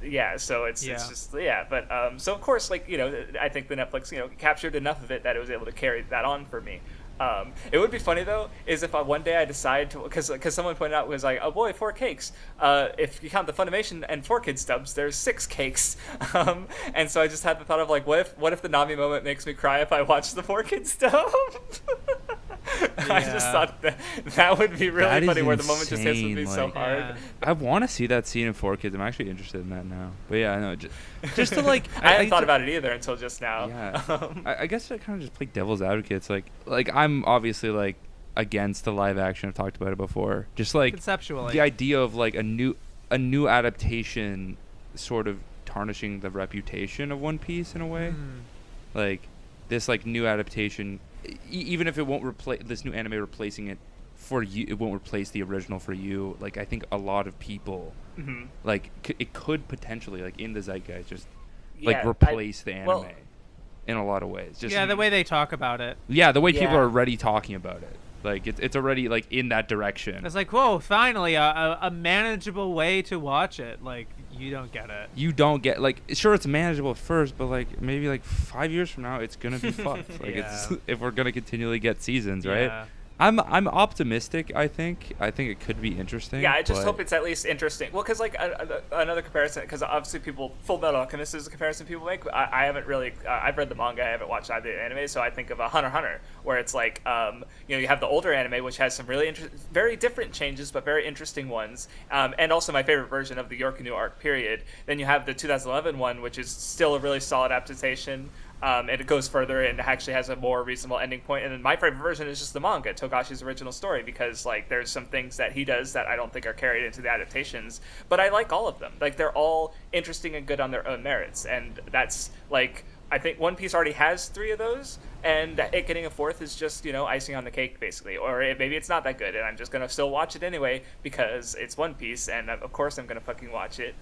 Yeah, so it's just but so of course like I think the Netflix captured enough of it that it was able to carry that on for me. It would be funny though is if one day I decide to because someone pointed out was like, oh boy, 4 cakes. If you count the Funimation and 4Kids stubs, there's 6 cakes. And so I just had the thought of like, what if the Nami moment makes me cry if I watch the 4Kids stub? I just thought that would be really That is funny, where the moment just hits with me insane, so like- hard. Yeah. I want to see that scene in 4Kids. I'm actually interested in that now. But yeah, I know. Just to like, I hadn't thought about it either until just now. Yeah. I guess I kind of just play devil's advocate. It's like I'm obviously like against the live action. I've talked about it before. Just like Conceptually. the idea of like a new adaptation, sort of tarnishing the reputation of One Piece in a way. Like this like new adaptation, even if it won't replace this new anime replacing it for you, it won't replace the original for you. Like I think a lot of people like it could potentially like in the zeitgeist just like replace the anime in a lot of ways. Just the way they talk about it. yeah, the way people Yeah. are already talking about it. Like it's already like in that direction. It's like, whoa, finally a manageable way to watch it. Like, you don't get it. You don't get like sure it's manageable at first, but like maybe like 5 years from now it's gonna be fucked. Like it's if we're gonna continually get seasons, right? Yeah. I'm optimistic. I think it could be interesting. Yeah, I just but- hope it's at least interesting. Well, because like another comparison, because obviously Full Metal Alchemist is a comparison people make. I haven't really, I've read the manga, I haven't watched either anime, so I think of a Hunter x Hunter, where it's like, you have the older anime, which has some really very different changes, but very interesting ones, and also my favorite version of the Yorkinu arc period. Then you have the 2011 one, which is still a really solid adaptation. And it goes further and actually has a more reasonable ending point. And then my favorite version is just the manga, Togashi's original story, because like there's some things that he does that I don't think are carried into the adaptations. But I like all of them. Like they're all interesting and good on their own merits. And that's like, I think One Piece already has 3 of those, and it getting a 4th is just, icing on the cake, basically. Or maybe it's not that good, and I'm just going to still watch it anyway because it's One Piece, and of course I'm going to fucking watch it.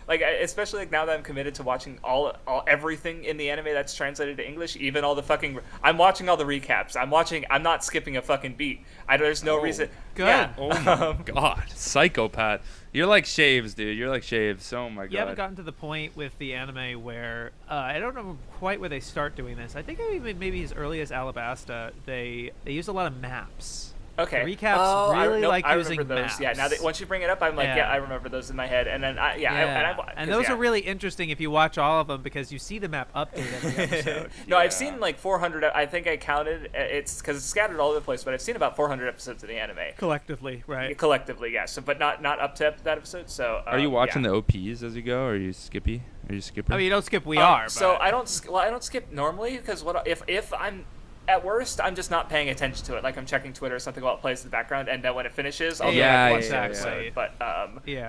Especially like now that I'm committed to watching all everything in the anime that's translated to English, even all the fucking. I'm watching all the recaps. I'm not skipping a fucking beat. There's no reason. Good. Yeah. Oh my god, psychopath! You're like Shaves, dude. You're like Shaves. Oh my god. You haven't gotten to the point with the anime where I don't know quite where they start doing this. I think maybe as early as Alabasta, they use a lot of maps. Okay. The recaps really like I using remember those. maps. Yeah. Now that once you bring it up, I'm like, Yeah. I remember those in my head, and then And those are really interesting if you watch all of them because you see the map update every episode. No, I've seen like 400. I think I counted. It's because it's scattered all over the place, but I've seen about 400 episodes of the anime. Collectively, right? Collectively, yes. So, but not up to that episode. So. Are you watching the OPs as you go? Or are you skippy? Are you skipper? I mean, you don't skip. We are. So but- I don't. I don't skip normally because if I'm. At worst, I'm just not paying attention to it. Like I'm checking Twitter or something while it plays in the background, and then when it finishes, I'll watch the episode. But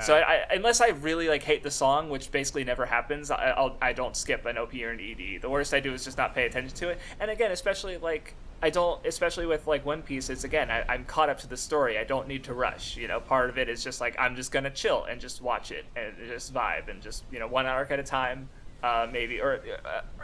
so I unless I really like hate the song, which basically never happens, I don't skip an OP or an ED. The worst I do is just not pay attention to it. And again, especially with like One Piece, it's again I'm caught up to the story. I don't need to rush. Part of it is just like I'm just gonna chill and just watch it and just vibe and just 1 arc at a time. Maybe, or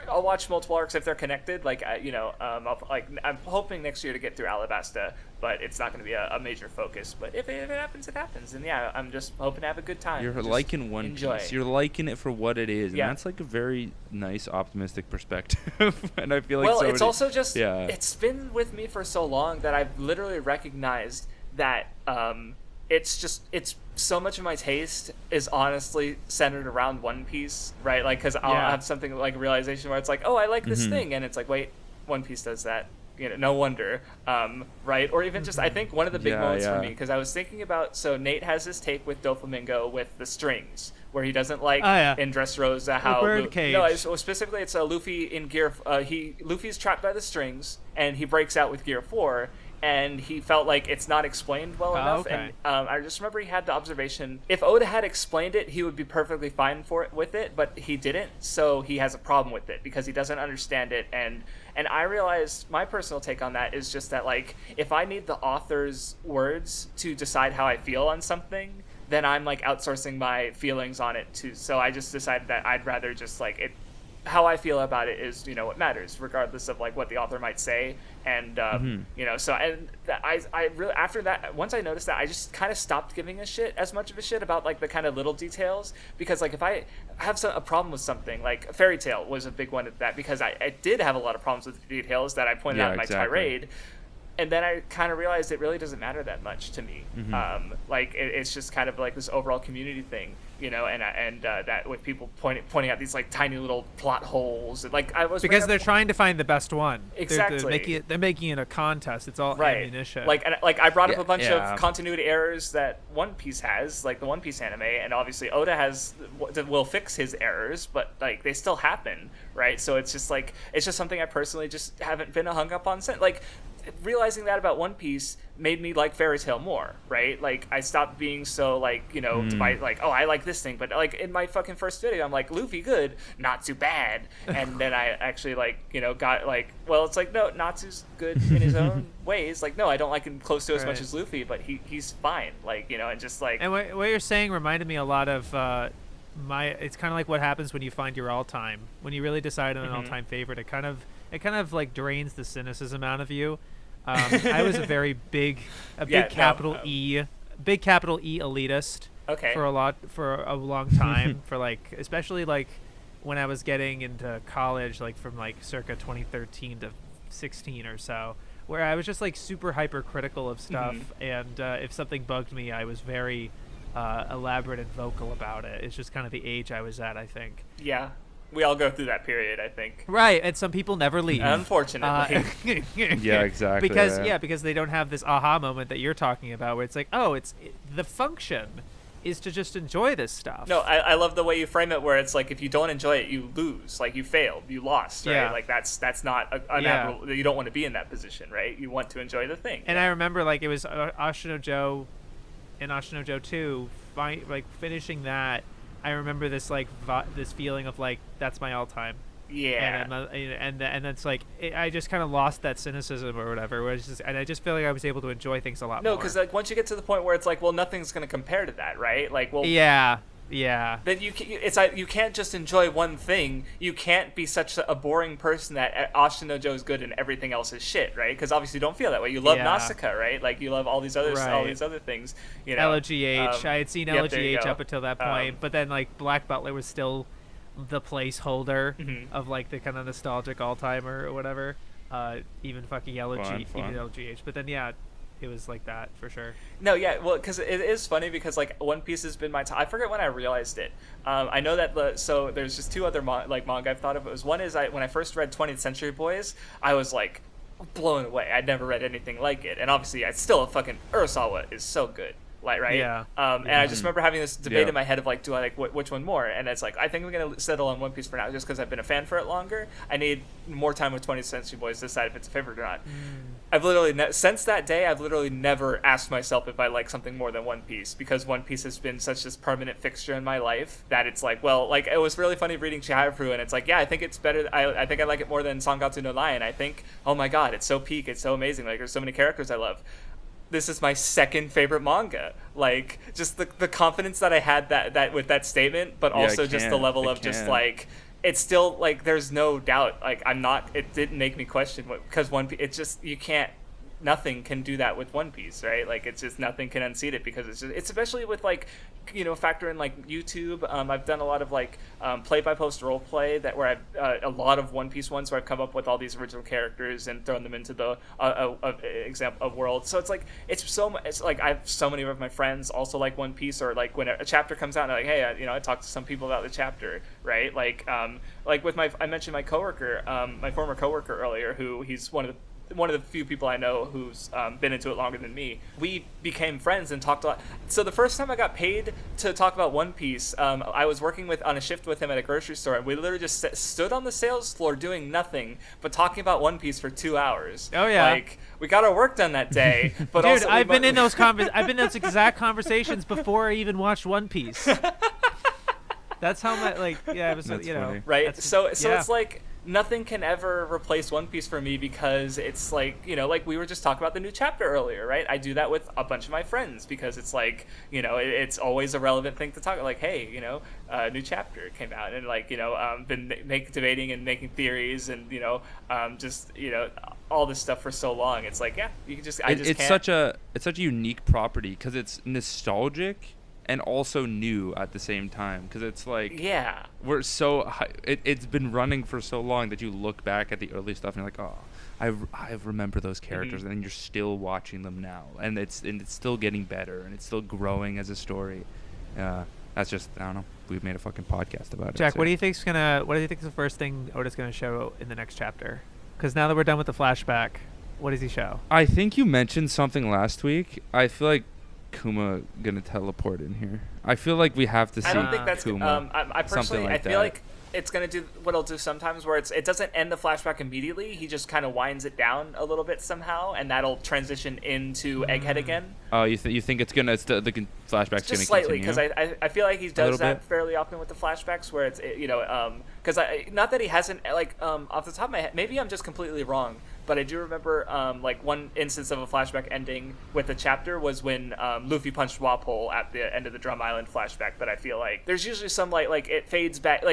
I'll watch multiple arcs if they're connected. I'm hoping next year to get through Alabasta, but it's not going to be a major focus. But if it happens, it happens. And yeah, I'm just hoping to have a good time. You're just liking One enjoy. Piece. You're liking it for what it is, and that's like a very nice, optimistic perspective. And I feel like it's also just yeah. It's been with me for so long that I've literally recognized that it's so much of my taste is honestly centered around One Piece, right? Like, because I'll have something like a realization where it's like, oh, I like this thing, and it's like, wait, One Piece does that. No wonder, right? Or even just, I think one of the big moments for me, because I was thinking about, so Nate has this take with Doflamingo with the strings, where he doesn't like in Dressrosa how birdcage. Specifically it's Luffy in Gear. Luffy's trapped by the strings, and he breaks out with Gear 4. And he felt like it's not explained well enough. Okay. And I just remember he had the observation, if Oda had explained it, he would be perfectly fine with it, but he didn't, so he has a problem with it because he doesn't understand it. And I realized my personal take on that is just that, like, if I need the author's words to decide how I feel on something, then I'm like outsourcing my feelings on it too. So I just decided that I'd rather just like it. How I feel about it is, what matters, regardless of like what the author might say, and So and I really after that, once I noticed that, I just kind of stopped giving as much of a shit about like the kind of little details, because like if I have a problem with something, like Fairy Tail was a big one at that, because I did have a lot of problems with the details that I pointed out in my tirade. and then I kind of realized it really doesn't matter that much to me. Like it's just kind of like this overall community thing, you know, and that with people pointing out these like tiny little plot holes, and like I was because they're trying to find the best one. Exactly. They're making it a contest. It's all ammunition. Like I brought up a bunch of continuity errors that One Piece has, like the One Piece anime, and obviously Oda will fix his errors, but like they still happen, right? So it's just something I personally just haven't been hung up on since. Like realizing that about One Piece made me like Fairy Tail more, right? Like I stopped being so like, you know, like, oh, I like this thing, but like in my fucking first video I'm like, Luffy good, Natsu bad, and then I actually like, you know, got like, well, it's like, no, Natsu's good in his own ways, like, no, I don't like him close to as much as Luffy, but he's fine, like, you know, and just like, and what you're saying reminded me a lot of it's kind of like what happens when you find your all-time, when you really decide on an all-time favorite. It kind of like drains the cynicism out of you. I was a very big capital E elitist. Okay. For a long time, for like, especially like when I was getting into college, like from like circa 2013 to 16 or so, where I was just like super hypercritical of stuff, and if something bugged me, I was very elaborate and vocal about it. It's just kind of the age I was at, I think. Yeah. We all go through that period, I think. Right, and some people never leave. Unfortunately. Yeah, exactly. Because they don't have this aha moment that you're talking about, where it's like, oh, the function is to just enjoy this stuff. No, I love the way you frame it, where it's like if you don't enjoy it, you lose, like you failed, you lost, right? Yeah. Like that's not you don't want to be in that position, right? You want to enjoy the thing. And I remember like it was Ashino Joe and Ashino Joe 2, like finishing that. I remember this like this feeling of like, that's my all time. Yeah. And it's like I just kind of lost that cynicism or whatever. And I just feel like I was able to enjoy things a lot more. No, because like once you get to the point where it's like, well, nothing's going to compare to that, right? Like, well, yeah. Then it's like you can't just enjoy one thing. You can't be such a boring person that Ashino Joe's good and everything else is shit, right? Because obviously you don't feel that way. You love Nausicaa, right? Like you love all these other things. You know, LGH. I had seen LGH up until that point, but then like Black Butler was still the placeholder of like the kind of nostalgic all timer or whatever. Even fucking LGH. But then it was like that for sure. No, yeah, well, because it is funny because like One Piece has been my I forget when I realized it. I know that so there's just two other manga I've thought of. It was one is when I first read 20th Century Boys, I was like blown away. I'd never read anything like it, and obviously it's still a fucking Urasawa is so good. Like, right? Yeah. And I just remember having this debate in my head of like, do I like which one more? And it's like, I think I'm gonna settle on One Piece for now, just because I've been a fan for it longer. I need more time with 20th Century Boys to decide if it's a favorite or not. I've literally since that day, I've literally never asked myself if I like something more than One Piece, because One Piece has been such this permanent fixture in my life that it's like, well, like it was really funny reading Chihayafuru, and it's like, yeah, I think it's better. I think I like it more than Sangatsu no Lion. I think, oh my god, it's so peak, it's so amazing. Like there's so many characters I love. This is my second favorite manga. Like just the confidence that I had that with that statement, but also just the level of just like, it's still like there's no doubt. Like it didn't make me question because One Piece. It's just nothing can do that with One Piece, right? Like it's just nothing can unseat it, because it's especially with like, you know, factor in like YouTube. I've done a lot of like play by post role play where I've a lot of One Piece ones where I've come up with all these original characters and thrown them into the example of world. So it's like it's like I have so many of my friends also like One Piece, or like when a chapter comes out and they're like, hey, I talked to some people about the chapter, right? Like with I mentioned my coworker, my former coworker earlier, who he's one of the few people I know who's been into it longer than me. We became friends and talked a lot. So the first time I got paid to talk about One Piece, I was working on a shift with him at a grocery store, and we literally just stood on the sales floor doing nothing but talking about One Piece for 2 hours. Oh yeah, like we got our work done that day. But dude, also I've been in those exact conversations before I even watched One Piece. That's how my it was. That's you know, funny. Right. So it's like, nothing can ever replace One Piece for me, because it's like, you know, like we were just talking about the new chapter earlier, right? I do that with a bunch of my friends, because it's like, you know, it's always a relevant thing to talk about. Like, hey, you know, new chapter came out, and like, you know, been debating and making theories, and you know, just, you know, all this stuff for so long. It's like, yeah, you can just it's such a unique property, because it's nostalgic and also new at the same time, because it's like, it's been running for so long that you look back at the early stuff and you're like, oh, I remember those characters, and you're still watching them now, and it's still getting better, and it's still growing as a story. That's just, I don't know. We've made a fucking podcast about it. Jack, so. what do you think is the first thing Oda's gonna show in the next chapter? Because now that we're done with the flashback, what does he show? I think you mentioned something last week. I feel like Kuma gonna teleport in here. I feel like we have to see. I don't think that's Kuma. I personally, like I feel that. like it's gonna do what it'll do sometimes, where it doesn't end the flashback immediately. He just kind of winds it down a little bit somehow, and that'll transition into Egghead again. Oh, you think it's gonna? The flashback's Just gonna slightly, continue? because I feel like he does little that bit? fairly often with the flashbacks, where it's because not that he hasn't off the top of my head, maybe I'm just completely wrong, but I do remember one instance of a flashback ending with a chapter was when Luffy punched Walpole at the end of the Drum Island flashback. But I feel like there's usually some like it fades back,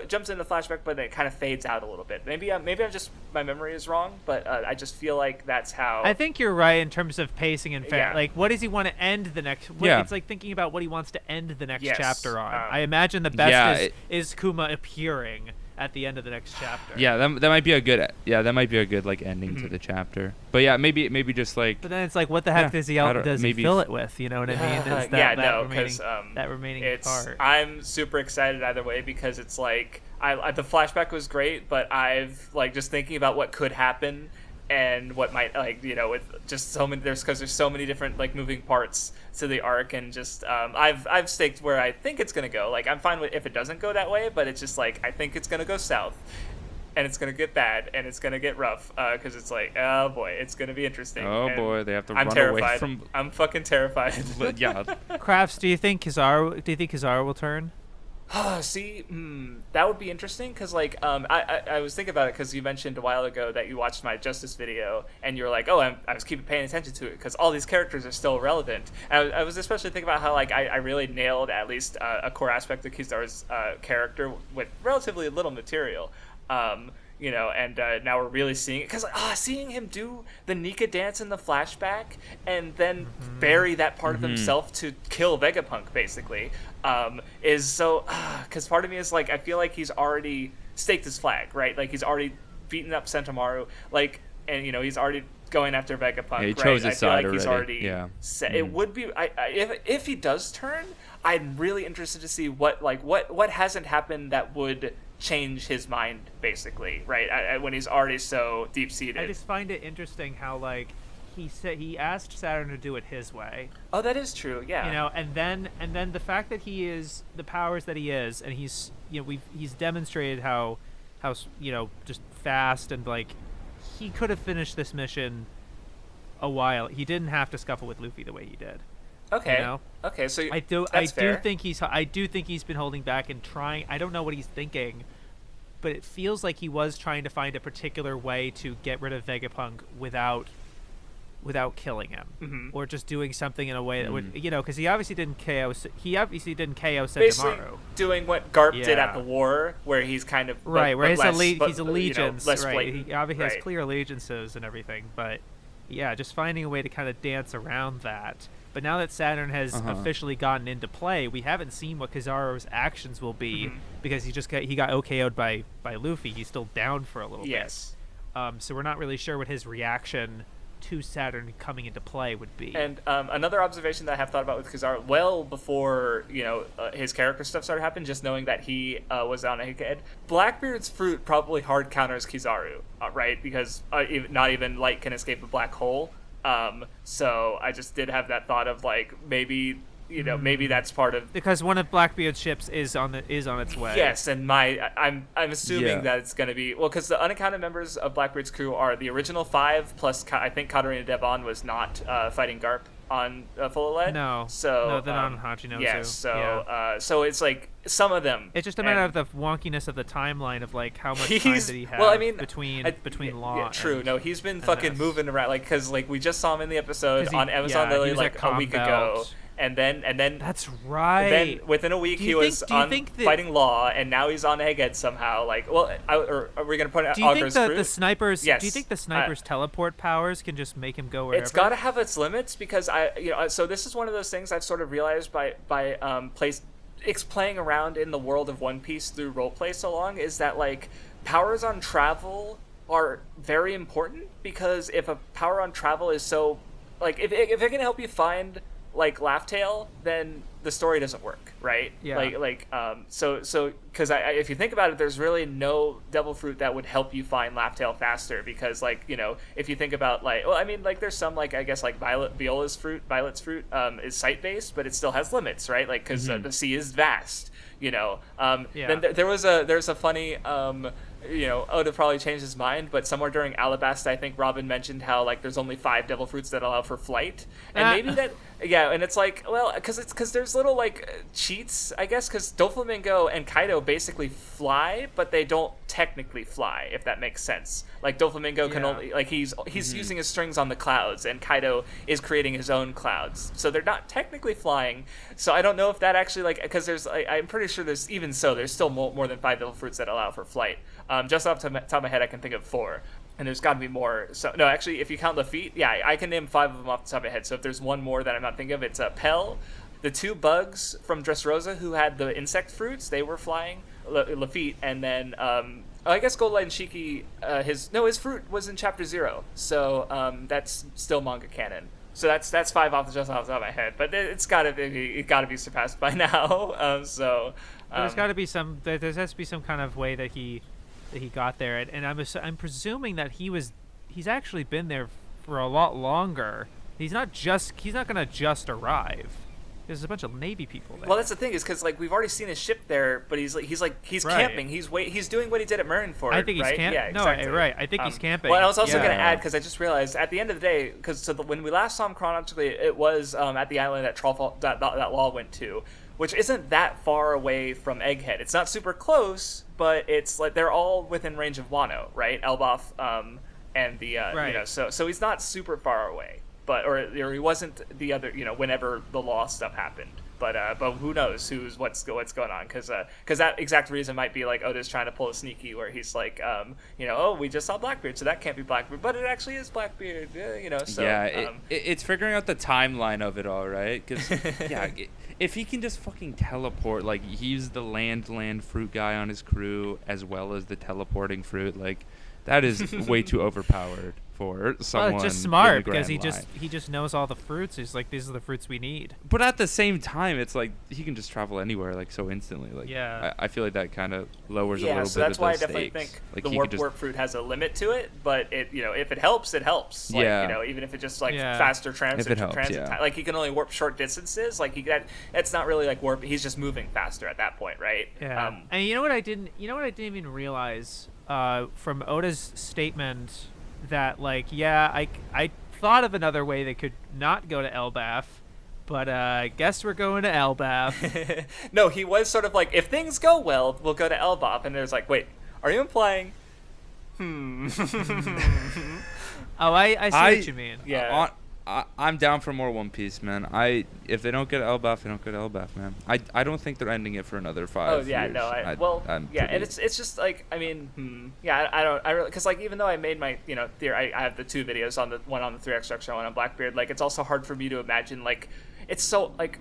jumps into the flashback, but then it kind of fades out a little bit. Maybe I'm just, my memory is wrong, but I just feel like that's how. I think you're right in terms of pacing and Yeah. like what does he want to end the next? Yeah. It's like thinking about what he wants to end the next Yes. chapter on. Um, I imagine the best Yeah, is Kuma appearing at the end of the next chapter. Yeah, that might be a good like ending to the chapter. But yeah, maybe just like. But then it's like, what the heck does he maybe fill it with? You know what I mean? It's that remaining part. I'm super excited either way, because it's like the flashback was great, but I've just thinking about what could happen and what might with just so many there's so many different moving parts to the arc, and just I've staked where I think it's gonna go. I'm fine with if it doesn't go that way, but it's just I think it's gonna go south, and it's gonna get bad, and it's gonna get rough, because it's oh boy, it's gonna be interesting. Oh and boy, they have to I'm run terrified. away from. I'm fucking terrified. Yeah. Crafts, do you think Kizaru will turn? See, that would be interesting, because I was thinking about it because you mentioned a while ago that you watched my Justice video, and you were like, oh, I was keeping paying attention to it because all these characters are still relevant. And I was especially thinking about how I really nailed at least a core aspect of Kizaru's character with relatively little material. And now we're really seeing it, because seeing him do the Nika dance in the flashback and then bury that part of himself to kill Vegapunk basically is so, because part of me is I feel like he's already staked his flag, right? He's already beaten up Sentomaru, and he's already going after Vegapunk. Yeah, he chose his I feel side he's already. already Yeah. set. It would be if he does turn, I'm really interested to see what hasn't happened that would change his mind, basically, right? When he's already so deep seated. I just find it interesting how he asked Saturn to do it his way. Oh, that is true. Yeah. And then the fact that he is the powers that he is, and he's he's demonstrated how just fast, and he could have finished this mission a while. He didn't have to scuffle with Luffy the way he did. Okay. Okay. So I do fair. think he's been holding back and trying. I don't know what he's thinking, but it feels like he was trying to find a particular way to get rid of Vegapunk without killing him, or just doing something in a way that would, because he obviously didn't KO. Basically Sentomaru. Doing what Garp did at the war, where he's kind of right, where he's less allegiance, less right? blatant. He obviously has Right. clear allegiances and everything, but just finding a way to kind of dance around that. But now that Saturn has officially gotten into play, we haven't seen what Kizaru's actions will be, because he got OKO'd by Luffy. He's still down for a little bit. So we're not really sure what his reaction to Saturn coming into play would be. And another observation that I have thought about with Kizaru, well before his character stuff started happening, just knowing that he was on Egghead, Blackbeard's fruit probably hard counters Kizaru, right? Because not even light can escape a black hole. So I just did have that thought of maybe maybe that's part of, because one of Blackbeard's ships is on its way. yes, and I'm assuming that it's going to be, well, because the unaccounted members of Blackbeard's crew are the original 5 plus I think Katarina Devon was not fighting Garp on Full Lead. No, they're not on Hachinozu. Yes, so it's some of them. It's just a matter of the wonkiness of the timeline of how much time did he have between Law. Yeah, true. And, no, he's been fucking moving around because we just saw him in the episode on Amazon he Lily was at a week ago. Combat. And then that's right. And then within a week he was fighting Law, and now he's on Egghead somehow. Are we gonna put it? Do you think fruit? the snipers? Yes. Do you think the snipers' teleport powers can just make him go wherever? It's got to have its limits, because so this is one of those things I've sort of realized by playing around in the world of One Piece through roleplay so long, is that powers on travel are very important, because if a power on travel is so, like, if it can help you find like Laugh Tale, then the story doesn't work, right? Yeah. So because if you think about it, there's really no devil fruit that would help you find Laugh Tale faster, because, like, you know, if you think about, like, well, I mean, like, there's some, like, I guess, like Violet's fruit is sight based, but it still has limits, right? Like, because the sea is vast, you know. Then there's a funny you know, Oda probably changed his mind, but somewhere during Alabasta, I think Robin mentioned how, like, there's only 5 devil fruits that allow for flight, and maybe that, yeah, and it's like, well, because there's little, like, cheats, I guess, because Doflamingo and Kaido basically fly, but they don't technically fly, if that makes sense. Like, Doflamingo can only, like, he's using his strings on the clouds, and Kaido is creating his own clouds, so they're not technically flying. So I don't know if that actually, like, because there's, I'm pretty sure there's, even so, there's still more than 5 devil fruits that allow for flight. Just off the top of my head, I can think of 4. And there's got to be more. So no, actually, if you count Lafitte, yeah, I can name 5 of them off the top of my head. So if there's one more that I'm not thinking of, it's Pell, the 2 bugs from Dressrosa who had the insect fruits, they were flying, Lafitte, and then I guess Gold Light and Shiki, his fruit was in Chapter 0, so that's still manga canon. So that's 5 off the top of my head, but it got to be surpassed by now. There's got to be some. There has to be some kind of way that he got there, and I'm presuming that he's actually been there for a lot longer. He's not gonna just arrive. There's a bunch of Navy people there. Well, that's the thing, is because, like, we've already seen his ship there, but he's right. camping. He's doing what he did at Marineford. I think he's right? camping. Yeah, exactly. No, right. I think he's camping. Well, I was also going to add, because I just realized at the end of the day, because when we last saw him chronologically, it was at the island that Law went to, which isn't that far away from Egghead. It's not super close, but it's like they're all within range of Wano, right? Elbaf, and the right. you know, so he's not super far away, but or he wasn't the other, you know, whenever the Law stuff happened. But who knows what's going on, because that exact reason might be like Oda's trying to pull a sneaky where he's like, you know, oh, we just saw Blackbeard, so that can't be Blackbeard, but it actually is Blackbeard, you know. So yeah, it's figuring out the timeline of it all, right? Because yeah, if he can just fucking teleport, like, he's the land fruit guy on his crew as well as the teleporting fruit, like, that is way too overpowered for someone. Well, it's just smart, because he he just knows all the fruits. He's like, these are the fruits we need. But at the same time, it's like he can just travel anywhere, like, so instantly. Like, yeah, I feel like that kind of lowers a little bit. So that's of why I the definitely stakes. think Like, the warp fruit has a limit to it. But it, you know, if it helps, it helps. Like, yeah. You know, even if it's just like faster transit time. Like, he can only warp short distances. Like, that's not really like warp. He's just moving faster at that point, right? Yeah. And you know what I didn't even realize from Oda's statement, that, like, yeah, I thought of another way they could not go to Elbaf, but I guess we're going to Elbaf. No, he was sort of like, if things go well, we'll go to Elbaf, and there's like, wait, are you implying? Oh, I see what you mean. Yeah. I'm down for more One Piece, man. If they don't get Elbaf, they don't get Elbaf, man. I don't think they're ending it for another 5 years. Oh yeah, no. And it's just like, I mean, I really, because, like, even though I made my, you know, theory, I have the 2 videos, on the one on the 3x structure, one on Blackbeard. Like, it's also hard for me to imagine, like, it's so, like,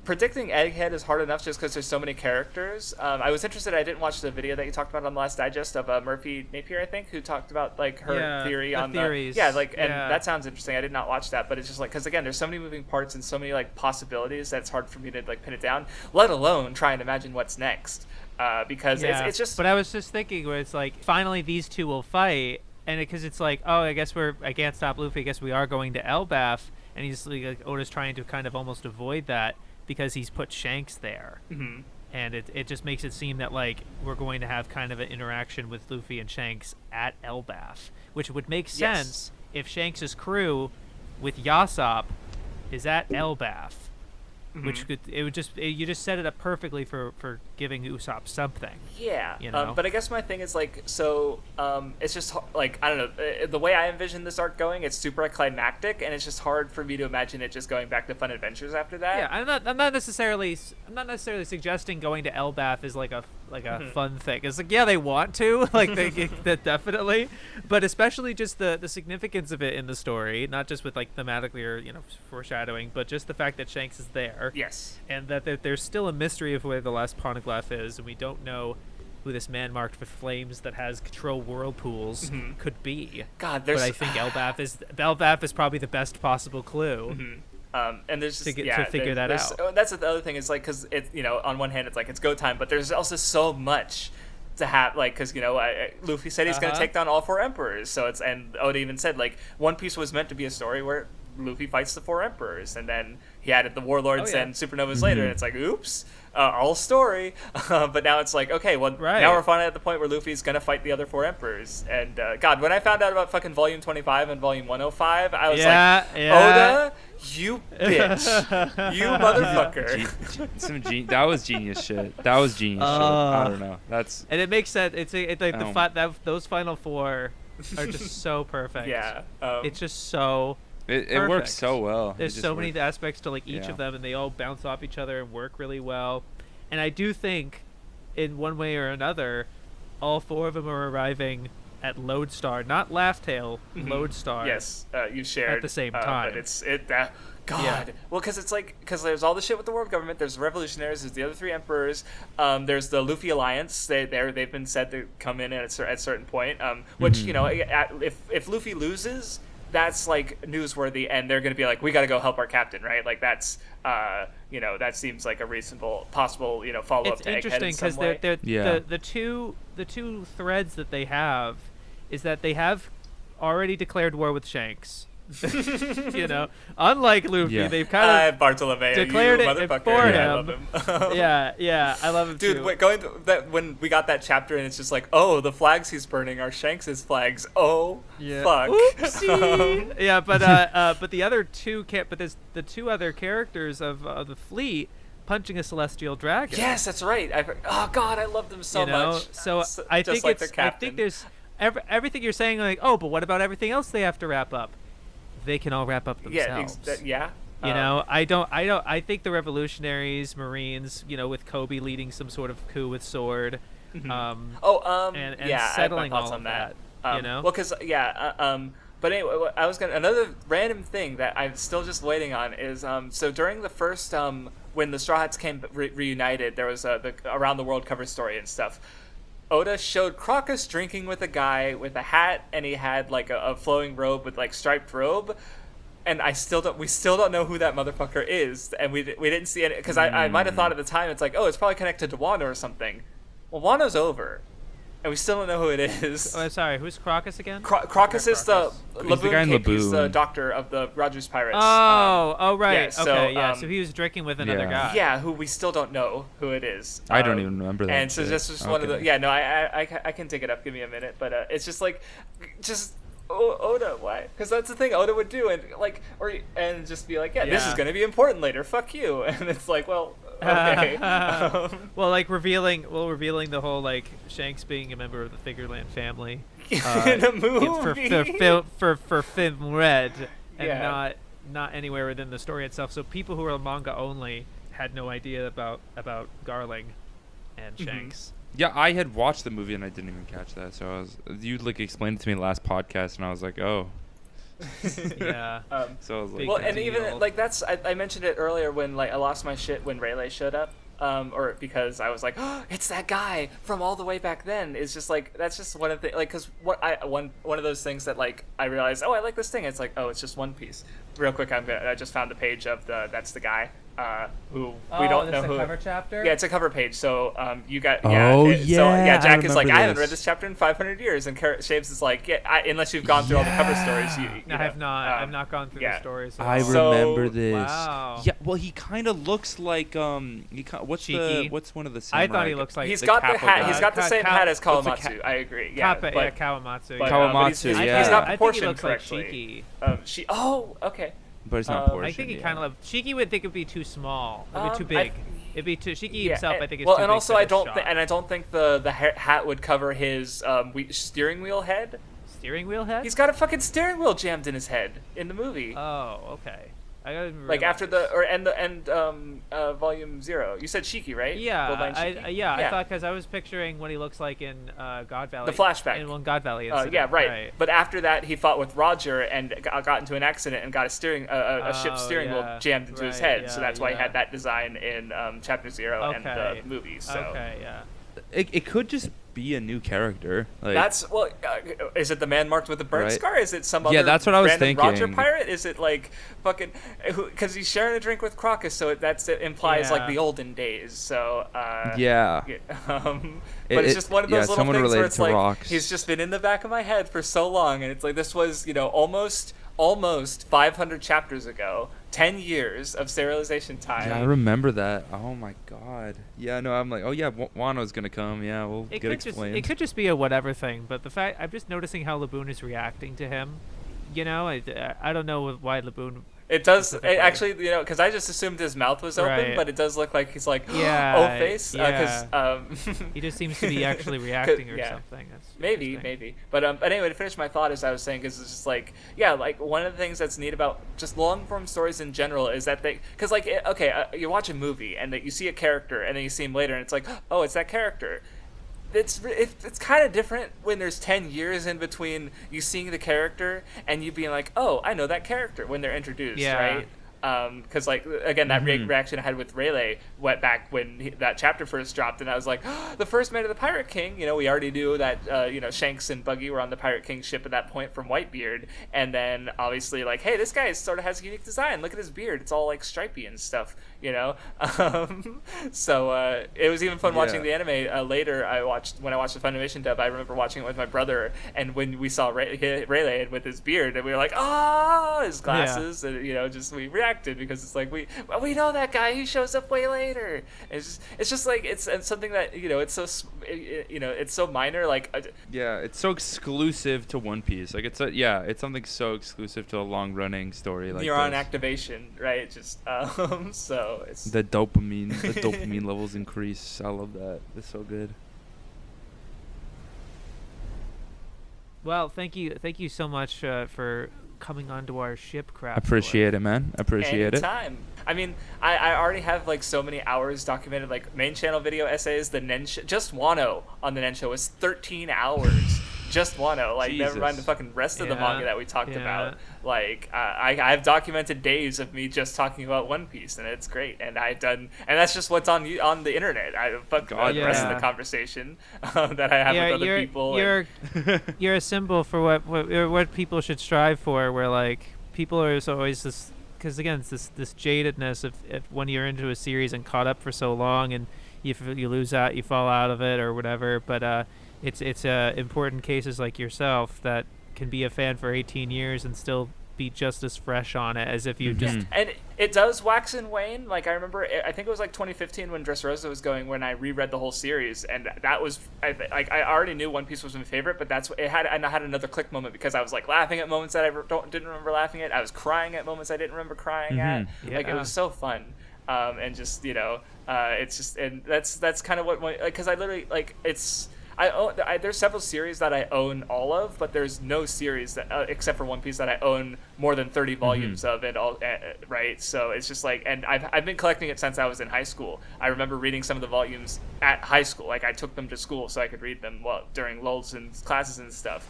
predicting Egghead is hard enough just because there's so many characters. I was interested. I didn't watch the video that you talked about on the last digest of Murphy Napier, I think, who talked about, like, her theory on theories. And that sounds interesting. I did not watch that, but it's just like, because again, there's so many moving parts and so many, like, possibilities that it's hard for me to, like, pin it down. Let alone try and imagine what's next, because it's just. But I was just thinking, where it's like, finally these 2 will fight, and because it's like, oh, I can't stop Luffy. I guess we are going to Elbaf, and he's like, Oda's trying to kind of almost avoid that, because he's put Shanks there. Mm-hmm. And it just makes it seem that, like, we're going to have kind of an interaction with Luffy and Shanks at Elbaf, which would make sense if Shanks' crew with Yasop is at Elbaf, which you just set it up perfectly for giving Usopp something. Yeah, you know? But I guess my thing is, like, so it's just like, I don't know, the way I envision this arc going, it's super climactic, and it's just hard for me to imagine it just going back to fun adventures after that. Yeah, I'm not necessarily suggesting going to Elbaf is like a fun thing. It's like, yeah, they want to, like, they definitely, but especially just the significance of it in the story, not just with, like, thematically or, you know, foreshadowing, but just the fact that Shanks is there. Yes. And that there's still a mystery of where the last poneglyph is, and we don't know who this man marked with flames that has control whirlpools could be. God, there's. But I think Elbaf is probably the best possible clue. And there's just, to figure that out. That's the other thing is like, because it, on one hand it's like it's go time, but there's also so much to have, like, because Luffy said he's gonna take down all 4 emperors, so it's, and Oda even said like One Piece was meant to be a story where Luffy fights the 4 emperors, and then he added the warlords and supernovas later, and it's like, oops, all story. But now it's like, okay, well, now we're finally at the point where Luffy's gonna fight the other 4 emperors. And God, when I found out about fucking Volume 25 and Volume 105, I was like, Oda, you bitch, you motherfucker. That was genius shit. That was genius shit. I don't know. That's, and it makes sense. It's like those final 4 are just so perfect. It's just so. It works so well. There's so many aspects to like each of them, and they all bounce off each other and work really well. And I do think, in one way or another, all 4 of them are arriving at Lodestar, not Laugh-Tale, Lodestar. Yes, you shared at the same time. But God. Well, because there's all the shit with the world government. There's the revolutionaries. There's the other 3 emperors. There's the Luffy alliance. They've been said to come in at a certain point. Which if Luffy loses, that's like newsworthy, and they're gonna be like, we got to go help our captain, right? Like that's that seems like a reasonable possible follow up to Egghead. It's interesting because the two threads that they have is that they have already declared war with Shanks. Unlike Luffy, they've kind of Bartholomew, declared it for him. I love him. I love him dude, too. Wait, going to that when we got that chapter and it's just like, oh, the flags he's burning are Shanks's flags. Oh, fuck. Oopsie. But the other 2 but there's the 2 other characters of the fleet punching a celestial dragon. Yes, that's right. Oh God, I love them so much. So I think there's everything you're saying, like, oh, but what about everything else they have to wrap up? They can all wrap up themselves. I think the revolutionaries, Marines, with Kobe leading some sort of coup with sword, and settling all of that. Well, because but anyway, I was another random thing that I'm still just waiting on is so during the first when the Straw Hats came reunited, there was the Around the World cover story and stuff. Oda showed Crocus drinking with a guy with a hat, and he had like a flowing robe with like striped robe, and we still don't know who that motherfucker is, and we didn't see it because I might have thought at the time it's like, oh, it's probably connected to Wano or something. Well, Wano's over, and we still don't know who it is. Oh, I'm sorry, who's Crocus again? Crocus is the guy in Cape. He's the Laboon. doctor of the Rogers Pirates. Right. So he was drinking with another guy. Yeah, who we still don't know who it is. I don't even remember that. And so this was one of the. Yeah, no, I can dig it up. Give me a minute, but it's just like, Oda, why? Because that's the thing Oda would do, and like, and just be like, this is going to be important later. Fuck you, and it's like, well, okay. Well, like revealing the whole like Shanks being a member of the Figureland family in a movie for Film Red, and not anywhere within the story itself. So people who are manga only had no idea about Garling and Shanks. Yeah, I had watched the movie and I didn't even catch that. So you like explained it to me last podcast, and I was like, oh. Yeah. So I was like, well, and even like that's I mentioned it earlier when like I lost my shit when Rayleigh showed up, or because I was like, oh, it's that guy from all the way back then. It's just like that's just one of the like because one of those things that like I realized, oh, I like this thing. It's like, oh, it's just One Piece. Real quick, I just found the page of that's the guy. Who we don't know who. Cover chapter? Yeah, it's a cover page. So you got So Jack is like, I haven't read this chapter in 500 years, and Shaves is like, unless you've gone through all the cover stories. I have not. I've not gone through the stories. I remember this. Wow. Yeah, well, he kind of looks like what's one of the samurai? I thought he looks like he's got the hat. He's got the same hat as Kawamatsu. I agree. Yeah, Kawamatsu. Kawamatsu. He's not proportioned I think he looks correctly. like Shiki. Okay. But it's not portioned. I think he kind of Shiki would think it'd be too small. It'd be too big. It'd be too Shiki himself. I think it's well, too and big also for I this don't shot. and I don't think the hat would cover his steering wheel head. Steering wheel head. He's got a fucking steering wheel jammed in his head in the movie. Oh, okay. I didn't like after volume 0. You said Shiki, right? Yeah, I thought because I was picturing what he looks like in God Valley. The flashback. In God Valley incident. Yeah, right. But after that, he fought with Roger and got into an accident and got a ship's steering wheel jammed into his head. So that's why he had that design in Chapter 0 and the movie. So. Okay, yeah. it could just be a new character. Like, That's is it the man marked with the burn Right. scar? Is it some other that's what I was random Roger thinking. pirate? Is it like fucking because he's sharing a drink with Crocus, so it implies like Yeah. the olden days. So yeah. but it's just one of those little someone things where related it's to like rocks. he's just been in the back of my head for so long, and it's like this was almost 500 chapters ago, 10 years of serialization time. Yeah, I remember that. Oh my god. Yeah, no, I'm like, oh yeah, Wano's gonna come. Yeah, we'll It get could explained. it could just be a whatever thing, but the fact I'm just noticing how Laboon is reacting to him. You know, I don't know why Laboon. It does Specifically. actually, because I just assumed his mouth was open, Right. but it does look like he's like, Yeah, oh face, because He just seems to be actually reacting or yeah. something. That's maybe, interesting. but anyway, to finish my thought, as I was saying, is it's just like, yeah, like one of the things that's neat about just long form stories in general is that because like, you watch a movie and that you see a character and then you see him later and it's like, oh, it's that character. It's kind of different when there's 10 years in between you seeing the character and you being like, oh, I know that character when they're introduced, Yeah. right? Because like again, that reaction I had with Rayleigh went back when that chapter first dropped, and I was like, oh, the first mate of the Pirate King. We already knew that Shanks and Buggy were on the Pirate King ship at that point from Whitebeard, and then obviously like, hey, this guy sort of has a unique design. Look at his beard; it's all like stripy and stuff. So it was even fun watching the anime later. When I watched the Funimation dub, I remember watching it with my brother, and when we saw Rayleigh with his beard, and we were like, oh, his glasses, and just we reacted because it's like we know that guy. He shows up way later. It's just like it's something that it's so it's so minor. Like Yeah, it's so exclusive to One Piece. Like it's something so exclusive to a long running story like neuron this. activation, right? Just so it's The dopamine levels increase. I love that. It's so good. Well, thank you so much for coming onto our ship craft. Appreciate it, man. Appreciate it. anytime. I mean, I already have like so many hours documented, like main channel video essays. The Nen just Wano on the Nen show was 13 hours. Just Wano, like never mind the Jesus. fucking rest of the Yeah, manga that we talked yeah. about. Like I've documented days of me just talking about One Piece, and it's great. And and that's just what's on the internet. Fuck the rest of Yeah. the conversation that I have with other people. You're a symbol for what people should strive for. Where like people are always this, because again, it's this jadedness of if when you're into a series and caught up for so long, and you lose out, you fall out of it or whatever. But it's important cases like yourself that can be a fan for 18 years and still be just as fresh on it as if you just. And it does wax and wane. Like I remember, I think it was like 2015 when Dressrosa was going, when I reread the whole series, and that was I already knew One Piece was my favorite, but I had another click moment because I was like laughing at moments that I didn't remember laughing at. I was crying at moments I didn't remember crying at. Like it was so fun. And just it's just, and that's kind of what because I literally like it's. There's several series that I own all of, but there's no series that except for One Piece that I own more than 30 volumes of it all, right? So it's just like, and I've been collecting it since I was in high school. I remember reading some of the volumes at high school, like I took them to school so I could read them during lulls and classes and stuff.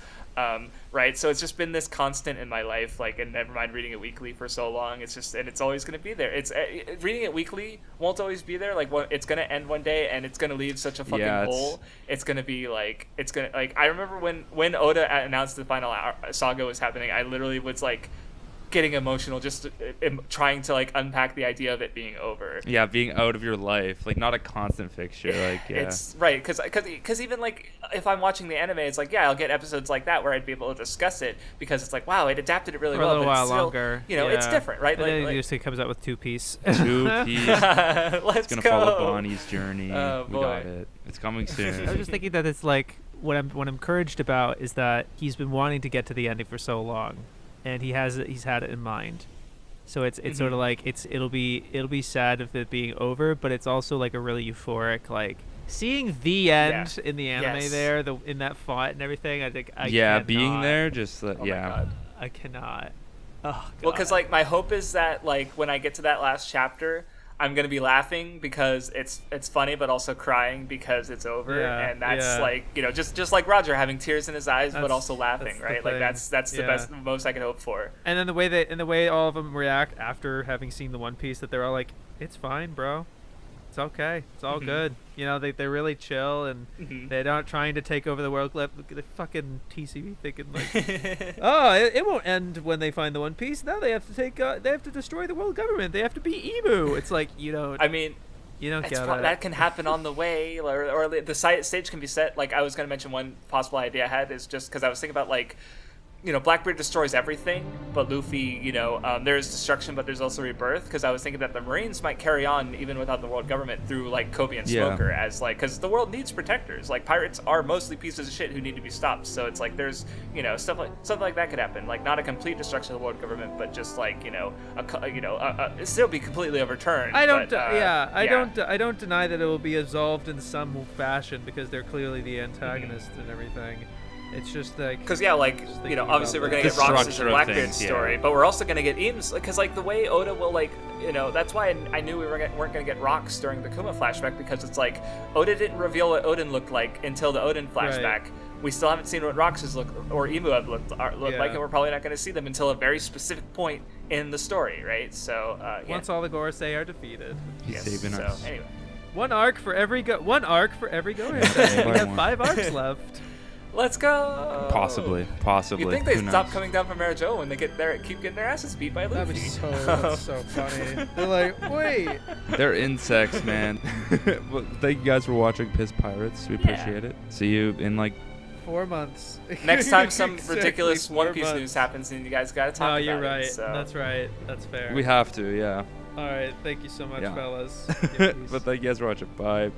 Right, so it's just been this constant in my life, like, and never mind reading it weekly for so long. It's just, and it's always going to be there. It's reading it weekly won't always be there. Like, it's going to end one day, and it's going to leave such a fucking hole. It's going to be like, I remember when Oda announced the final saga was happening, I literally was like getting emotional just trying to like unpack the idea of it being over. Yeah, being out of your life, like not a constant fixture. Like it's right, because even like if I'm watching the anime, it's like I'll get episodes like that where I'd be able to discuss it because it's like wow, it adapted it really For well. a little but while it's still, longer. It's different, right? And then Like, it usually comes out with 2 piece. 2 Piece. Let's It's gonna go. follow Bonnie's journey. Oh, We boy. got it. It's coming soon. I was just thinking that it's like what I'm encouraged about is that he's been wanting to get to the ending for so long, and he's had it in mind. So it's sort of like it'll be sad of it being over, but it's also like a really euphoric, like seeing the end in the anime there, in that font and everything. I think being there just Oh my God. I cannot. Oh God. Well, because like my hope is that like when I get to that last chapter, I'm gonna be laughing because it's funny, but also crying because it's over, and that's like just like Roger having tears in his eyes, but also laughing, right? Like that's the most I can hope for. And then the way all of them react after having seen the One Piece, that they're all like, "It's fine, bro. It's okay. It's all good. You know, they're really chill, and they're not trying to take over the world. The fucking TCB thinking like, oh, it won't end when they find the One Piece. Now they have to they have to destroy the world government. They have to be Emu. It's like, you know. I mean, you don't get it. That can happen on the way, or the stage can be set. Like, I was going to mention one possible idea I had is just because I was thinking about, like, you know, Blackbeard destroys everything, but Luffy, you know, there's destruction, but there's also rebirth. Because I was thinking that the Marines might carry on even without the world government through, like, Kobe and Smoker as, like, because the world needs protectors. Like, pirates are mostly pieces of shit who need to be stopped. So it's like there's, you know, something like that could happen. Like, not a complete destruction of the world government, but just like, you know, it still be completely overturned. I don't deny that it will be absolved in some fashion because they're clearly the antagonists and everything. It's just like, because like, you know, obviously we're gonna get Rox's and Blackbeard's story, but we're also gonna get Eames, because like the way Oda will, like, you know, that's why I knew we weren't gonna get Rox during the Kuma flashback, because it's like Oda didn't reveal what Odin looked like until the Odin flashback. Right. We still haven't seen what Rox's look or Emu have looked like, and we're probably not gonna see them until a very specific point in the story, right? So once all the Gorosei are defeated, he's saving us. So anyway, one arc for every Gorosei. We have 5 arcs left. Let's go. Possibly. You think they stop coming down from Marajo when they keep getting their asses beat by Luffy? That's so funny. They're like, wait. They're insects, man. Well, thank you guys for watching Piss Pirates. We appreciate it. See you in like 4 months. Next time some ridiculous One Piece news happens, and you guys gotta talk about it. Oh, you're right. So. That's right. That's fair. We have to, yeah. All right. Thank you so much, fellas. But thank you guys for watching. Bye.